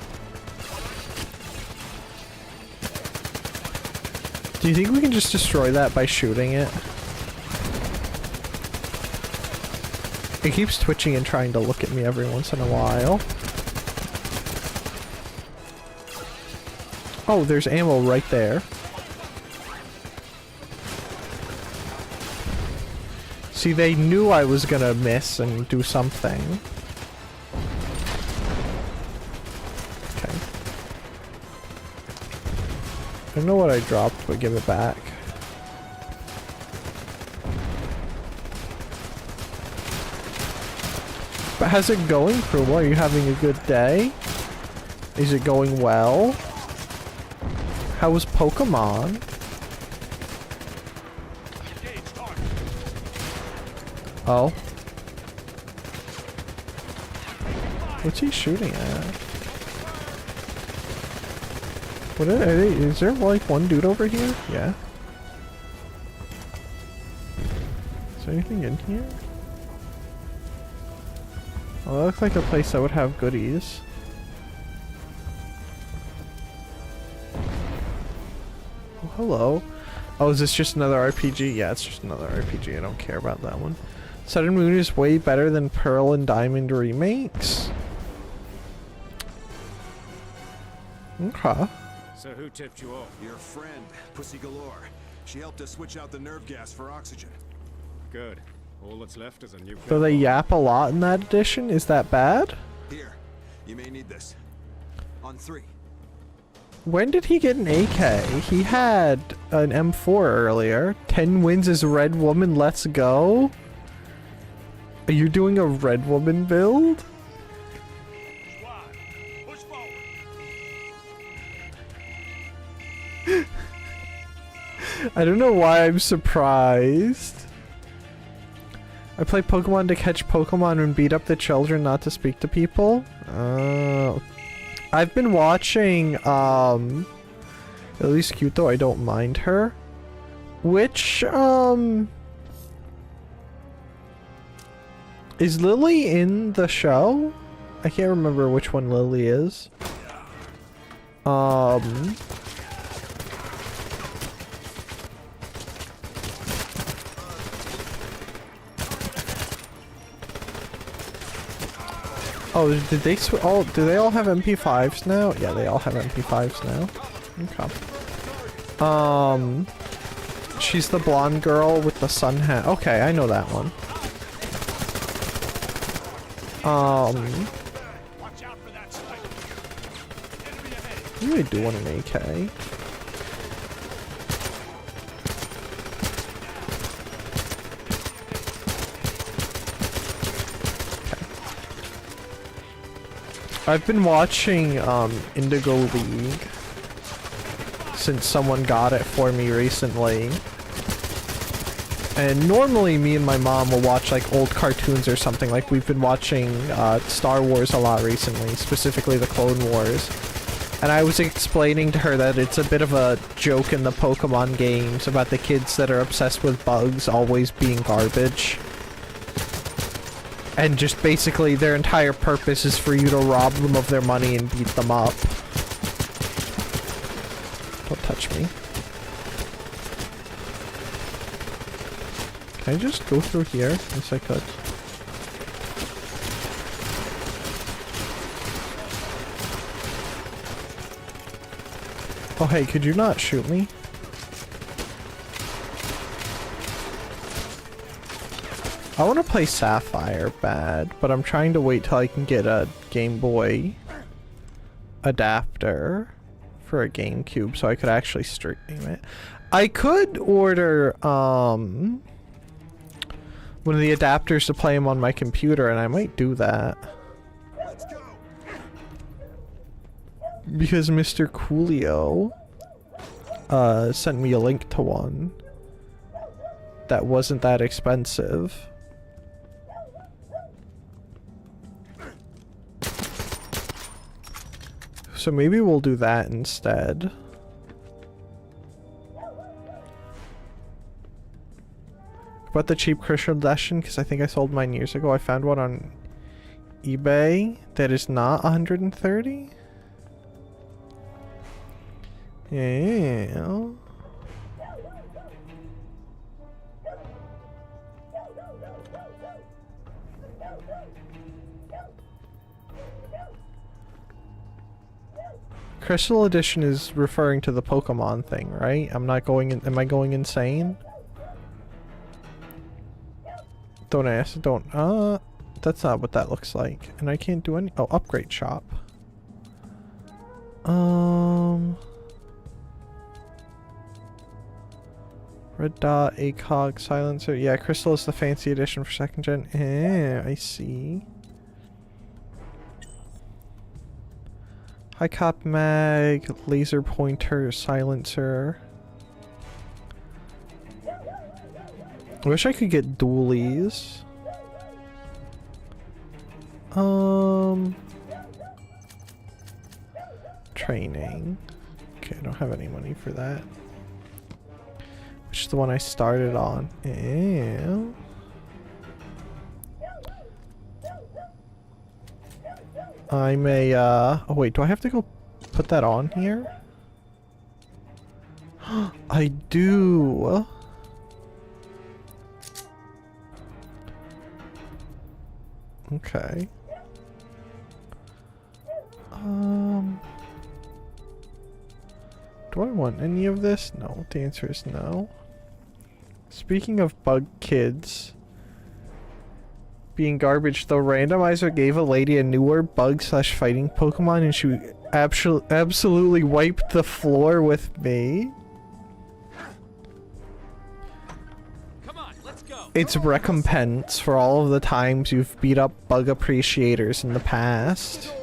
Do you think we can just destroy that by shooting it? It keeps twitching and trying to look at me every once in a while. Oh, there's ammo right there. See, they knew I was gonna miss and do something. Okay. I don't know what I dropped, but give it back. But how's it going, Kruma? Are you having a good day? Is it going well? How was Pokemon? Oh. What's he shooting at? What are they? Is there like one dude over here? Yeah. Is there anything in here? Oh, that looks like a place that would have goodies. Oh, hello. Oh, is this just another RPG? Yeah, it's just another RPG. I don't care about that one. Sun and Moon is way better than Pearl and Diamond remakes. Okay. So who tipped you off? Your friend, Pussy Galore. She helped us switch out the nerve gas for oxygen. Good. All that's left is a new... So they yap a lot in that edition? Is that bad? Here, you may need this. On 3. When did he get an AK? He had an M4 earlier. 10 wins as Red Woman, let's go. Are you doing a Red Woman build? I don't know why I'm surprised. I play Pokemon to catch Pokemon and beat up the children, not to speak to people. I've been watching, at least cute though, I don't mind her. Which, is Lily in the show? I can't remember which one Lily is. Oh, did they do they all have MP5s now? Yeah, they all have MP5s now. Okay. She's the blonde girl with the sun hat. Okay, I know that one. What do I do on an AK? I've been watching Indigo League since someone got it for me recently. And normally me and my mom will watch like old cartoons or something. Like we've been watching Star Wars a lot recently, specifically the Clone Wars. And I was explaining to her that it's a bit of a joke in the Pokemon games about the kids that are obsessed with bugs always being garbage. And just basically their entire purpose is for you to rob them of their money and beat them up. Don't touch me. Can I just go through here? Yes, I could. Oh hey, could you not shoot me? I want to play Sapphire bad, but I'm trying to wait till I can get a Game Boy adapter for a GameCube so I could actually stream it. I could order one of the adapters to play them on my computer, and I might do that. Because Mr. Coolio sent me a link to one that wasn't that expensive. So maybe we'll do that instead. About the cheap Crystal Edition, because I think I sold mine years ago. I found one on eBay that is not 130. Yeah. Crystal Edition is referring to the Pokemon thing, right? I'm not going in. Am I going insane? Don't ask. Don't. That's not what that looks like. And I can't do any. Oh, upgrade shop. Red dot, ACOG, silencer. Yeah, Crystal is the fancy edition for 2nd gen. I see. High cop mag, laser pointer, silencer. I wish I could get dualies. Training. Okay, I don't have any money for that. Which is the one I started on. Ew. I may, oh wait, do I have to go put that on here? I do! Okay. Do I want any of this? No, the answer is no. Speaking of bug kids being garbage, the randomizer gave a lady a newer bug/fighting Pokemon and she absolutely wiped the floor with me. Come on, let's go. It's recompense for all of the times you've beat up bug appreciators in the past.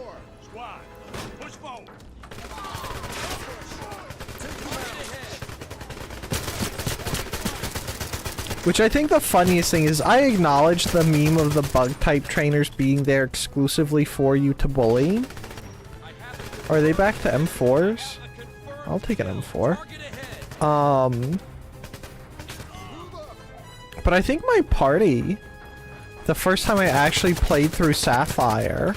Which I think the funniest thing is, I acknowledge the meme of the bug-type trainers being there exclusively for you to bully. Are they back to M4s? I'll take an M4. But I think my party, the first time I actually played through Sapphire,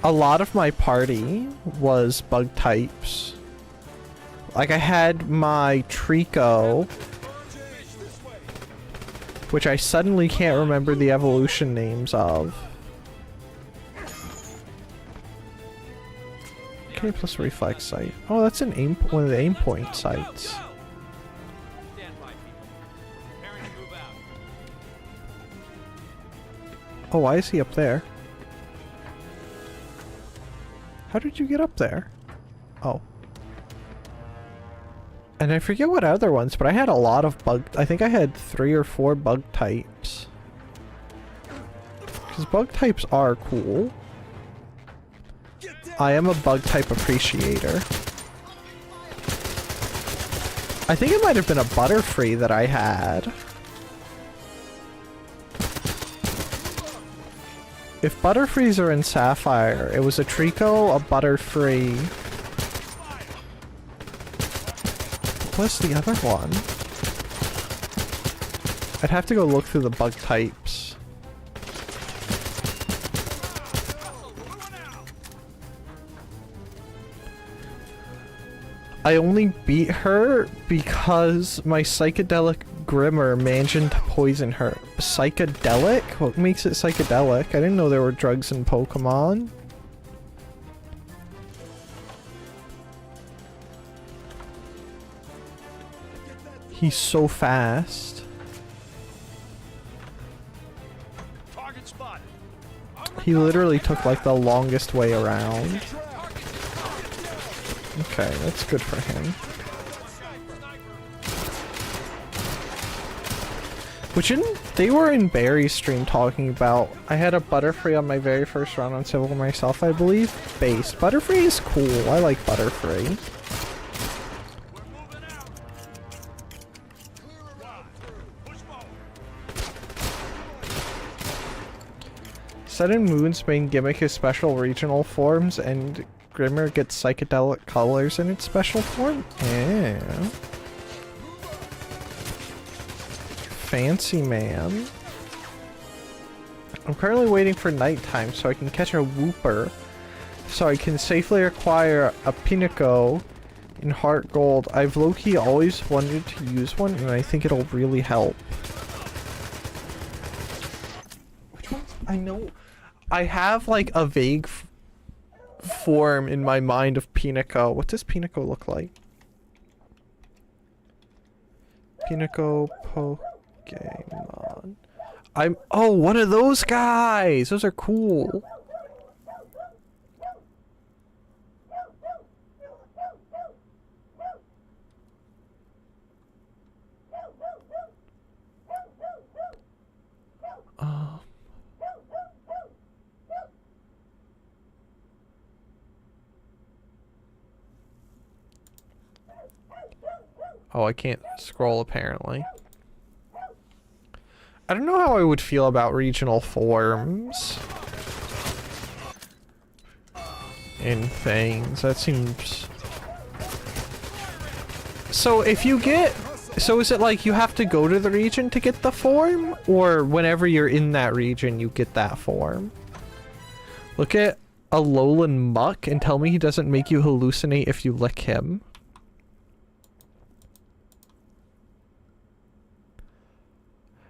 a lot of my party was bug types. Like I had my Trico, which I suddenly can't remember the evolution names of. Okay, plus reflex sight. Oh, that's an aim, one of the aim point sites. Oh, why is he up there? How did you get up there? Oh. And I forget what other ones, but I had a lot of bug... I think I had 3 or 4 bug types. Because bug types are cool. I am a bug type appreciator. I think it might have been a Butterfree that I had. If Butterfrees are in Sapphire, it was a Trico, a Butterfree. What's the other one? I'd have to go look through the bug types. I only beat her because my psychedelic Grimmer managed to poison her. Psychedelic? What makes it psychedelic? I didn't know there were drugs in Pokemon. He's so fast. He literally took like the longest way around. Okay, that's good for him. Which they were in Barry's stream talking about. I had a Butterfree on my very first run on Civil myself, I believe. Base. Butterfree is cool. I like Butterfree. Sun and Moon's main gimmick is special regional forms, and Grimmer gets psychedelic colors in its special form? Yeah. Fancy man. I'm currently waiting for nighttime so I can catch a Wooper, so I can safely acquire a Pinico in Heart Gold. I've low-key always wanted to use one, and I think it'll really help. Which one? I know. I have like a vague form in my mind of Pinico. What does Pinico look like? Pinico Pokemon. Oh, one of those guys! Those are cool. Oh, I can't scroll apparently. I don't know how I would feel about regional forms in things. That seems... So if you get... So is it like you have to go to the region to get the form? Or whenever you're in that region, you get that form? Look at Alolan Muck and tell me he doesn't make you hallucinate if you lick him.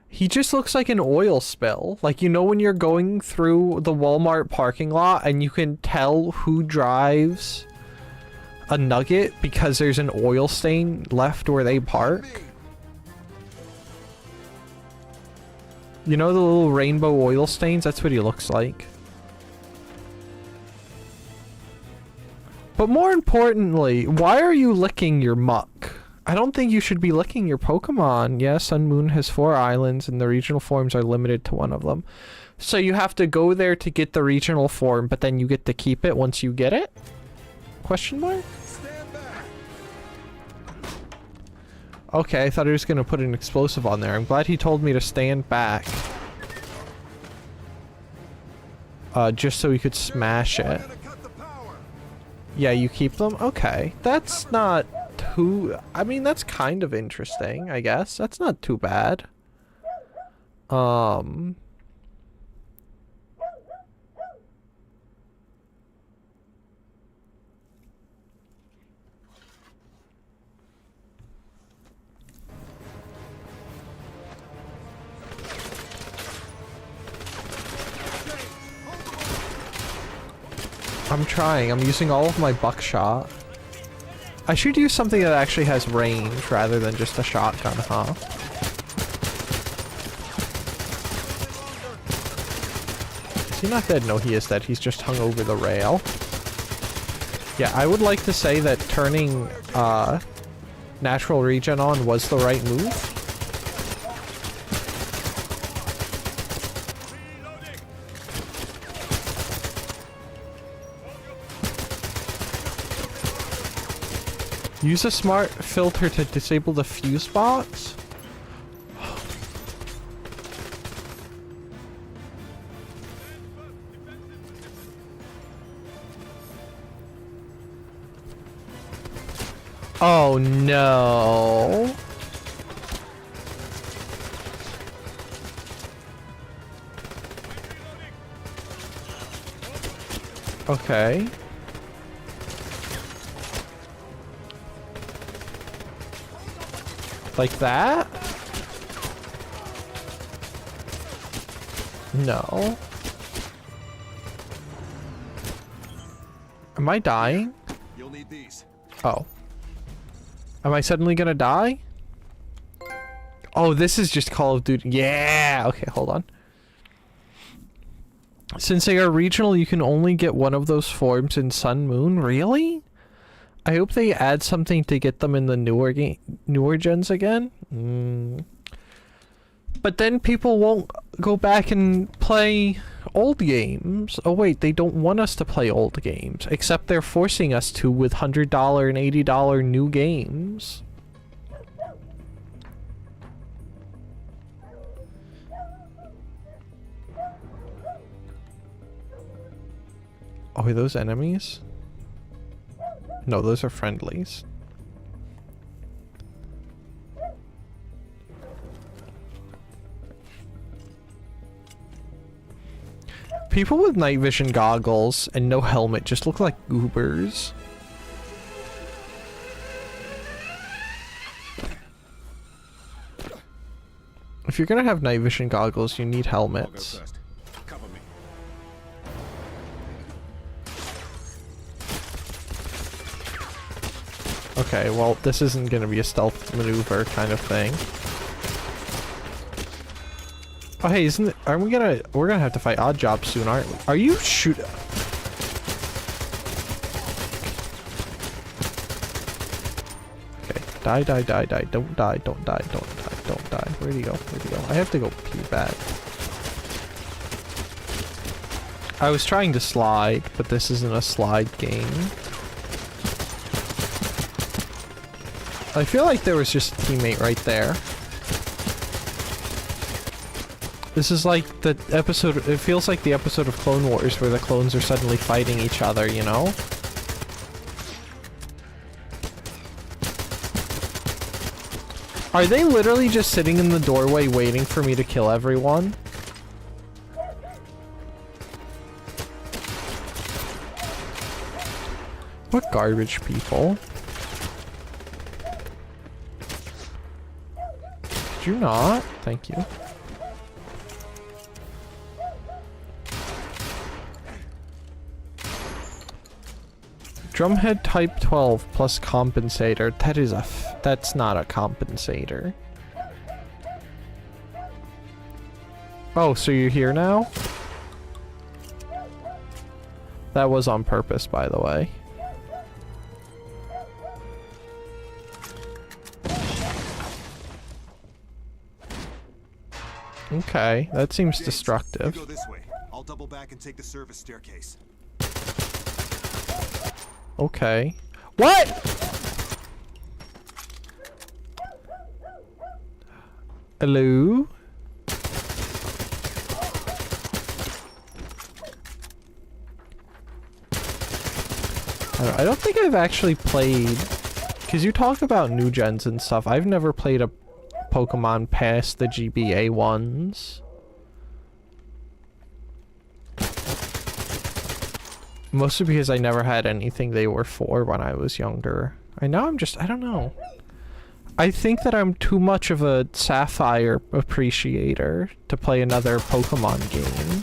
He just looks like an oil spill. Like, you know when you're going through the Walmart parking lot and you can tell who drives a Nugget because there's an oil stain left where they park? You know the little rainbow oil stains? That's what he looks like. But more importantly, why are you licking your muck? I don't think you should be licking your Pokemon. Yes, Sun Moon has 4 islands and the regional forms are limited to one of them. So you have to go there to get the regional form, but then you get to keep it once you get it? Question mark? Okay, I thought he was going to put an explosive on there. I'm glad he told me to stand back. Just so he could smash it. Yeah, you keep them? Okay. That's not... I mean, that's kind of interesting, I guess. That's not too bad. I'm trying. I'm using all of my buckshot. I should use something that actually has range rather than just a shotgun, huh? Is he not dead? No, he is dead. He's just hung over the rail. Yeah, I would like to say that turning natural regen on was the right move. Use a smart filter to disable the fuse box. Oh no. Okay. Like that? No. Am I dying? You'll need these. Oh. Am I suddenly gonna die? Oh, this is just Call of Duty. Yeah! Okay, hold on. Since they are regional, you can only get one of those forms in Sun Moon. Really? I hope they add something to get them in the newer gens again. But then people won't go back and play old games. Oh wait, they don't want us to play old games. Except they're forcing us to with $100 and $80 new games. Oh, are those enemies? No, those are friendlies. People with night vision goggles and no helmet just look like goobers. If you're gonna have night vision goggles, you need helmets. Okay, well, this isn't gonna be a stealth maneuver kind of thing. Oh, hey, we're gonna have to fight Odd Job soon, aren't we? Are you shoot? Okay, die, die, die, die, don't die, don't die, don't die, don't die. Where'd he go? Where'd he go? I have to go pee back. I was trying to slide, but this isn't a slide game. I feel like there was just a teammate right there. This is like the episode, it feels like the episode of Clone Wars where the clones are suddenly fighting each other, you know? Are they literally just sitting in the doorway waiting for me to kill everyone? What garbage people. Did you not? Thank you. Drumhead type 12 plus compensator. That is that's not a compensator. Oh, so you're here now? That was on purpose, by the way. Okay, that seems destructive. You go this way. I'll double back and take the service staircase. Okay. What? Hello? I don't think I've actually played... Because you talk about new gens and stuff. I've never played a Pokemon past the GBA ones. Mostly because I never had anything they were for when I was younger. I don't know. I think that I'm too much of a Sapphire appreciator to play another Pokemon game.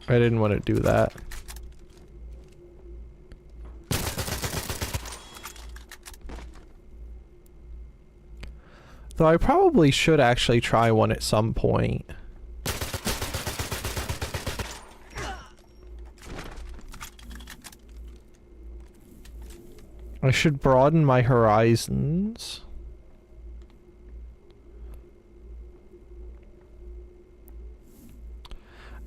I didn't want to do that. Though I probably should actually try one at some point. I should broaden my horizons.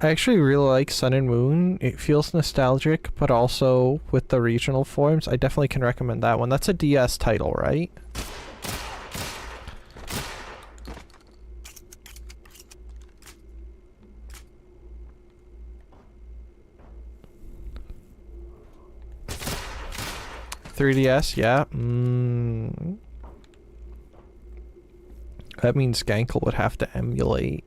I actually really like Sun and Moon. It feels nostalgic, but also with the regional forms, I definitely can recommend that one. That's a DS title, right? .3DS, yeah. That means Gankle would have to emulate.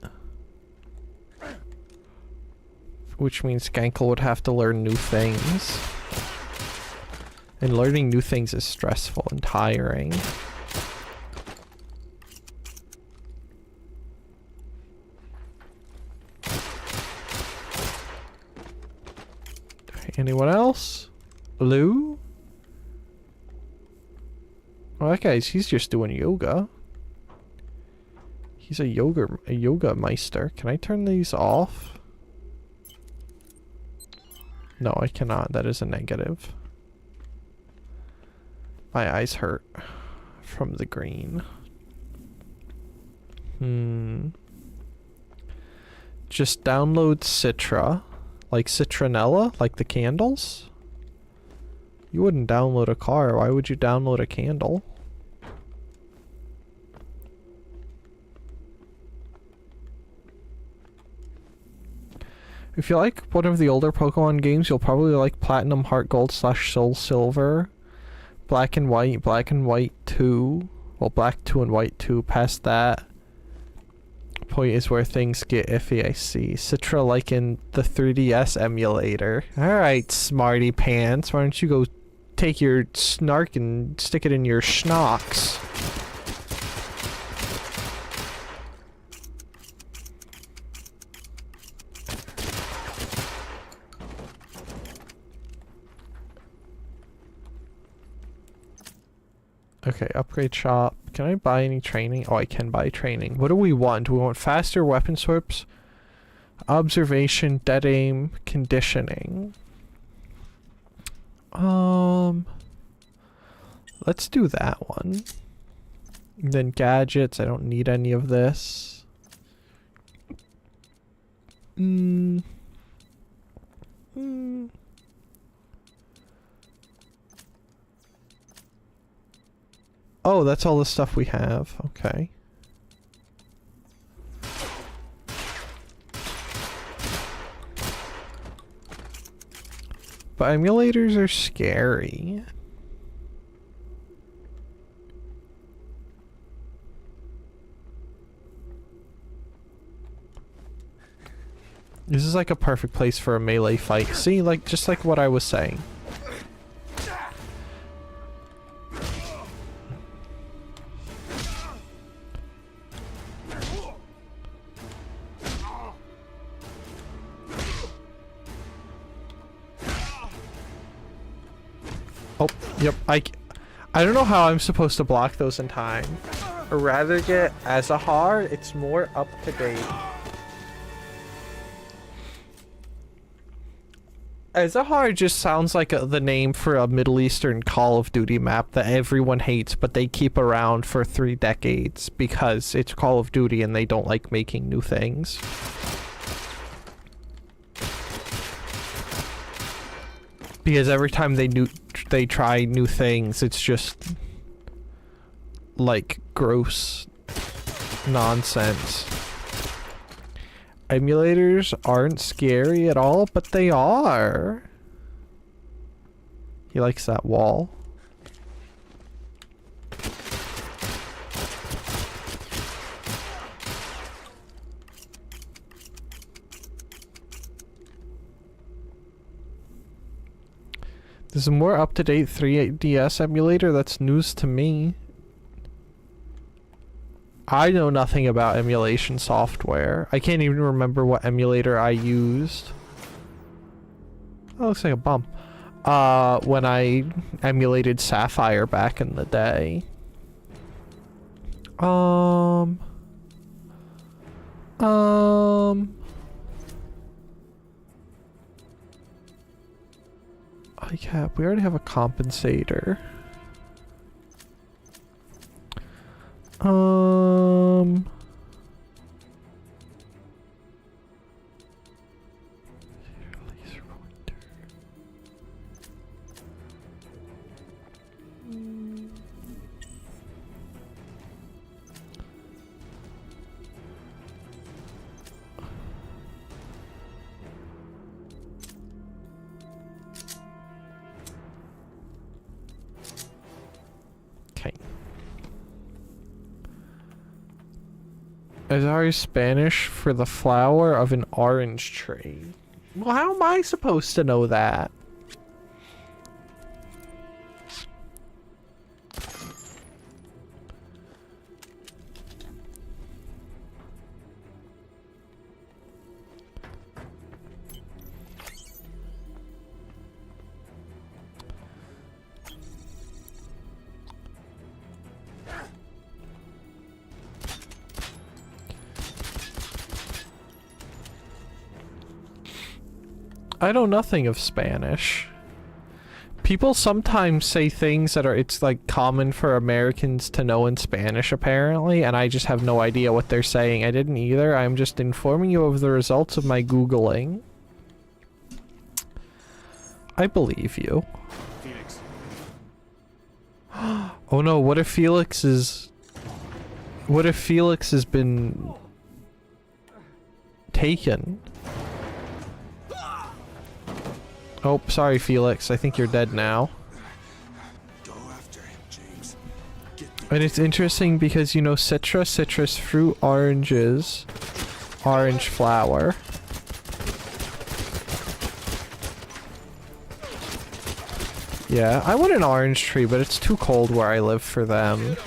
Which means Gankle would have to learn new things. And learning new things is stressful and tiring. Anyone else? Lou? Oh, that guy's, he's just doing yoga. He's a yoga meister. Can I turn these off? No, I cannot. That is a negative. My eyes hurt from the green. Just download Citra. Like citronella? Like the candles? You wouldn't download a car. Why would you download a candle? If you like one of the older Pokemon games, you'll probably like Platinum Heart Gold / Soul Silver, Black and White 2, well, Black 2 and White 2, past that point is where things get iffy, I see. Citra like in the 3DS emulator. Alright, smarty pants, why don't you go take your snark and stick it in your schnocks? Okay, upgrade shop. Can I buy any training? Oh, I can buy training. What do we want? Do we want faster weapon swaps? Observation, dead aim, conditioning. Let's do that one. And then gadgets, I don't need any of this. Oh, that's all the stuff we have. Okay. But emulators are scary. This is like a perfect place for a melee fight. See, like, just like what I was saying. Oh, yep, I don't know how I'm supposed to block those in time. Or rather get Azahar, it's more up to date. Azahar just sounds like the name for a Middle Eastern Call of Duty map that everyone hates, but they keep around for 3 decades because it's Call of Duty and they don't like making new things. Because every time they try new things, it's just like gross nonsense. Emulators aren't scary at all, but they are. He likes that wall. There's a more up-to-date 3DS emulator that's news to me. I know nothing about emulation software. I can't even remember what emulator I used. Oh, looks like a bump. When I emulated Sapphire back in the day. ICAP, we already have a compensator. Is ours Spanish for the flower of an orange tree? Well, how am I supposed to know that? I know nothing of Spanish. People sometimes say things that are, it's like common for Americans to know in Spanish apparently, and I just have no idea what they're saying. I didn't either. I'm just informing you of the results of my Googling. I believe you. Felix. Oh no, what if Felix is... What if Felix has been... taken? Oh, sorry, Felix. I think you're dead now. Go after him, James. And it's interesting because, you know, citrus, fruit, oranges, orange flower. Yeah, I want an orange tree, but it's too cold where I live for them.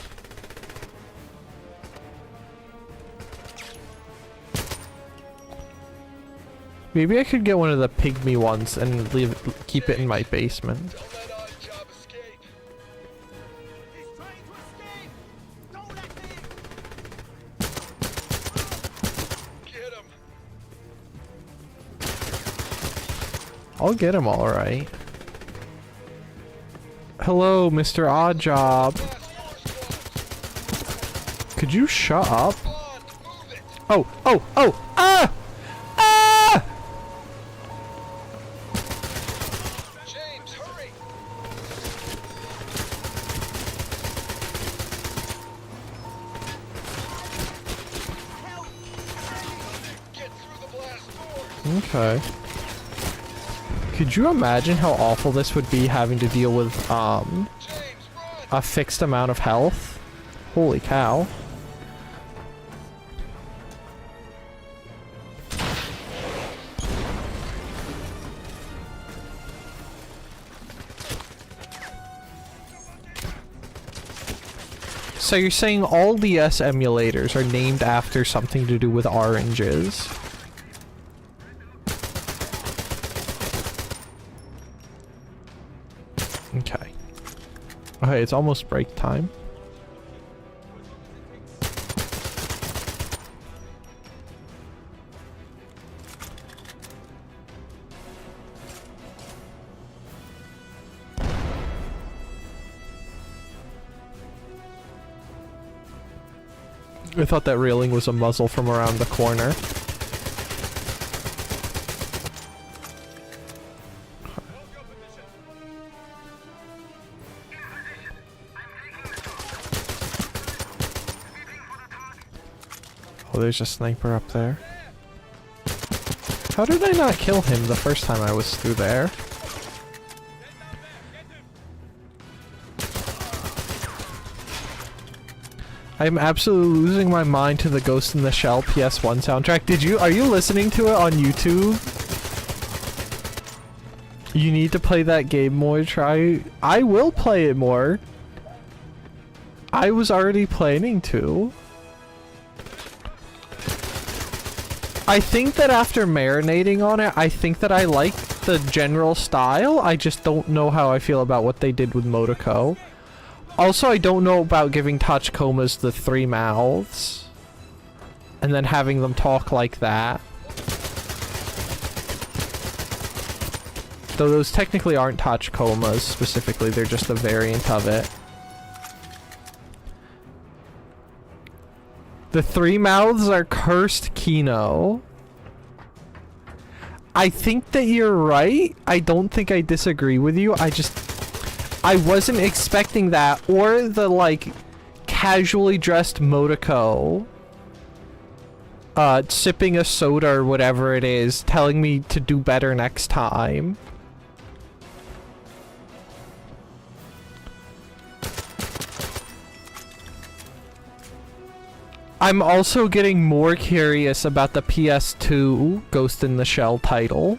Maybe I could get one of the pygmy ones and keep it in my basement. I'll get him alright. Hello, Mr. Oddjob. Could you shut up? Oh! Ah! Okay. Could you imagine how awful this would be having to deal with, a fixed amount of health? Holy cow. So you're saying all DS emulators are named after something to do with oranges? Okay. Okay, it's almost break time. I thought that railing was a muzzle from around the corner. Oh, there's a sniper up there. How did I not kill him the first time I was through there? I'm absolutely losing my mind to the Ghost in the Shell PS1 soundtrack. Are you listening to it on YouTube? You need to play that game more, I will play it more. I was already planning to. I think that after marinating on it, I think that I like the general style. I just don't know how I feel about what they did with Motoko. Also, I don't know about giving Tachikomas the 3 mouths. And then having them talk like that. Though those technically aren't The three mouths are cursed Chino. I think that you're right. I don't think I disagree with you. I wasn't expecting that, or the like casually dressed Motoko sipping a soda or whatever it is, telling me to do better next time. I'm also getting more curious about the PS2 Ghost in the Shell title.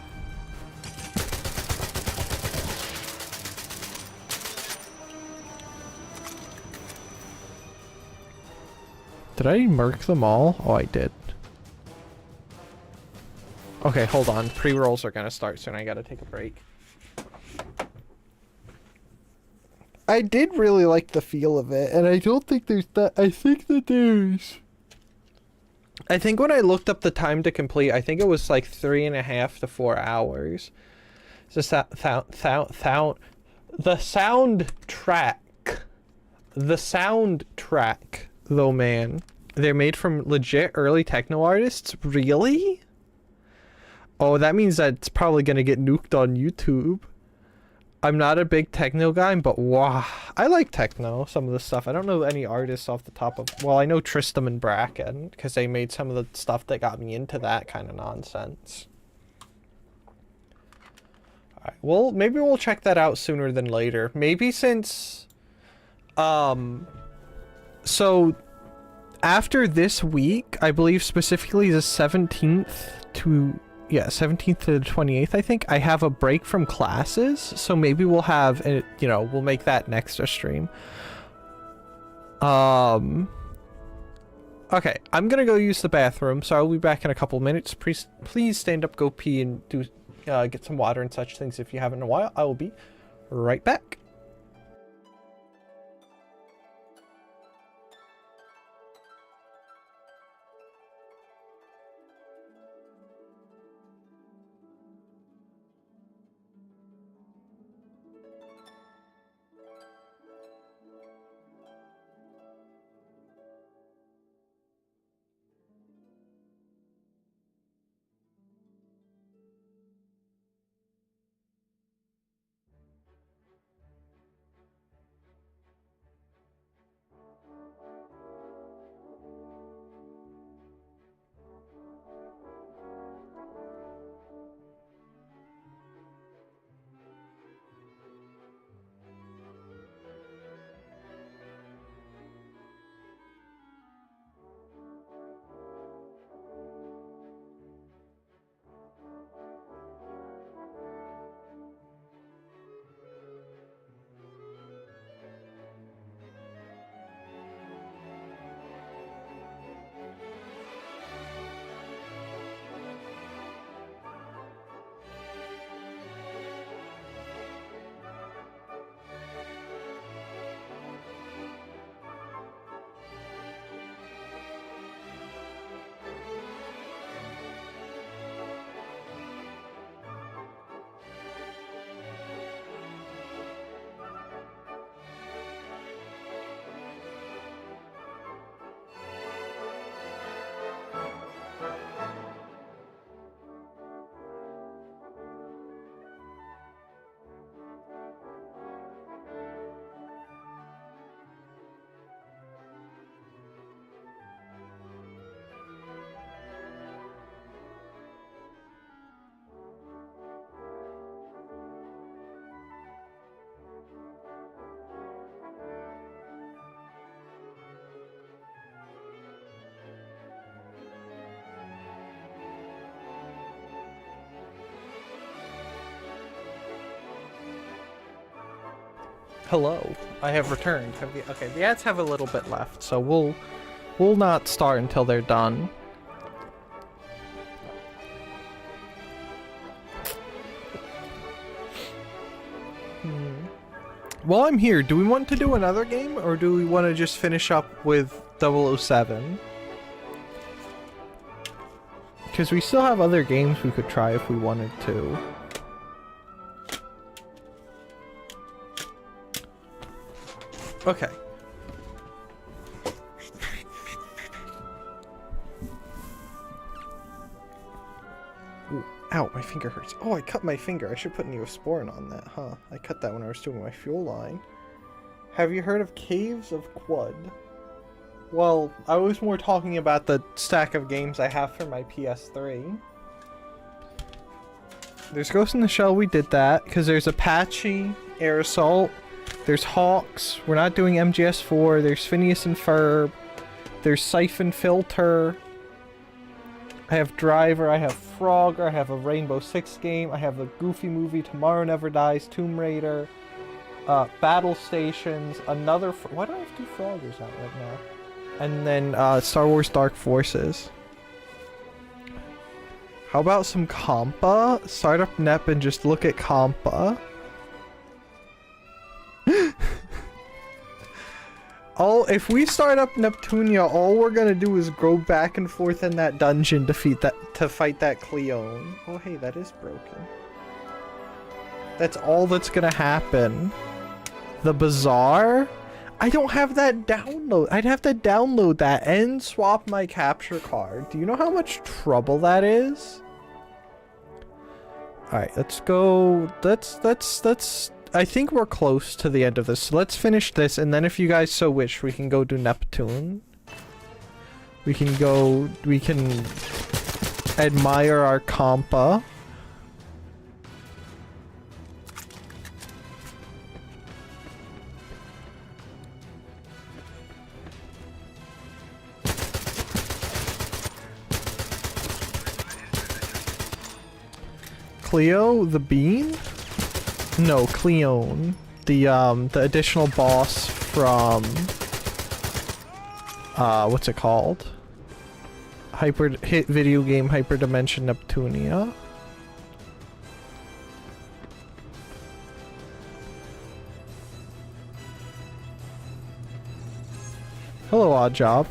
Did I mark them all? Oh, I did. Okay, hold on. Pre-rolls are gonna start soon. I gotta take a break. I did really like the feel of it, and I don't think there's that. I think that there's... I think when I looked up the time to complete, I think it was like 3.5 to 4 hours. The soundtrack, though, man. They're made from legit early techno artists? Really? Oh, that means that it's probably gonna get nuked on YouTube. I'm not a big techno guy, but wow. I like techno, some of the stuff. I don't know any artists off the top of... Well, I know Tristram and Bracken, because they made some of the stuff that got me into that kind of nonsense. Alright, well, maybe we'll check that out sooner than later. Maybe since... So, after this week, I believe specifically the 17th to... Yeah, 17th to the 28th, I think. I have a break from classes, so maybe we'll have, you know, we'll make that an extra stream. Okay, I'm gonna go use the bathroom, so I'll be back in a couple minutes. Please stand up, go pee, and do get some water and such things if you haven't in a while. I will be right back. Hello, I have returned. Okay, the ads have a little bit left, so we'll not start until they're done. While I'm here, do we want to do another game, or do we want to just finish up with 007? Because we still have other games we could try if we wanted to. Okay. Ooh, ow, my finger hurts. Oh, I cut my finger. I should put Neosporin on that, huh? I cut that when I was doing my fuel line. Have you heard of Caves of Quud? Well, I was more talking about the stack of games I have for my PS3. There's Ghost in the Shell, we did that, because there's Apache, Air Assault, there's Hawks, we're not doing MGS4, there's Phineas and Ferb, there's Siphon Filter, I have Driver, I have Frogger, I have a Rainbow Six game, I have the Goofy movie, Tomorrow Never Dies, Tomb Raider, Battle Stations, another... Why do I have 2 Froggers out right now? And then Star Wars Dark Forces. How about some Compa? Start up NEP and just look at Compa. If we start up Neptunia, all we're gonna do is go back and forth in that dungeon to fight that Cleone. Oh hey, that is broken. That's all that's gonna happen. The Bazaar? I don't have that download. I'd have to download that and swap my capture card. Do you know how much trouble that is? Alright, let's go. Let's I think we're close to the end of this. So let's finish this, and then if you guys so wish, we can go do Neptune. We can admire our Compa. Cleo the Bean? No, Cleone. The additional boss from what's it called? Hit video game Hyperdimension Neptunia. Hello, Oddjob.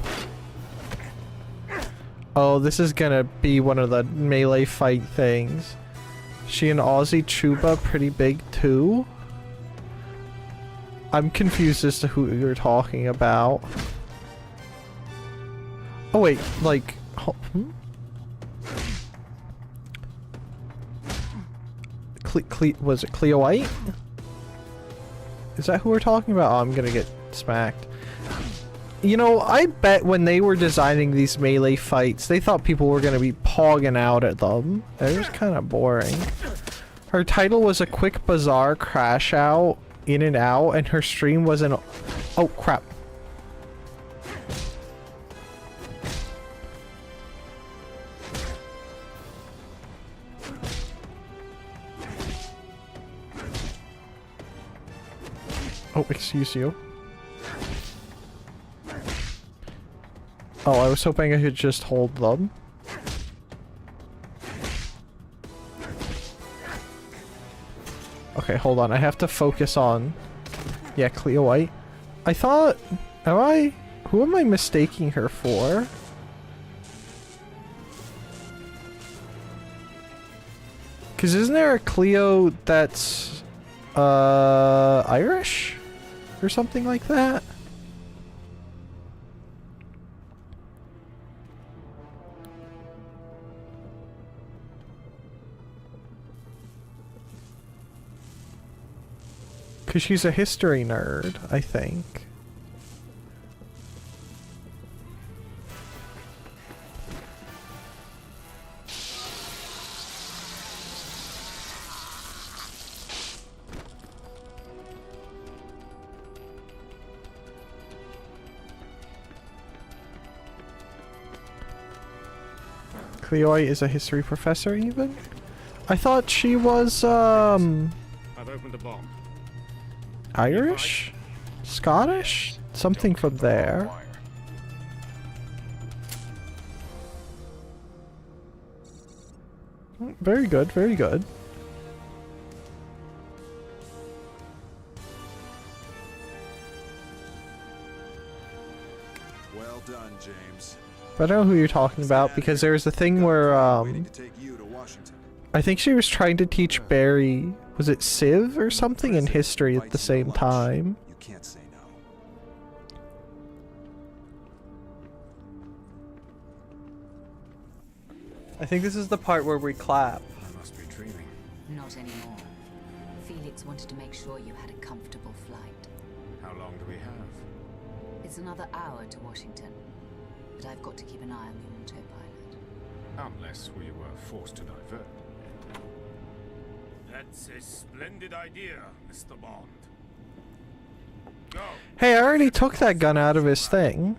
Oh, this is gonna be one of the melee fight things. She and Aussie Chuba pretty big too? I'm confused as to who you're talking about. Oh wait, like... was it Cleo White? Is that who we're talking about? Oh, I'm gonna get smacked. You know, I bet when they were designing these melee fights, they thought people were gonna be pogging out at them. It was kind of boring. Her title was a quick bazaar crash out, in and out, and her stream was an... Oh, crap. Oh, excuse you. Oh, I was hoping I could just hold them. Okay, hold on. I have to focus on... Yeah, Cleo White. I thought... Who am I mistaking her for? Because isn't there a Cleo that's... Irish? Or something like that? Because she's a history nerd, I think. Cleoi is a history professor, even? I thought she was, I've opened the bomb. Irish? Scottish? Something from there. Very good, very good. Well done, James. But I know who you're talking about because there was a thing where I think she was trying to teach Barry, was it Civ or something, in history at the same time. You can't say no. I think this is the part where we clap. I must be dreaming. Not anymore. Felix wanted to make sure you had a comfortable flight. How long do we have? It's another hour to Washington, but I've got to keep an eye on the autopilot. Unless we were forced to divert. That's a splendid idea, Mr. Bond. Go. Hey, I already took that gun out of his thing.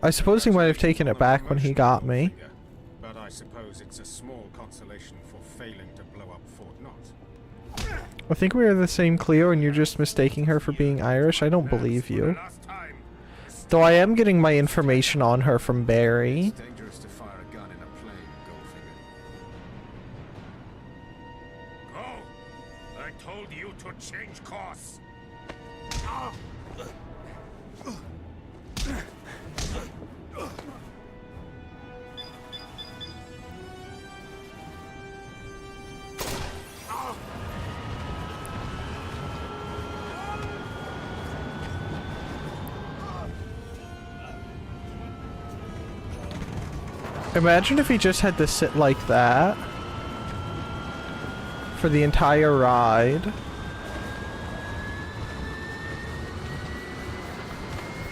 I suppose he might have taken it back when he got me. But I suppose it's a small consolation for failing to blow up Fort Knox. I think we are the same Cleo and you're just mistaking her for being Irish. I don't believe you. Though I am getting my information on her from Barry. It's dangerous to fire a gun in a plane, Goldfinger. Go! I told you to change course. Imagine if he just had to sit like that for the entire ride.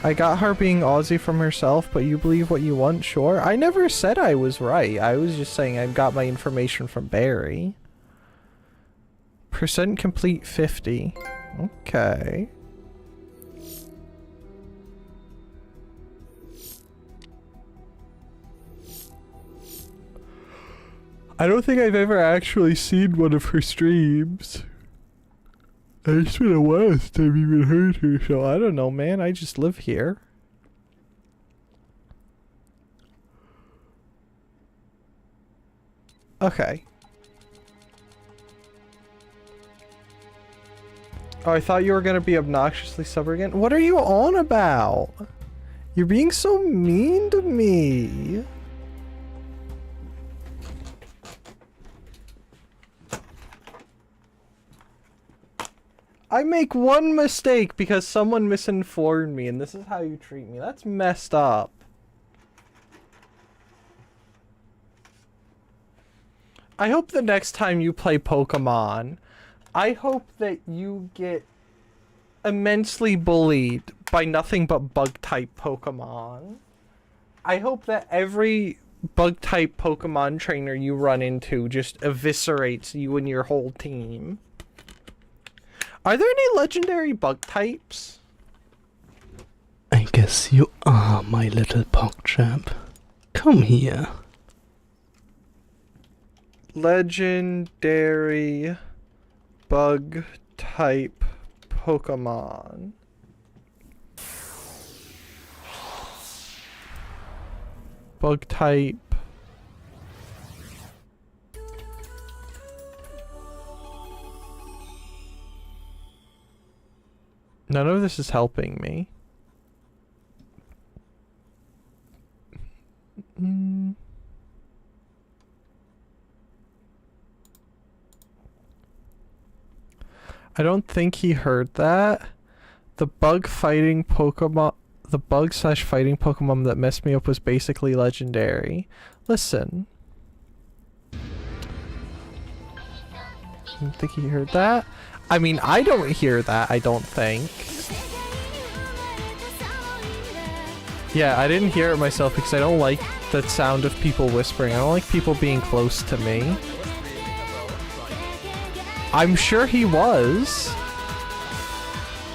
I got her being Aussie from herself, but you believe what you want, sure. I never said I was right. I was just saying I got my information from Barry. Percent complete 50. Okay. I don't think I've ever actually seen one of her streams. It's been a while since I've even heard her, so I don't know, man. I just live here. Okay. Oh, I thought you were gonna be obnoxiously sober again. What are you on about? You're being so mean to me. I make one mistake because someone misinformed me, and this is how you treat me. That's messed up. I hope the next time you play Pokemon, I hope that you get immensely bullied by nothing but bug-type Pokemon. I hope that every bug-type Pokemon trainer you run into just eviscerates you and your whole team. Are there any legendary bug types? I guess you are, my little PogChamp. Come here. Legendary bug type Pokemon. Bug type. None of this is helping me. I don't think he heard that. The bug fighting Pokemon, the bug slash fighting Pokemon that messed me up was basically legendary. Listen. I don't think he heard that. I mean, I don't hear that, I don't think. Yeah, I didn't hear it myself because I don't like the sound of people whispering. I don't like people being close to me. I'm sure he was.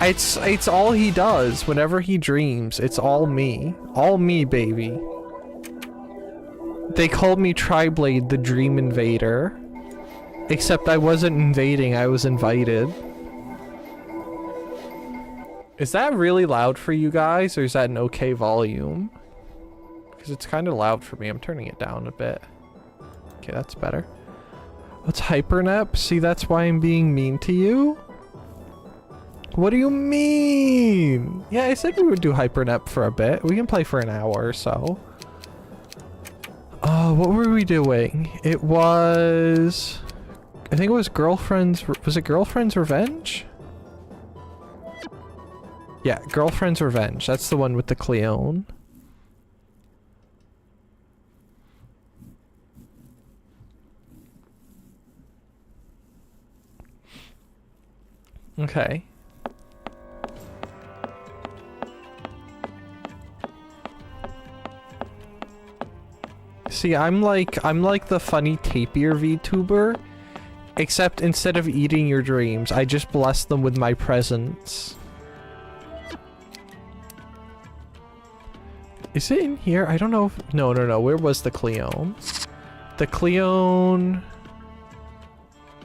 It's all he does whenever he dreams. It's all me. All me, baby. They called me Triblade the Dream Invader. Except I wasn't invading, I was invited. Is that really loud for you guys, or is that an okay volume? Because it's kind of loud for me. I'm turning it down a bit. Okay, that's better. What's Hypernap? See, that's why I'm being mean to you? What do you mean? Yeah, I said we would do Hypernap for a bit. We can play for an hour or so. What were we doing? It was... I think it was Girlfriend's... Was it Girlfriend's Revenge? Yeah, Girlfriend's Revenge. That's the one with the Cleone. Okay. See, I'm like the funny tapir VTuber, except instead of eating your dreams, I just bless them with my presence. Is it in here? I don't know if... No. Where was the Cleone? The Cleone...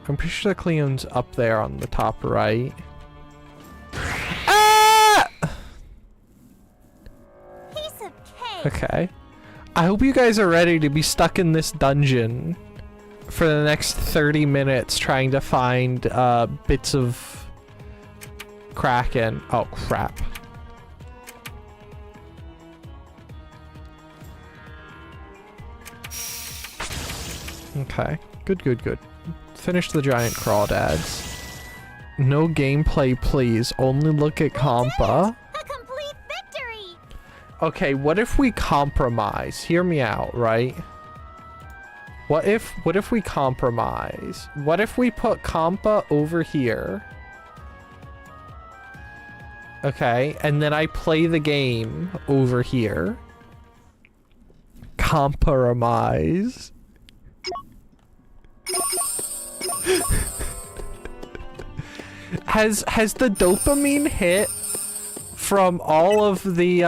I'm pretty sure the Cleone's up there on the top right. Ah! Piece of cake. Okay. I hope you guys are ready to be stuck in this dungeon for the next 30 minutes trying to find bits of Kraken. Oh, crap. Okay. Good. Finish the giant crawdads. No gameplay, please. Only look at Compa. A complete victory. Okay, what if we compromise? Hear me out, right? What if we compromise? What if we put Compa over here? Okay, and then I play the game over here. Compromise. Has the dopamine hit from all of the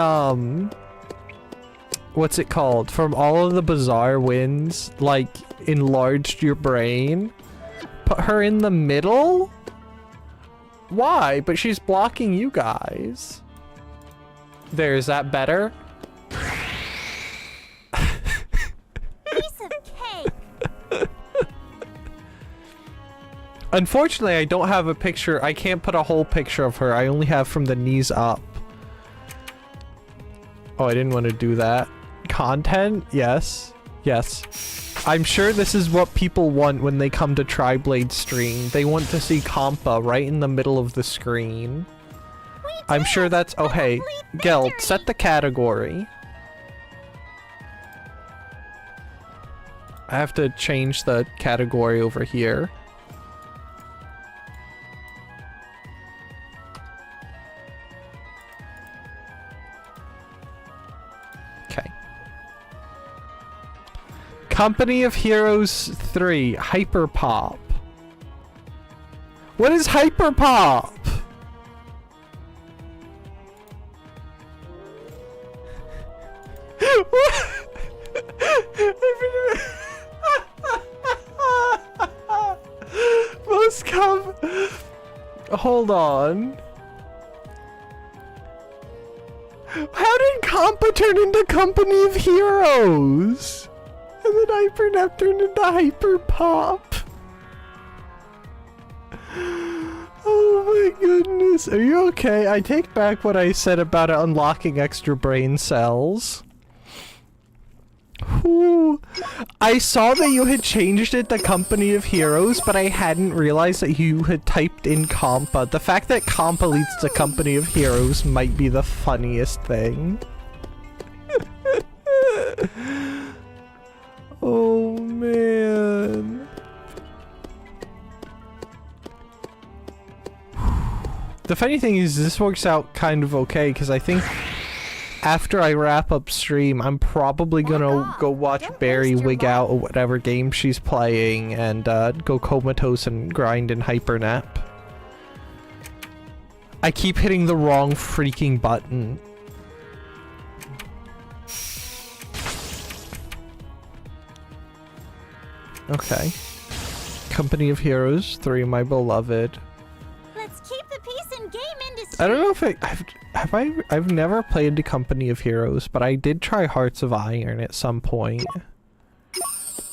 what's it called? From all of the bizarre wins, like, enlarged your brain? Put her in the middle? Why? But she's blocking you guys. There, is that better? Piece of cake. Unfortunately, I don't have a picture. I can't put a whole picture of her. I only have from the knees up. Oh, I didn't want to do that. Content? Yes. I'm sure this is what people want when they come to Tri-Blade stream. They want to see Compa right in the middle of the screen. I'm sure that's... Oh, hey. Geld, set the category. I have to change the category over here. Okay. Company of Heroes 3, Hyperpop. What is Hyperpop? Hold on. How did Compa turn into Company of Heroes? And then Hypernap turned into Hyperpop. Oh my goodness. Are you okay? I take back what I said about unlocking extra brain cells. Ooh. I saw that you had changed it to Company of Heroes, but I hadn't realized that you had typed in Compa. The fact that Compa leads to Company of Heroes might be the funniest thing. Oh man. The funny thing is this works out kind of okay, because I think after I wrap up stream, I'm probably gonna go watch Barry wig out or whatever game she's playing and go comatose and grind in Hypernap. I keep hitting the wrong freaking button. Okay. Company of Heroes 3, my beloved. Let's keep the peace in game industry. I don't know if I've never played the Company of Heroes, but I did try Hearts of Iron at some point.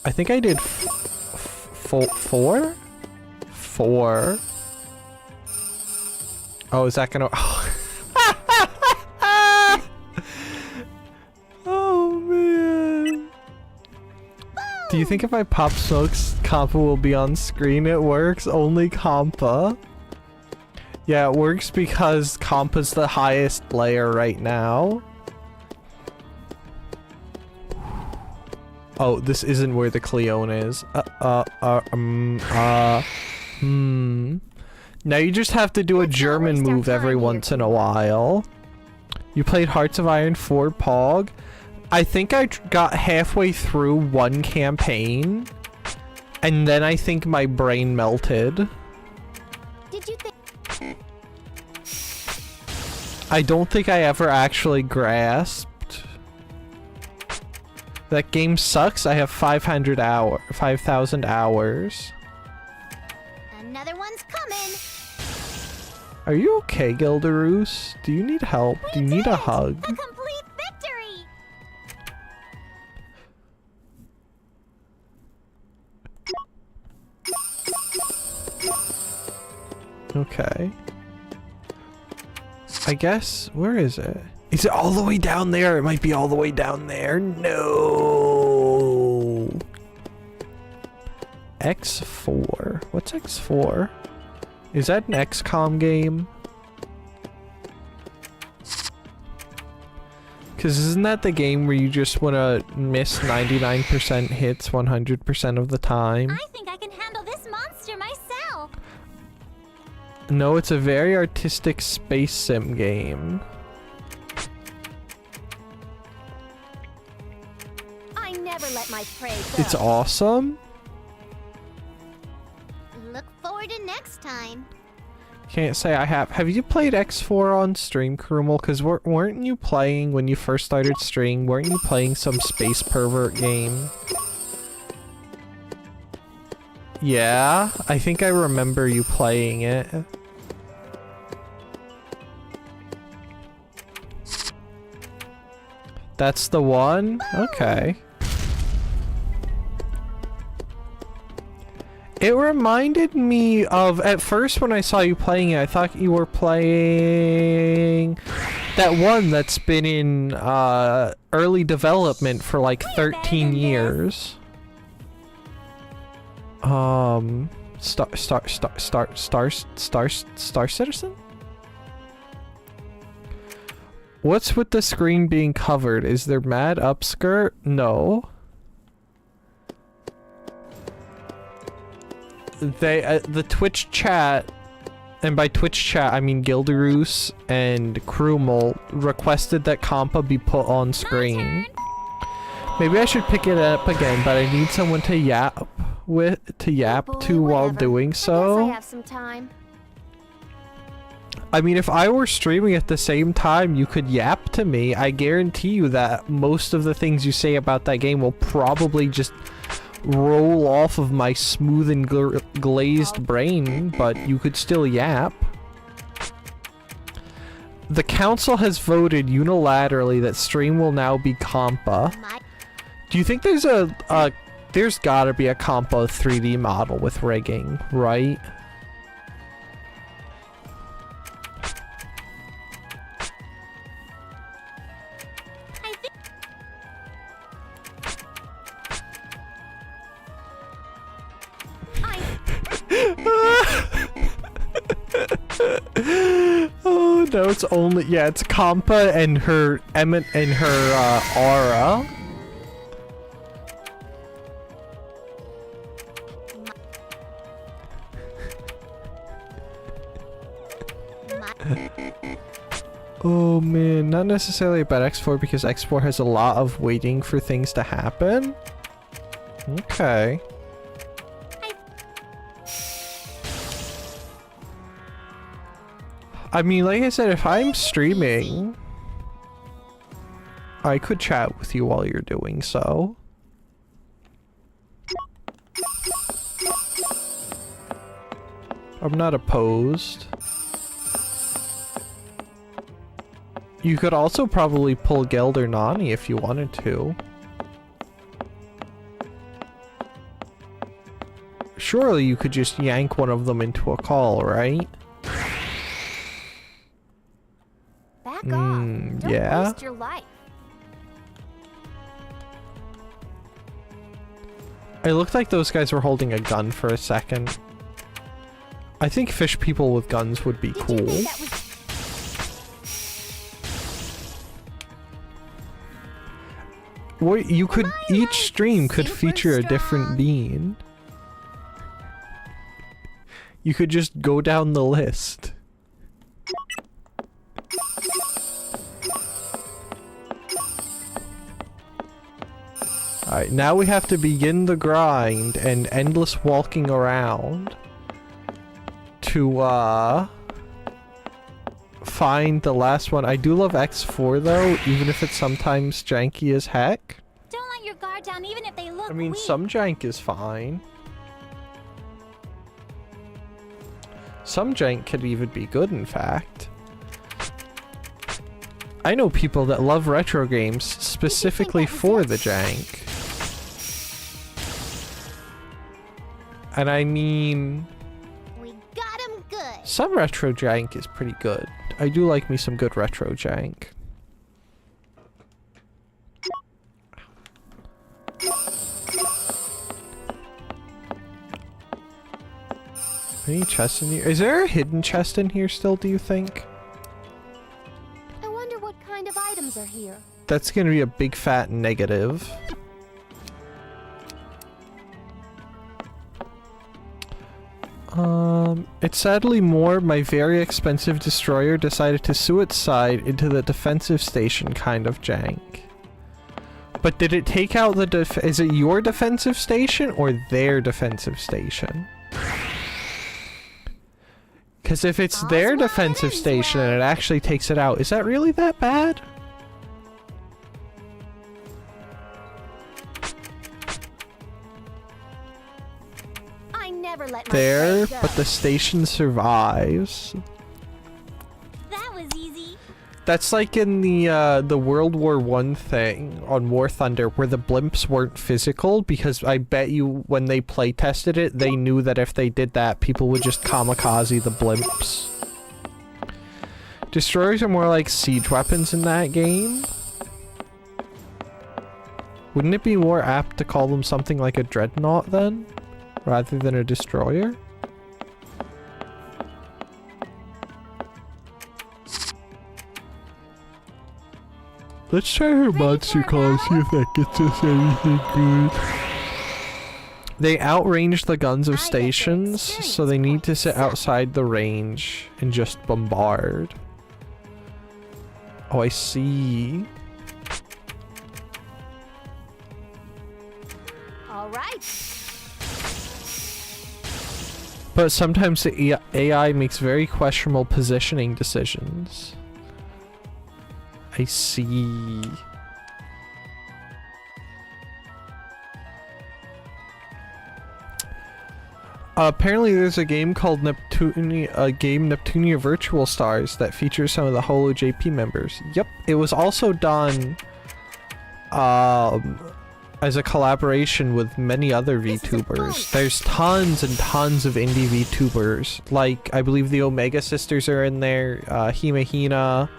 I think I did four? Oh, is that gonna... Oh, man. Do you think if I pop smokes, Compa will be on screen? It works. Only Compa. Yeah, it works because Compa's the highest layer right now. Oh, this isn't where the Cleone is. Now you just have to do a German move every once in a while. You played Hearts of Iron 4 Pog. I think I got halfway through one campaign, and then I think my brain melted. Did you think? I don't think I ever actually grasped. That game sucks. I have 5,000 hours. Another one's coming. Are you okay, Gilderoos? Do you need help? Do you need a hug? A complete victory. Okay. I guess, where is it? Is it all the way down there? It might be all the way down there. No. X4. What's X4? Is that an XCOM game? Because isn't that the game where you just want to miss 99% hits 100% of the time? I think I can handle this monster myself. No, it's a very artistic space sim game. I never let my prey go. It's awesome. Look forward to next time. Can't say I have. Have you played X4 on stream, Krumel? Because weren't you playing when you first started streaming? Weren't you playing some space pervert game? Yeah, I think I remember you playing it. That's the one? Okay. It reminded me of, at first when I saw you playing it, I thought you were playing that one that's been in early development for like 13 years. Star Citizen? What's with the screen being covered? Is there mad upskirt? No. The Twitch chat, and by Twitch chat I mean Gilderoos and Krumel, requested that Compa be put on screen. Maybe I should pick it up again, but I need someone to yap to while doing so. I guess I have some time. I mean, if I were streaming at the same time, you could yap to me. I guarantee you that most of the things you say about that game will probably just roll off of my smooth and glazed brain, but you could still yap. The council has voted unilaterally that stream will now be Compa. Do you think there's there's gotta be a Compa 3D model with rigging, right? Oh no, it's only, yeah, it's Compa and her aura. Oh man, not necessarily about X4 because X4 has a lot of waiting for things to happen. Okay. I mean, like I said, if I'm streaming, I could chat with you while you're doing so. I'm not opposed. You could also probably pull Geld or Nani if you wanted to. Surely you could just yank one of them into a call, right? Back off. Don't yeah. waste your life. It looked like those guys were holding a gun for a second. I think fish people with guns would be cool. What you could, each stream could feature a different bean. You could just go down the list. Alright, now we have to begin the grind and endless walking around to, find the last one. I do love X4 though, even if it's sometimes janky as heck. Don't let your guard down even if they look I mean, weak. some jank is fine. Some jank could even be good, in fact. I know people that love retro games specifically for the jank. And I mean... We got him good. some retro jank is pretty good. I do like me some good retro jank. Any chests in here? Is there a hidden chest in here still, do you think? I wonder what kind of items are here. That's gonna be a big fat negative. It's sadly more my very expensive destroyer decided to suicide into the defensive station kind of jank. But did it take out the is it your defensive station or their defensive station? Because if it's their defensive station and it actually takes it out, is that really that bad? I never let my There, prey go. but the station survives. That was easy. That's like in the World War I thing on War Thunder, where the blimps weren't physical, because I bet you when they play tested it, they knew that if they did that, people would just kamikaze the blimps. Destroyers are more like siege weapons in that game. Wouldn't it be more apt to call them something like a dreadnought then, rather than a destroyer? Let's try her monster call, see if that gets us anything good. They outrange the guns of stations, so they need to sit outside the range and just bombard. Oh, I see. All right. But sometimes the AI makes very questionable positioning decisions. I see. Apparently there's a game called Neptunia Virtual Stars that features some of the Holo JP members. Yep, it was also done as a collaboration with many other VTubers. There's tons and tons of indie VTubers. Like, I believe the Omega Sisters are in there, Hina.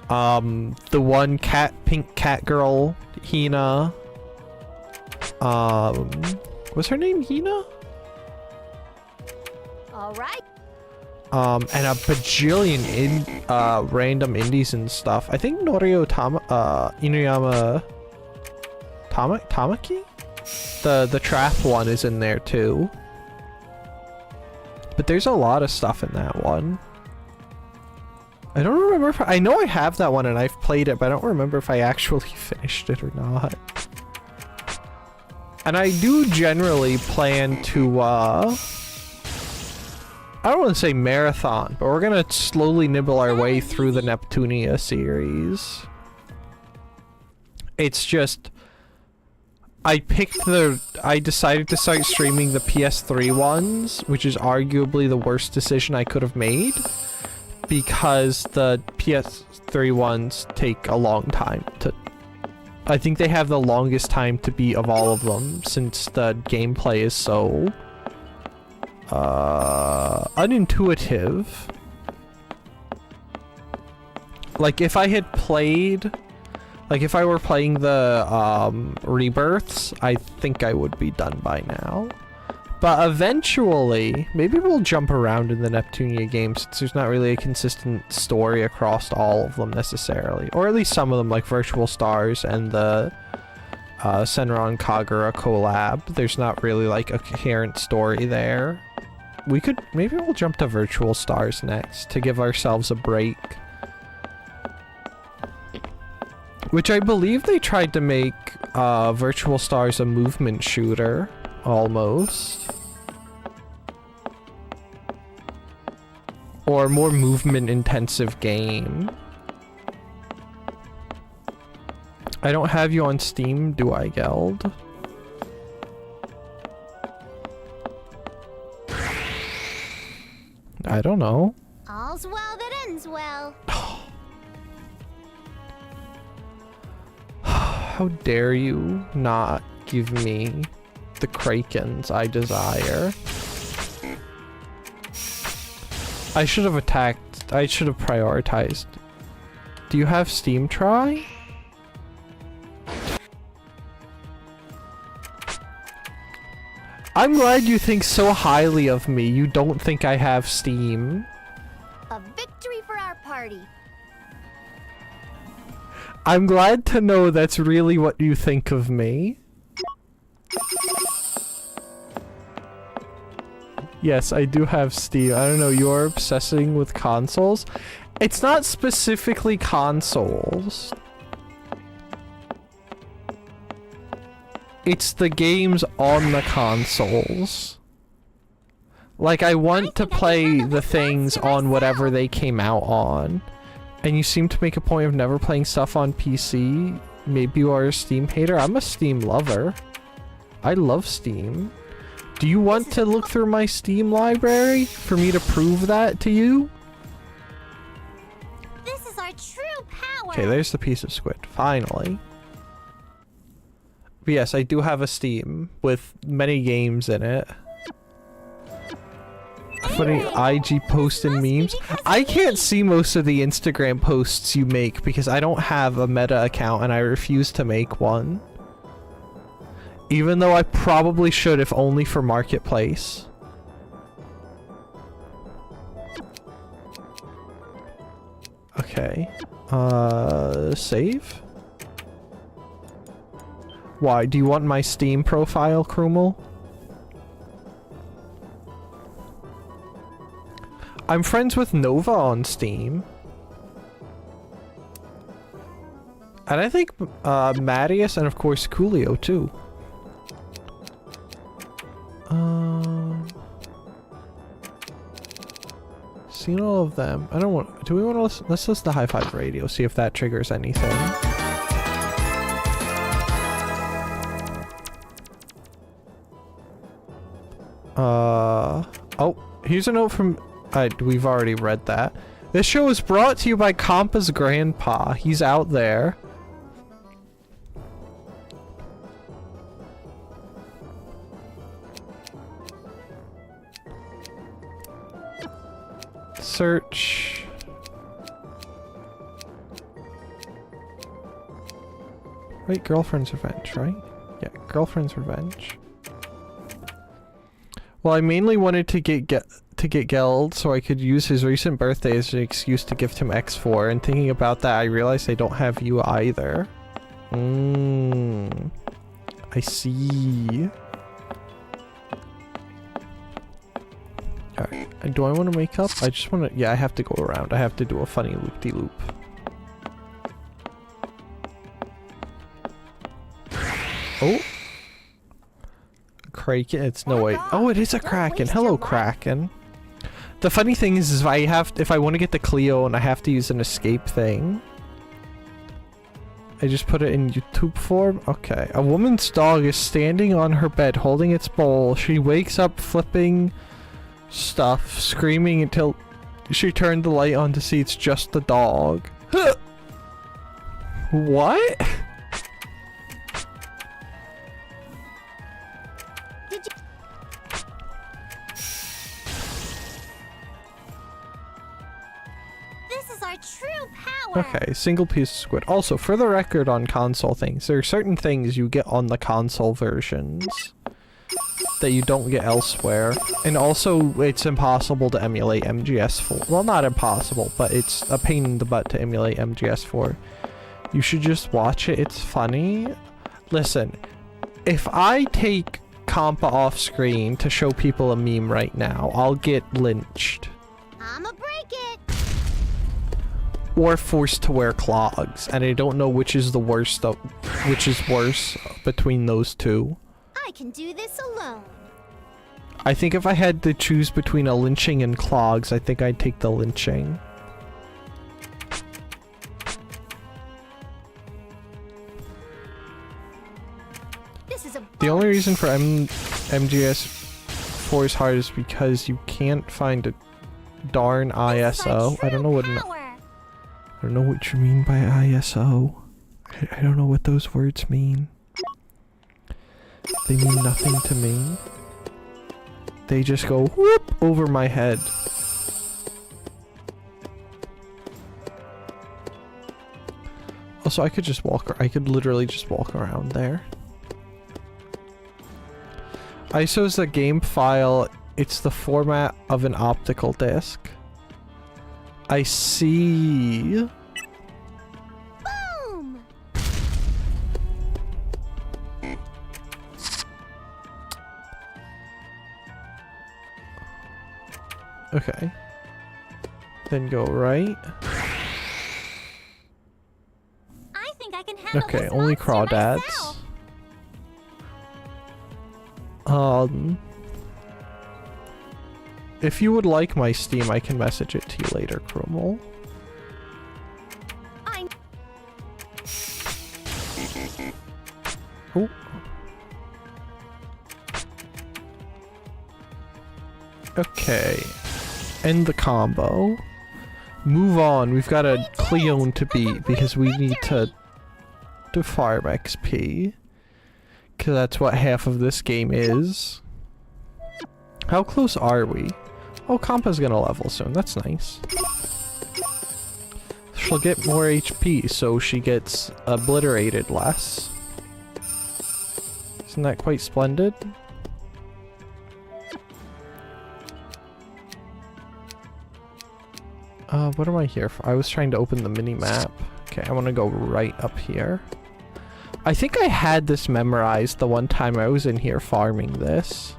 The one pink cat girl, Hina. Was her name Hina? All right. And a bajillion random indies and stuff. I think Norio Inuyama Tamaki? The trap one is in there too. But there's a lot of stuff in that one. I don't remember if I know I have that one and I've played it, but I don't remember if I actually finished it or not. And I do generally plan to, I don't want to say marathon, but we're gonna slowly nibble our way through the Neptunia series. It's just, I decided to start streaming the PS3 ones, which is arguably the worst decision I could have made, because the PS3 ones take a long time to... I think they have the longest time to beat of all of them, since the gameplay is so... unintuitive. Like, if I had played... Like, if I were playing the, Rebirths, I think I would be done by now. But eventually, maybe we'll jump around in the Neptunia games, since there's not really a consistent story across all of them necessarily. Or at least some of them, like Virtual Stars and the Senran Kagura collab. There's not really like a coherent story there. maybe we'll jump to Virtual Stars next to give ourselves a break. Which I believe they tried to make Virtual Stars a movement shooter, almost. Or a more movement intensive game. I don't have you on Steam, do I, Geld? I don't know. All's well that ends well. How dare you not give me the Krakens I desire? I should have attacked. I should have prioritized. Do you have Steam Try? I'm glad you think so highly of me. You don't think I have Steam. A victory for our party. I'm glad to know that's really what you think of me. Yes, I do have Steam. I don't know, you're obsessing with consoles? It's not specifically consoles. It's the games on the consoles. Like, I want to play the things on whatever they came out on. And you seem to make a point of never playing stuff on PC. Maybe you are a Steam hater. I'm a Steam lover. I love Steam. Do you want to look through my Steam library for me to prove that to you? This is our true power. Okay, there's the piece of squid. Finally. But yes, I do have a Steam with many games in it. Funny IG posts and memes. I can't see most of the Instagram posts you make because I don't have a Meta account and I refuse to make one. Even though I probably should, if only for Marketplace. Okay. Save? Why? Do you want my Steam profile, Krumel? I'm friends with Nova on Steam. And I think Mattias and of course Coolio too. Seen all of them. I don't want. Do we want to listen? Let's listen to High Five Radio. See if that triggers anything. Oh, here's a note from. We've already read that. This show is brought to you by Compa's grandpa. He's out there. Search. Wait, Girlfriend's Revenge, right? Yeah, Girlfriend's Revenge. Well, I mainly wanted to get Geld so I could use his recent birthday as an excuse to gift him X4, and thinking about that I realized I don't have you either. I see. Alright, do I want to make up? I just want to, yeah, I have to go around. I have to do a funny loop-de-loop. Oh. Kraken, it's no way. Oh, it is a Kraken. Hello, Kraken. The funny thing is if I want to get the Cleo and I have to use an escape thing. I just put it in YouTube form. Okay. A woman's dog is standing on her bed holding its bowl. She wakes up flipping stuff, screaming until she turned the light on to see it's just the dog. What? Okay, single piece of squid. Also, for the record on console things, there are certain things you get on the console versions that you don't get elsewhere. And also, it's impossible to emulate MGS4. Well, not impossible, but it's a pain in the butt to emulate MGS4. You should just watch it, it's funny. Listen, if I take compa off screen to show people a meme right now. I'll get lynched. I'ma break it. Or forced to wear clogs, and I don't know which is the worst though, which is worse between those two. I can do this alone. I think if I had to choose between a lynching and clogs, I think I'd take the lynching. This is a The only reason for MGS4 is hard is because you can't find a darn ISO. I don't know what I don't know what you mean by ISO. I don't know what those words mean. They mean nothing to me. They just go whoop over my head. Also, I could just walk. I could literally just walk around there. ISO is a game file. It's the format of an optical disc. I see. Boom! Okay. Then go right. I think I can handle Okay, this only monster crawdads. myself. If you would like my Steam, I can message it to you later, Crummel. Oh. Okay. End the combo. Move on. We've got a Cleone to beat because we need to farm XP. Because that's what half of this game is. How close are we? Oh, Compa's gonna level soon. That's nice. She'll get more HP, so she gets obliterated less. Isn't that quite splendid? What am I here for? I was trying to open the mini-map. Okay, I want to go right up here. I think I had this memorized the one time I was in here farming this.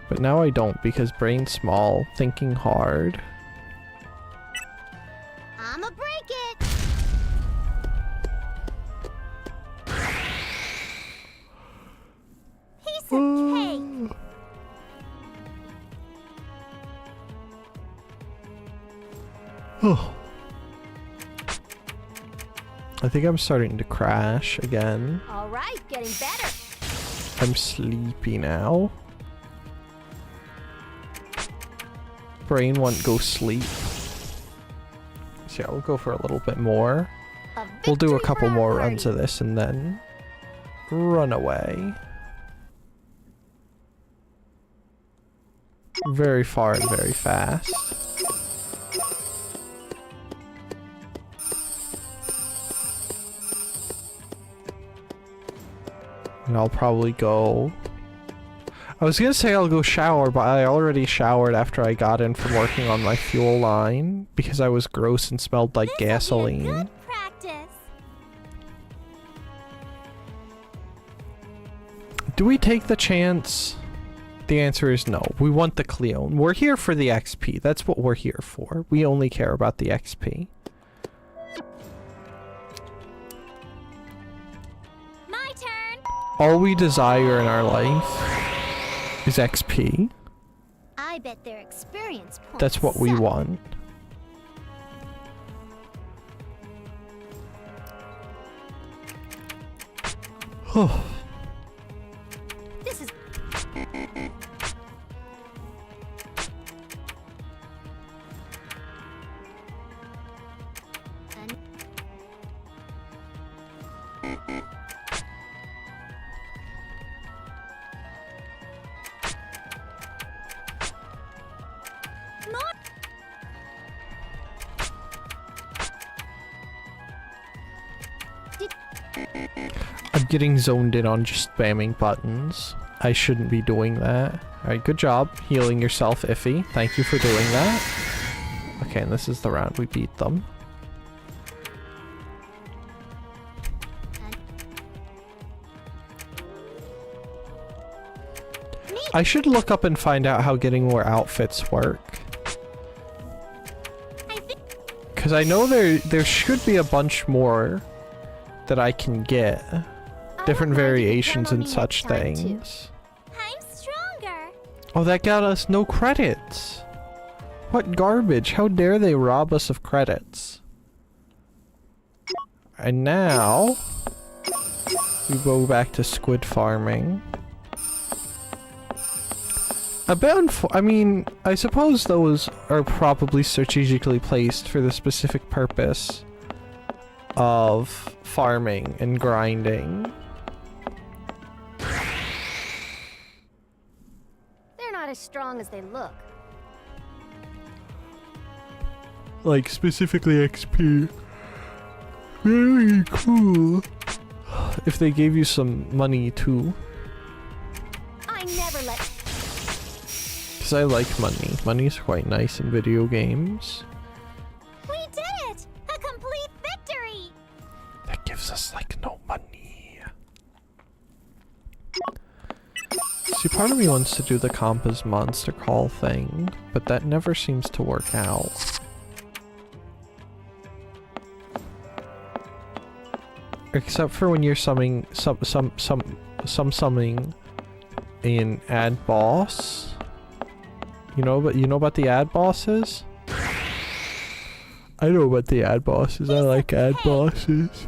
But now I don't because brain small, thinking hard. I'ma break it. Piece of cake. Oh. I think I'm starting to crash again. All right, getting better. I'm sleepy now. Brain won't go sleep. So yeah, we'll go for a little bit more. We'll do a couple more runs of this and then run away. Very far and very fast. And I'll probably go... I was gonna say I'll go shower, but I already showered after I got in from working on my fuel line because I was gross and smelled like gasoline. Practice. Do we take the chance? The answer is no. We want the Cleone. We're here for the XP. That's what we're here for. We only care about the XP. My turn. All we desire in our life is XP. I bet their experience points. That's what we want. This is I'm getting zoned in on just spamming buttons. I shouldn't be doing that. Alright, good job healing yourself, Iffy. Thank you for doing that. Okay, and this is the round we beat them. I should look up and find out how getting more outfits work. Because I know there should be a bunch more that I can get. Different variations and such things. I'm stronger. Oh, that got us no credits. What garbage. How dare they rob us of credits. And now we go back to squid farming. I mean, I suppose those are probably strategically placed for the specific purpose of farming and grinding. They're not as strong as they look. Like, specifically XP. Very cool. If they gave you some money too. I never let. Because I like money. Money's quite nice in video games. We did it! A complete victory! That gives us like no money. See, part of me wants to do the Compass monster call thing, but that never seems to work out. Except for when you're summoning summoning an ad boss. You know about the ad bosses? I know about the ad bosses. I like ad bosses.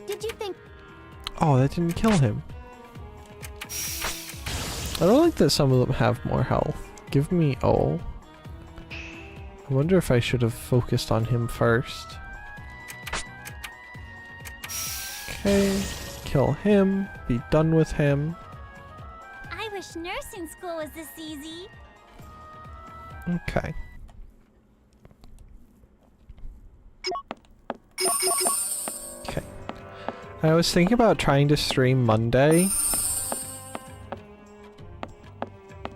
Did you think? Oh, that didn't kill him. I don't like that some of them have more health. Give me O. I wonder if I should have focused on him first. Okay, kill him, be done with him. I wish nursing school was this easy. Okay. Okay. I was thinking about trying to stream Monday.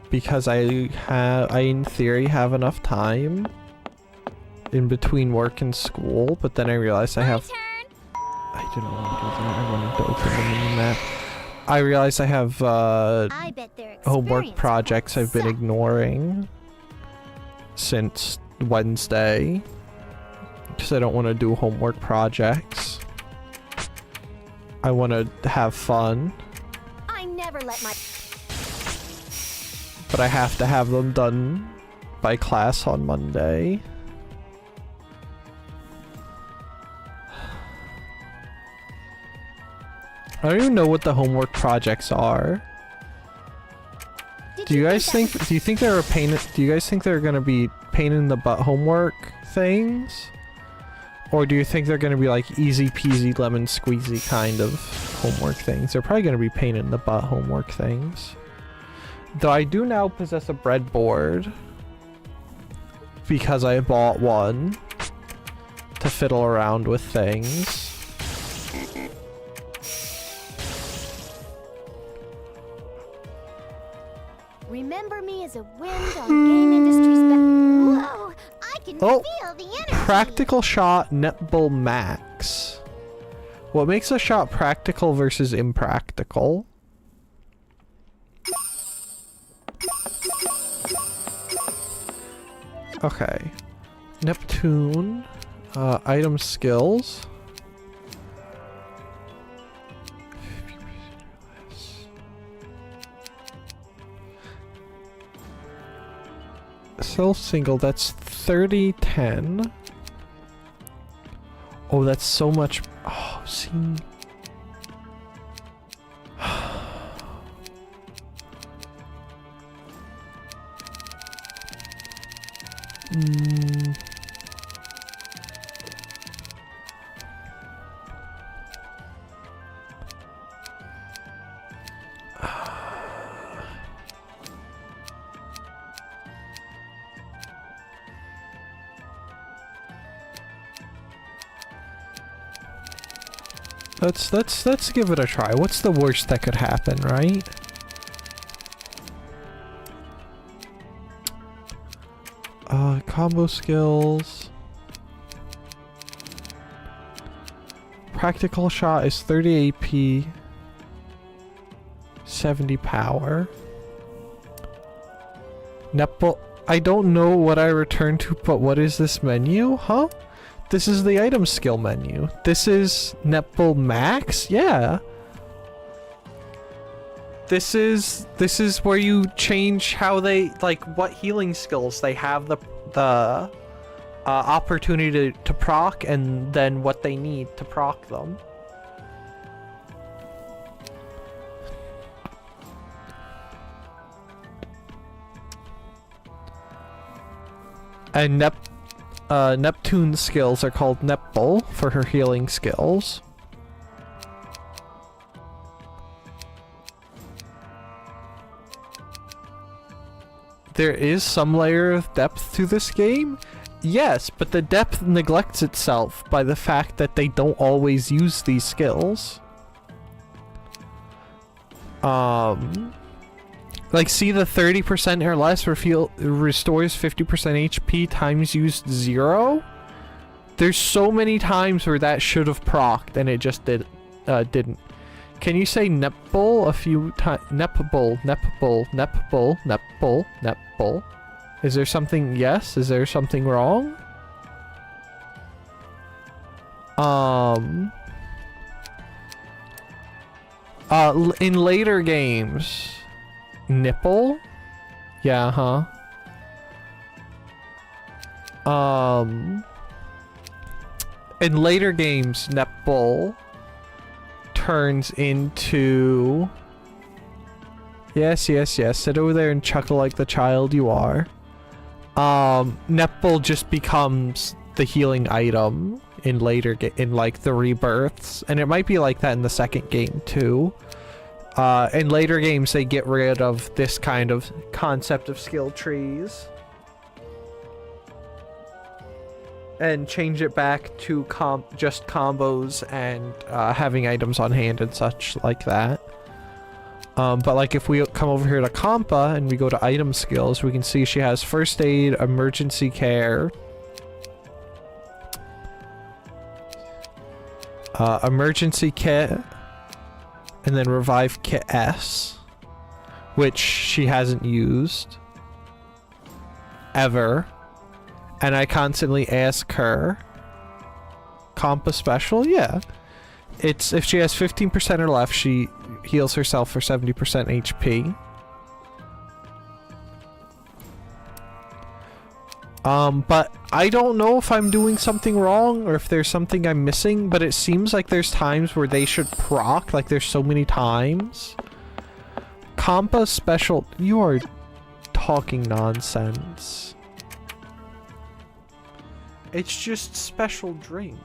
Because I in theory have enough time in between work and school, but then I realized I didn't want to do that. I wanted to open the mini map. I realized I have homework projects I've been ignoring since Wednesday. Because I don't want to do homework projects. I want to have fun. I never let my. But I have to have them done by class on Monday. I don't even know what the homework projects are. Do you guys think they're a pain? Do you guys think they're gonna be pain in the butt homework things? Or do you think they're gonna be like easy peasy lemon squeezy kind of homework things? They're probably gonna be pain in the butt homework things. Though I do now possess a breadboard because I bought one to fiddle around with things. Remember me as a wind on game industry's back. Whoa! I can feel the energy. Practical shot netball max. What makes a shot practical versus impractical? Okay. Neptune. Item skills. Self single, that's 30-10. Oh, that's so much. Oh, see. Let's give it a try. What's the worst that could happen, right? Combo skills. Practical shot is 30 AP, 70 power. Netball. I don't know what I returned to, but what is this menu? Huh? This is the item skill menu. This is Netball Max? Yeah. This is where you change how they, like, what healing skills they have the opportunity to proc, and then what they need to proc them. And Neptune's skills are called Netball for her healing skills. There is some layer of depth to this game. Yes, but the depth neglects itself by the fact that they don't always use these skills. Like, see the 30% or less restores 50% HP times used 0? There's so many times where that should have procced and it just didn't. Can you say Netball a few times? Netball, Netball, Netball, Netball, Netball. Is there something? Yes. Is there something wrong? In later games, nipple? Yeah, huh? In later games, netball turns into... Yes. Sit over there and chuckle like the child you are. Netball just becomes the healing item in later in like the rebirths, and it might be like that in the second game too. In later games, they get rid of this kind of concept of skill trees and change it back to just combos and having items on hand and such like that. But like if we come over here to Compa and we go to item skills, we can see she has first aid, emergency care, emergency kit, and then revive kit S, which she hasn't used ever. And I constantly ask her, Compa special? Yeah. It's if she has 15% or left, she heals herself for 70% HP. But I don't know if I'm doing something wrong or if there's something I'm missing, but it seems like there's times where they should proc, like there's so many times. Compa special, you are talking nonsense. It's just special drink.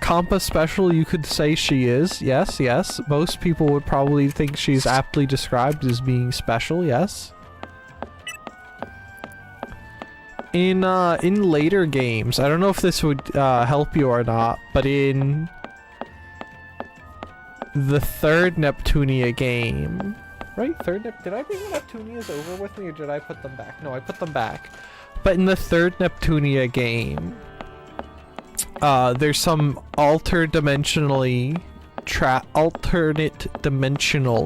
Compa special, you could say she is. Yes. Most people would probably think she's aptly described as being special, yes. In later games, I don't know if this would help you or not, but in the third Neptunia game, right? Did I bring the Neptunias over with me or did I put them back? No, I put them back. But in the third Neptunia game, there's some alternate dimensional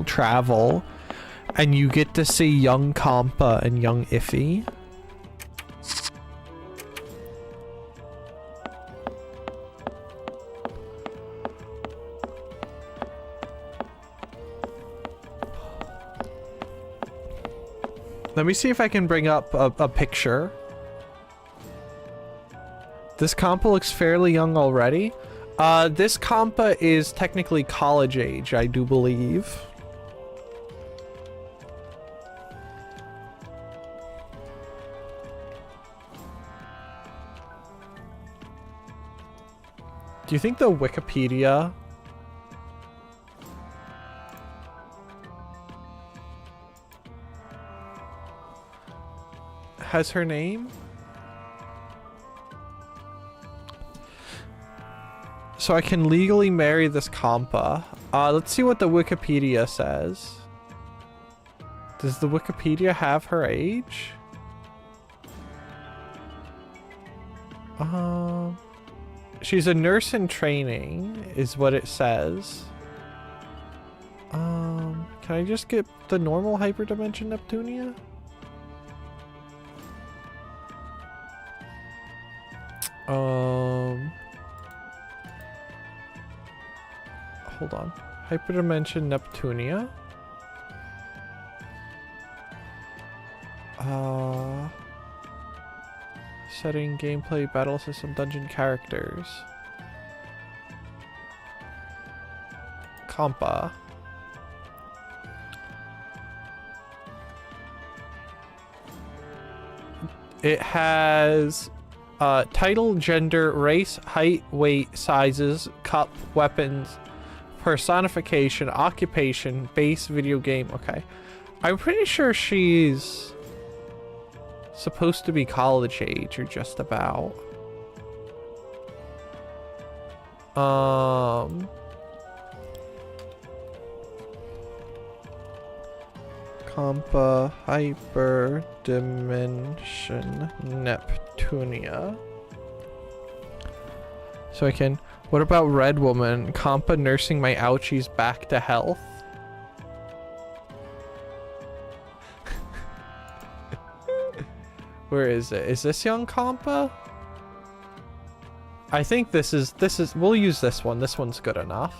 travel, and you get to see young Compa and young Iffy. Let me see if I can bring up a picture. This Compa looks fairly young already. This Compa is technically college age, I do believe. Do you think the Wikipedia has her name? So I can legally marry this Compa. Let's see what the Wikipedia says. Does the Wikipedia have her age? She's a nurse in training, is what it says. Can I just get the normal hyperdimension Neptunia? Hold on. Hyperdimension Neptunia. Setting, gameplay, battle system, dungeon characters. Compa. It has title, gender, race, height, weight, sizes, cup, weapons, personification, occupation, base, video game. Okay. I'm pretty sure she's supposed to be college age or just about. Compa hyperdimension Neptunia. So I can. What about Red Woman? Compa nursing my ouchies back to health. Where is it? Is this young Compa? I think this is, we'll use this one. This one's good enough.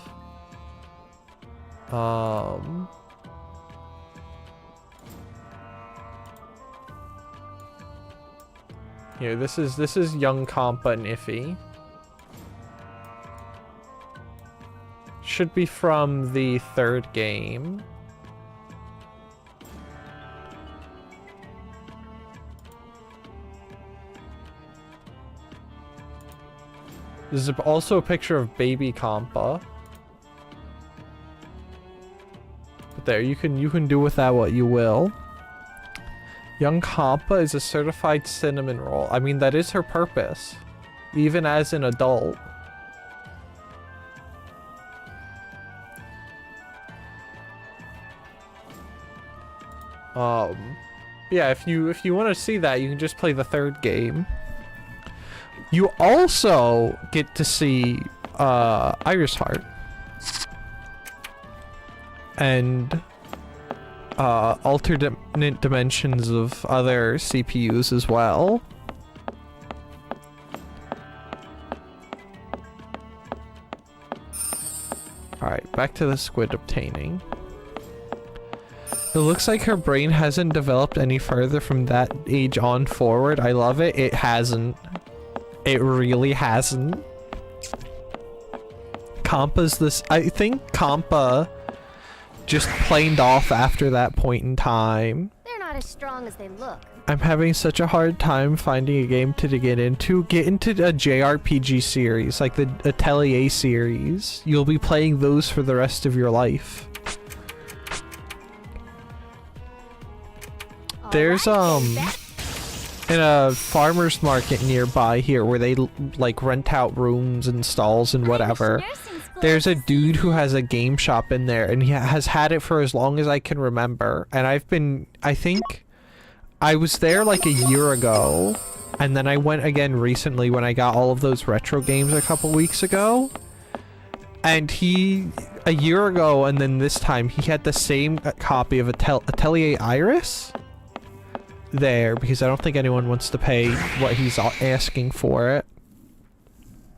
Here, this is young Compa and Iffy. Should be from the 3rd game. This is also a picture of baby Compa. But there, you can do with that what you will. Young Compa is a certified cinnamon roll. I mean, that is her purpose, even as an adult. Yeah, if you want to see that, you can just play the 3rd game. You also get to see Iris Heart and alternate dimensions of other CPUs as well. Alright, back to the squid obtaining. It looks like her brain hasn't developed any further from that age on forward. I love it. It hasn't. It really hasn't. Compa's this. I think Compa just planed off after that point in time. They're not as strong as they look. I'm having such a hard time finding a game to get into. Get into a JRPG series, like the Atelier series. You'll be playing those for the rest of your life. There's in a farmer's market nearby here where they like rent out rooms and stalls and whatever. There's a dude who has a game shop in there, and he has had it for as long as I can remember. And I think I was there like a year ago, and then I went again recently when I got all of those retro games a couple weeks ago. And a year ago and then this time, he had the same copy of Atelier Iris there, because I don't think anyone wants to pay what he's asking for it.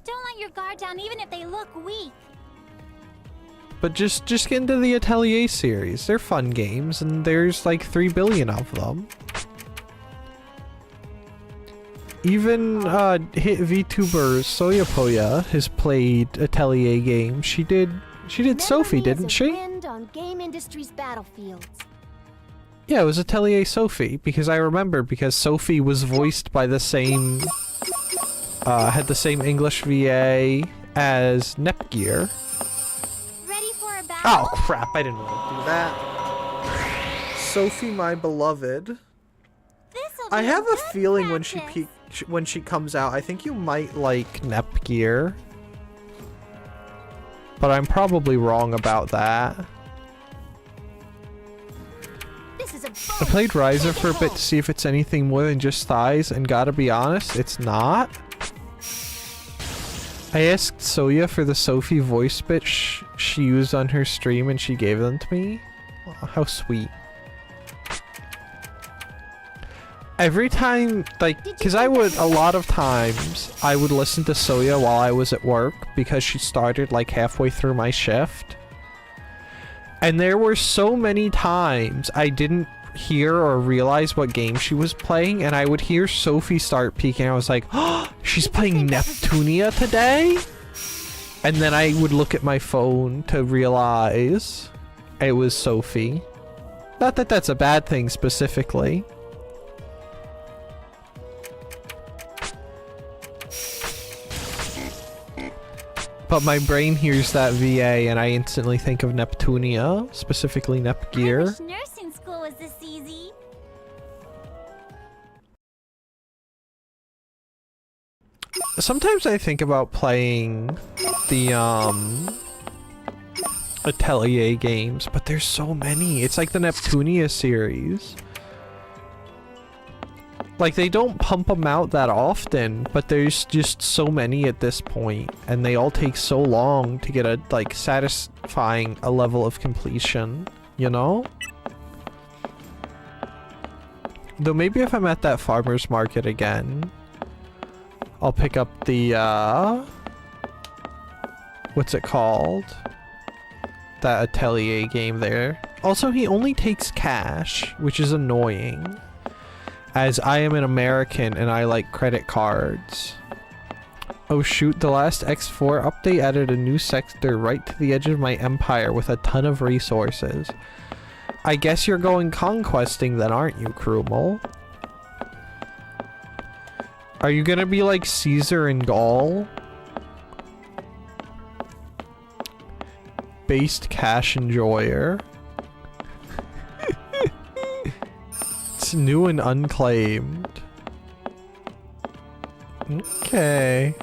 Don't let your guard down even if they look weak. But just get into the Atelier series. They're fun games, and there's like 3 billion of them. Even hit VTuber Soyapoya has played Atelier games. She did Sophie, didn't she? Wind on game industry's battlefields. Yeah, it was Atelier Sophie, because I remember, because Sophie was voiced by the same, had the same English VA as Nepgear. Ready for a battle? Oh crap, I didn't want to do that. Sophie, my beloved. I have a feeling when she comes out, I think you might like Nepgear. But I'm probably wrong about that. I played Riser for a bit to see if it's anything more than just thighs, and gotta be honest, it's not. I asked Soya for the Sophie voice bit she used on her stream and she gave them to me. Oh, how sweet. Every time, like, because I would, a lot of times, I would listen to Soya while I was at work because she started like halfway through my shift. And there were so many times I didn't hear or realize what game she was playing, and I would hear Sophie start peeking. I was like, oh, she's playing Neptunia today? And then I would look at my phone to realize it was Sophie. Not that that's a bad thing specifically. But my brain hears that VA and I instantly think of Neptunia, specifically Nepgear. I wish nursing school was this easy. Sometimes I think about playing the Atelier games, but there's so many. It's like the Neptunia series. Like, they don't pump them out that often, but there's just so many at this point, and they all take so long to get a, like, satisfying a level of completion, you know? Though maybe if I'm at that farmer's market again, I'll pick up the, what's it called? That Atelier game there. Also, he only takes cash, which is annoying, as I am an American and I like credit cards. Oh shoot, the last X4 update added a new sector right to the edge of my empire with a ton of resources. I guess you're going conquesting then, aren't you, Krumel? Are you gonna be like Caesar in Gaul? Based cash enjoyer. It's new and unclaimed. Okay.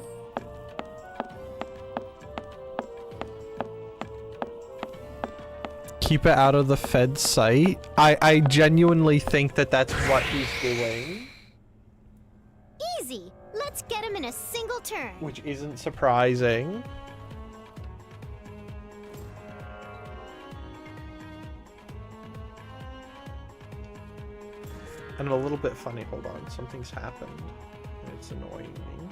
Keep it out of the Fed's sight. I genuinely think that that's what he's doing. Easy. Let's get him in a single turn. Which isn't surprising. And a little bit funny. Hold on, something's happened. And it's annoying me.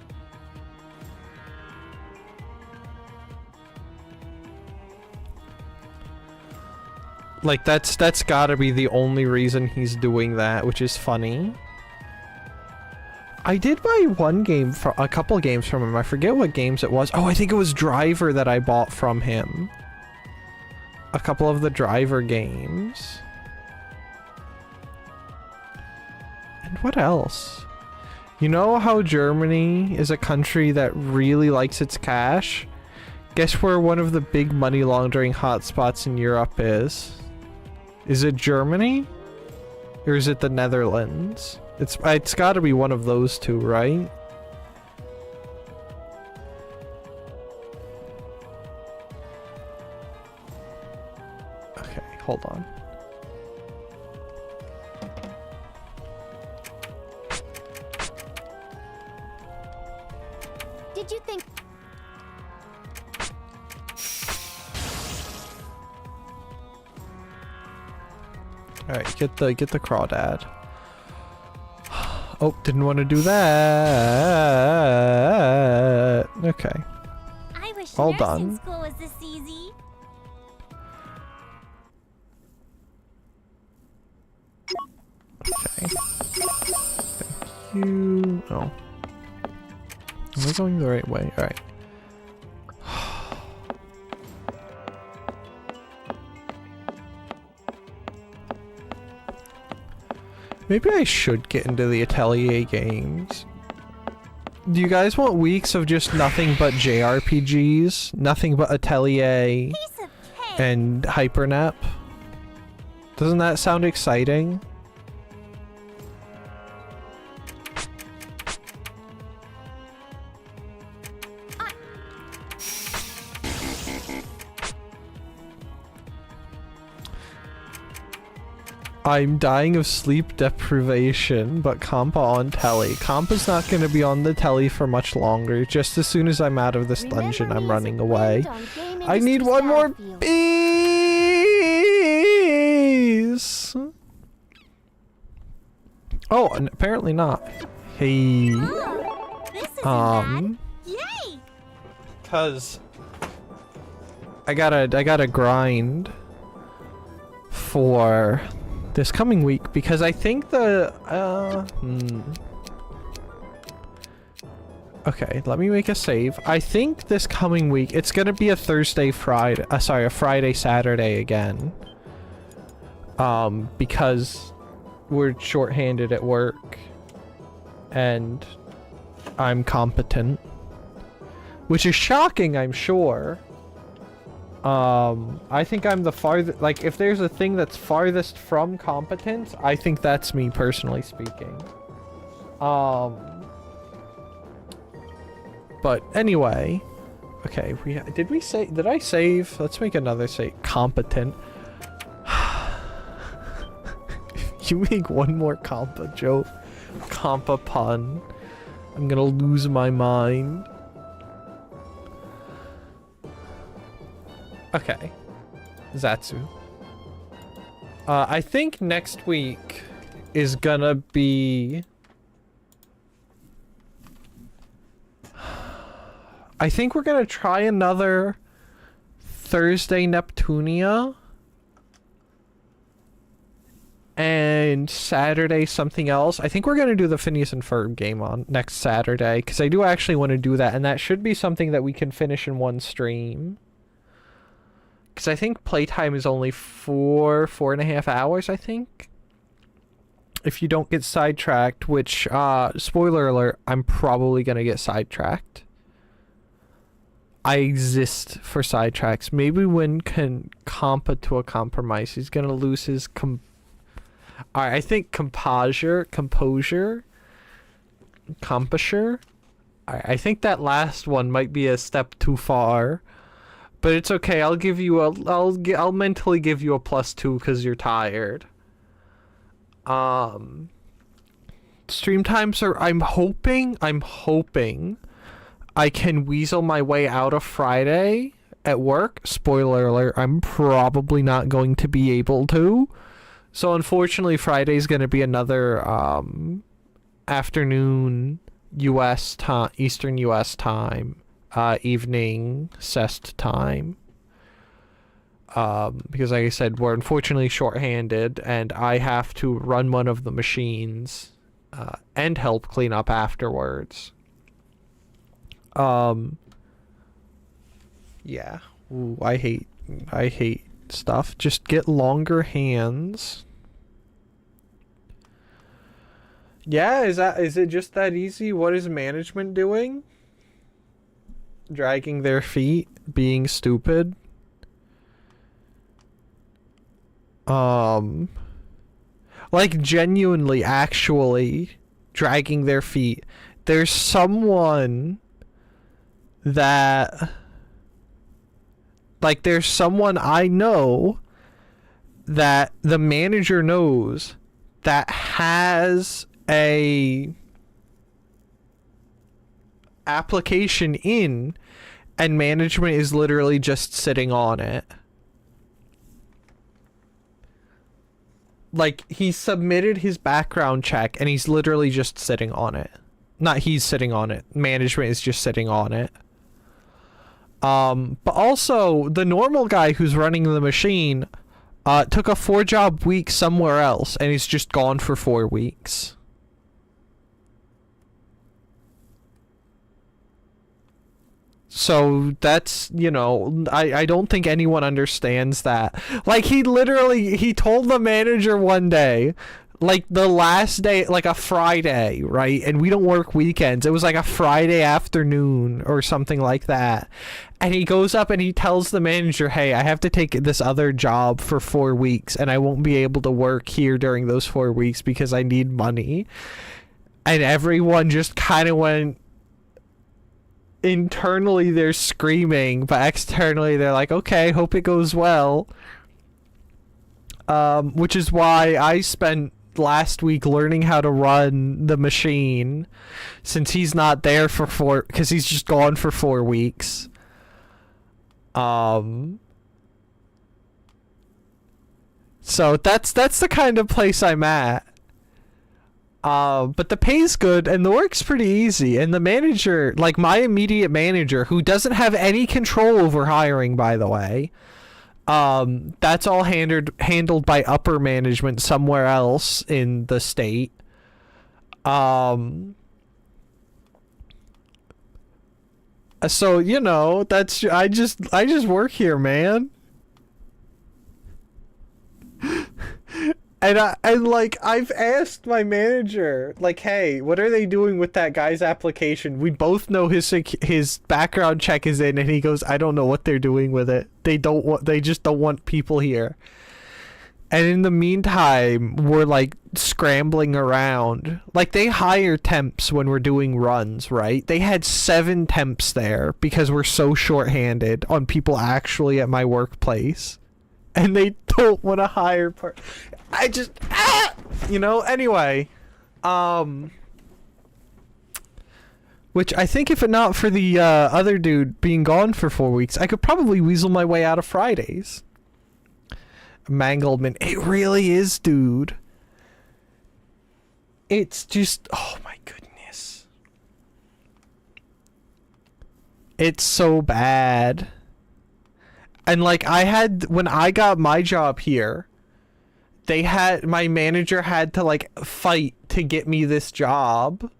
Like, that's gotta be the only reason he's doing that, which is funny. I did buy one game, for a couple games from him. I forget what games it was. Oh, I think it was Driver that I bought from him. A couple of the Driver games. And what else? You know how Germany is a country that really likes its cash? Guess where one of the big money laundering hotspots in Europe is? Is it Germany? Or is it the Netherlands? It's gotta be one of those two, right? Okay, hold on. Did you think... Alright, get the crawdad. Oh, didn't want to do that. Okay. I wish All nursing done. school was this easy. Okay. Thank you. Oh. Am I going the right way? Alright. Maybe I should get into the Atelier games. Do you guys want weeks of just nothing but JRPGs? Nothing but Atelier and Hypernap? Doesn't that sound exciting? I'm dying of sleep deprivation, but Compa on telly. Compa's not going to be on the telly for much longer. Just as soon as I'm out of this dungeon, I'm running away. I need one more piece! Oh, and apparently not. Hey. Cause I gotta grind for this coming week because I think the okay, let me make a save. I think this coming week it's gonna be a Thursday, Friday. Sorry, a Friday, Saturday again. Because we're shorthanded at work, and I'm competent, which is shocking, I'm sure. I think I'm the farthest, like, if there's a thing that's farthest from competence, I think that's me, personally speaking. But anyway, okay, did I save? Let's make another save. Competent. You make one more compa joke, compa pun, I'm gonna lose my mind. Okay, Zatsu. I think next week is gonna be... I think we're gonna try another Thursday Neptunia. And Saturday something else. I think we're gonna do the Phineas and Ferb game on next Saturday, because I do actually want to do that, and that should be something that we can finish in one stream. Because I think playtime is only 4.5 hours, I think. If you don't get sidetracked, which, spoiler alert, I'm probably gonna get sidetracked. I exist for sidetracks. Maybe Win can compa to a compromise. He's gonna lose his Alright, I think composure. I think that last one might be a step too far. But it's okay. I'll give you I'll mentally give you a +2 because you're tired. Stream times are... I'm hoping I can weasel my way out of Friday at work. Spoiler alert, I'm probably not going to be able to. So unfortunately, Friday's going to be another afternoon US time, Eastern US time. Evening cest time, because like I said, we're unfortunately shorthanded and I have to run one of the machines and help clean up afterwards. Yeah. Ooh, I hate stuff. Just get longer hands. Yeah, is it just that easy? What is management doing? Dragging their feet, being stupid. Like genuinely, actually dragging their feet. There's someone that, like, there's someone I know that the manager knows that has a application in, and management is literally just sitting on it. Like, he submitted his background check and he's literally just sitting on it. Not he's sitting on it. Management is just sitting on it. But also, the normal guy who's running the machine took a 4-job week somewhere else and he's just gone for 4 weeks. So that's, you know, I don't think anyone understands that. Like, he told the manager one day, like the last day, like a Friday, right? And we don't work weekends. It was like a Friday afternoon or something like that. And he goes up and he tells the manager, hey, I have to take this other job for 4 weeks and I won't be able to work here during those 4 weeks because I need money. And everyone just kind of went... Internally they're screaming, but externally they're like, okay, hope it goes well. which is why I spent last week learning how to run the machine, since he's not there for because he's just gone for 4 weeks. So that's the kind of place I'm at. But the pay's good and the work's pretty easy, and the manager, like my immediate manager, who doesn't have any control over hiring, by the way, that's all handled by upper management somewhere else in the state. So, you know, that's, I just work here, man. And I've asked my manager, like, hey, what are they doing with that guy's application? We both know his background check is in, and he goes, I don't know what they're doing with it. They just don't want people here. And in the meantime, we're like scrambling around. Like, they hire temps when we're doing runs, right? They had 7 temps there because we're so shorthanded on people actually at my workplace. And they don't want to hire you know, anyway. Which I think if it not for the other dude being gone for 4 weeks, I could probably weasel my way out of Fridays. Mangledman. It really is, dude. It's just, oh my goodness. It's so bad. And like when I got my job here, my manager had to like fight to get me this job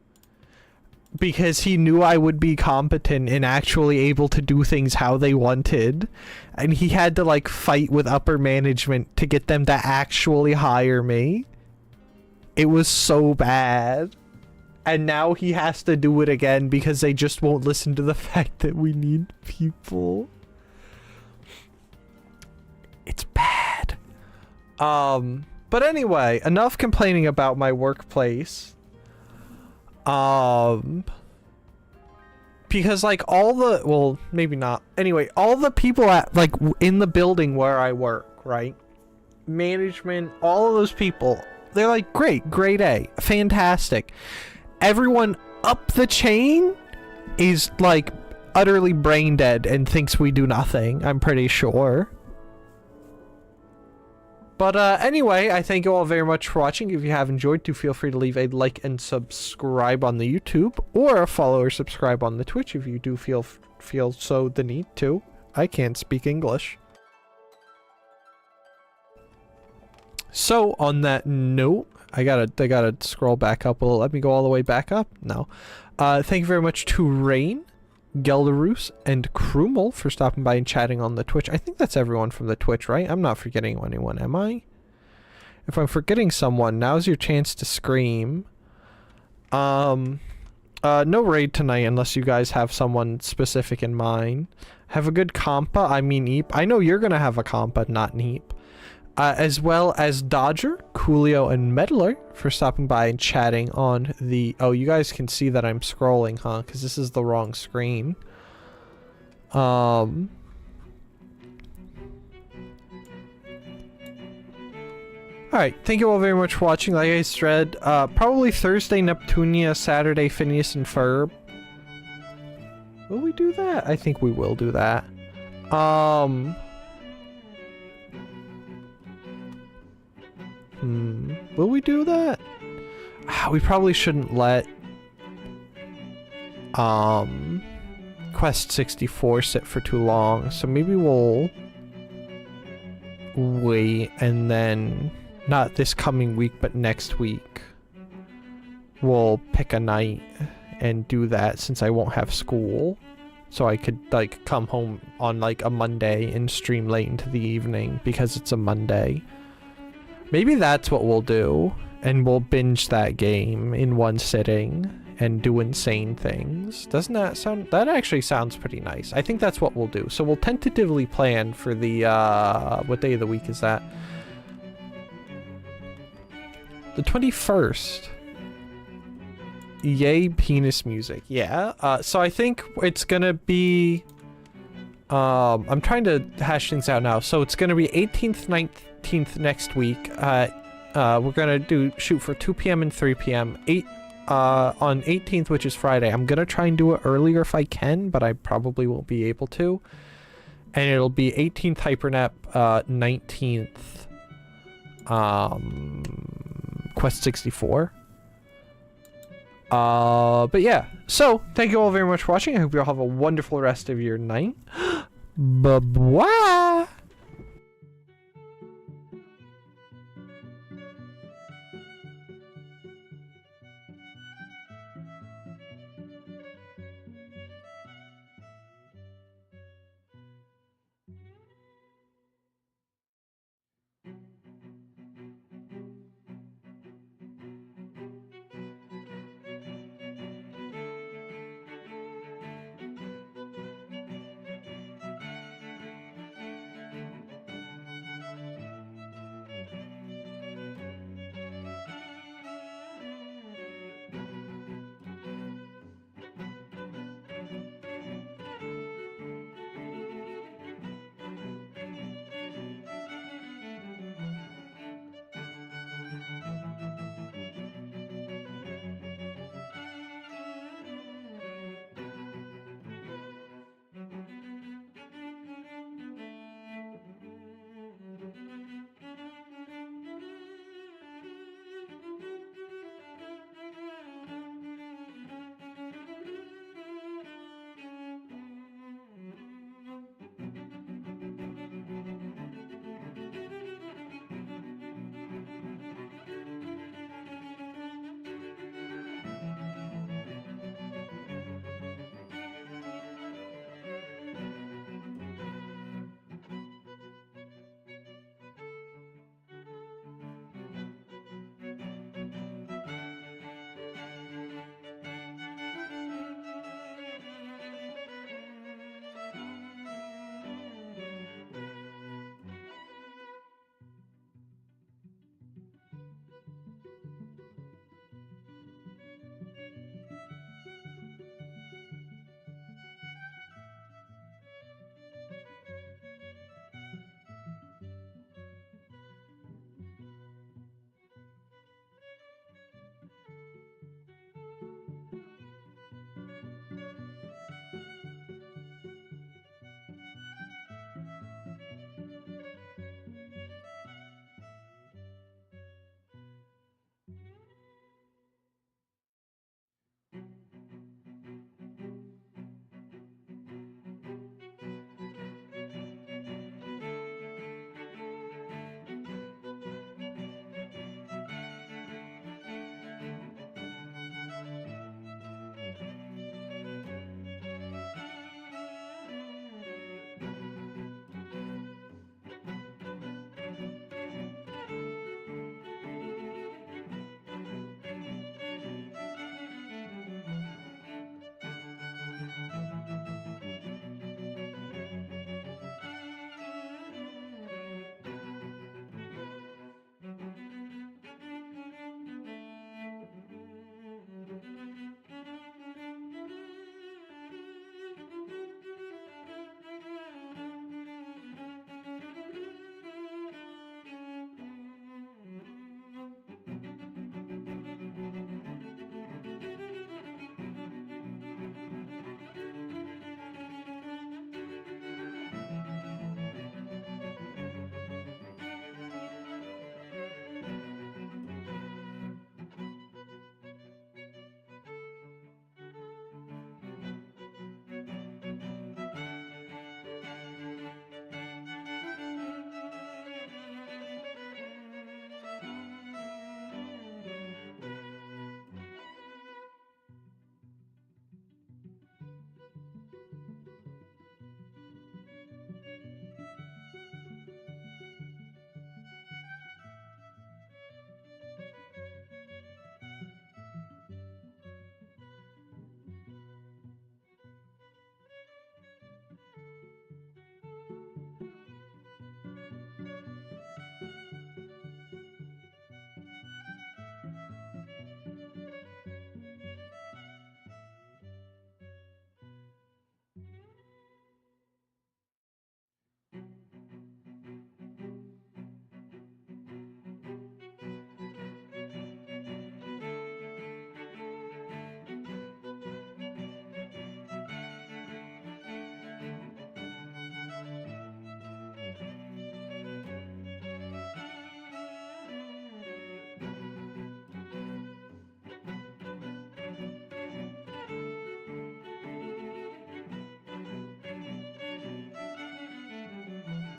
because he knew I would be competent and actually able to do things how they wanted. And he had to like fight with upper management to get them to actually hire me. It was so bad. And now he has to do it again because they just won't listen to the fact that we need people. It's bad. But anyway, enough complaining about my workplace. Because like well, maybe not. Anyway, all the people in the building where I work, right? Management, all of those people, they're like, great, grade A, fantastic. Everyone up the chain is like utterly brain dead and thinks we do nothing, I'm pretty sure. But anyway, I thank you all very much for watching. If you have enjoyed, do feel free to leave a like and subscribe on the YouTube, or follow or subscribe on the Twitch if you do feel so the need to. I can't speak English. So on that note, I gotta scroll back up a little. Let me go all the way back up. No. Thank you very much to Rain, Gelderus, and Krumel for stopping by and chatting on the Twitch. I think that's everyone from the Twitch, right? I'm not forgetting anyone, am I? If I'm forgetting someone, now's your chance to scream. No raid tonight unless you guys have someone specific in mind. Have a good compa, I mean Eep. I know you're gonna have a compa, not Neep. As well as Dodger, Coolio, and Meddler for stopping by and chatting on the... Oh, you guys can see that I'm scrolling, huh? Because this is the wrong screen. Alright, thank you all very much for watching. Like I said, probably Thursday Neptunia, Saturday Phineas and Ferb. Will we do that? I think we will do that. Will we do that? We probably shouldn't let Quest 64 sit for too long, so maybe we'll wait, and then not this coming week but next week we'll pick a night and do that, since I won't have school, so I could like come home on like a Monday and stream late into the evening because it's a Monday. Maybe that's what we'll do, and we'll binge that game in one sitting and do insane things. Doesn't that sound... That actually sounds pretty nice. I think that's what we'll do. So we'll tentatively plan for the, what day of the week is that? The 21st. Yay, penis music. Yeah, so I think it's gonna be... I'm trying to hash things out now. So it's gonna be 18th, 19th, 18th next week. We're gonna shoot for 2 p.m. and 3 p.m. On 18th, which is Friday. I'm gonna try and do it earlier if I can, but I probably won't be able to. And it'll be 18th Hypernap, 19th Quest 64. But yeah, so thank you all very much for watching. I hope you all have a wonderful rest of your night. Bye-bye.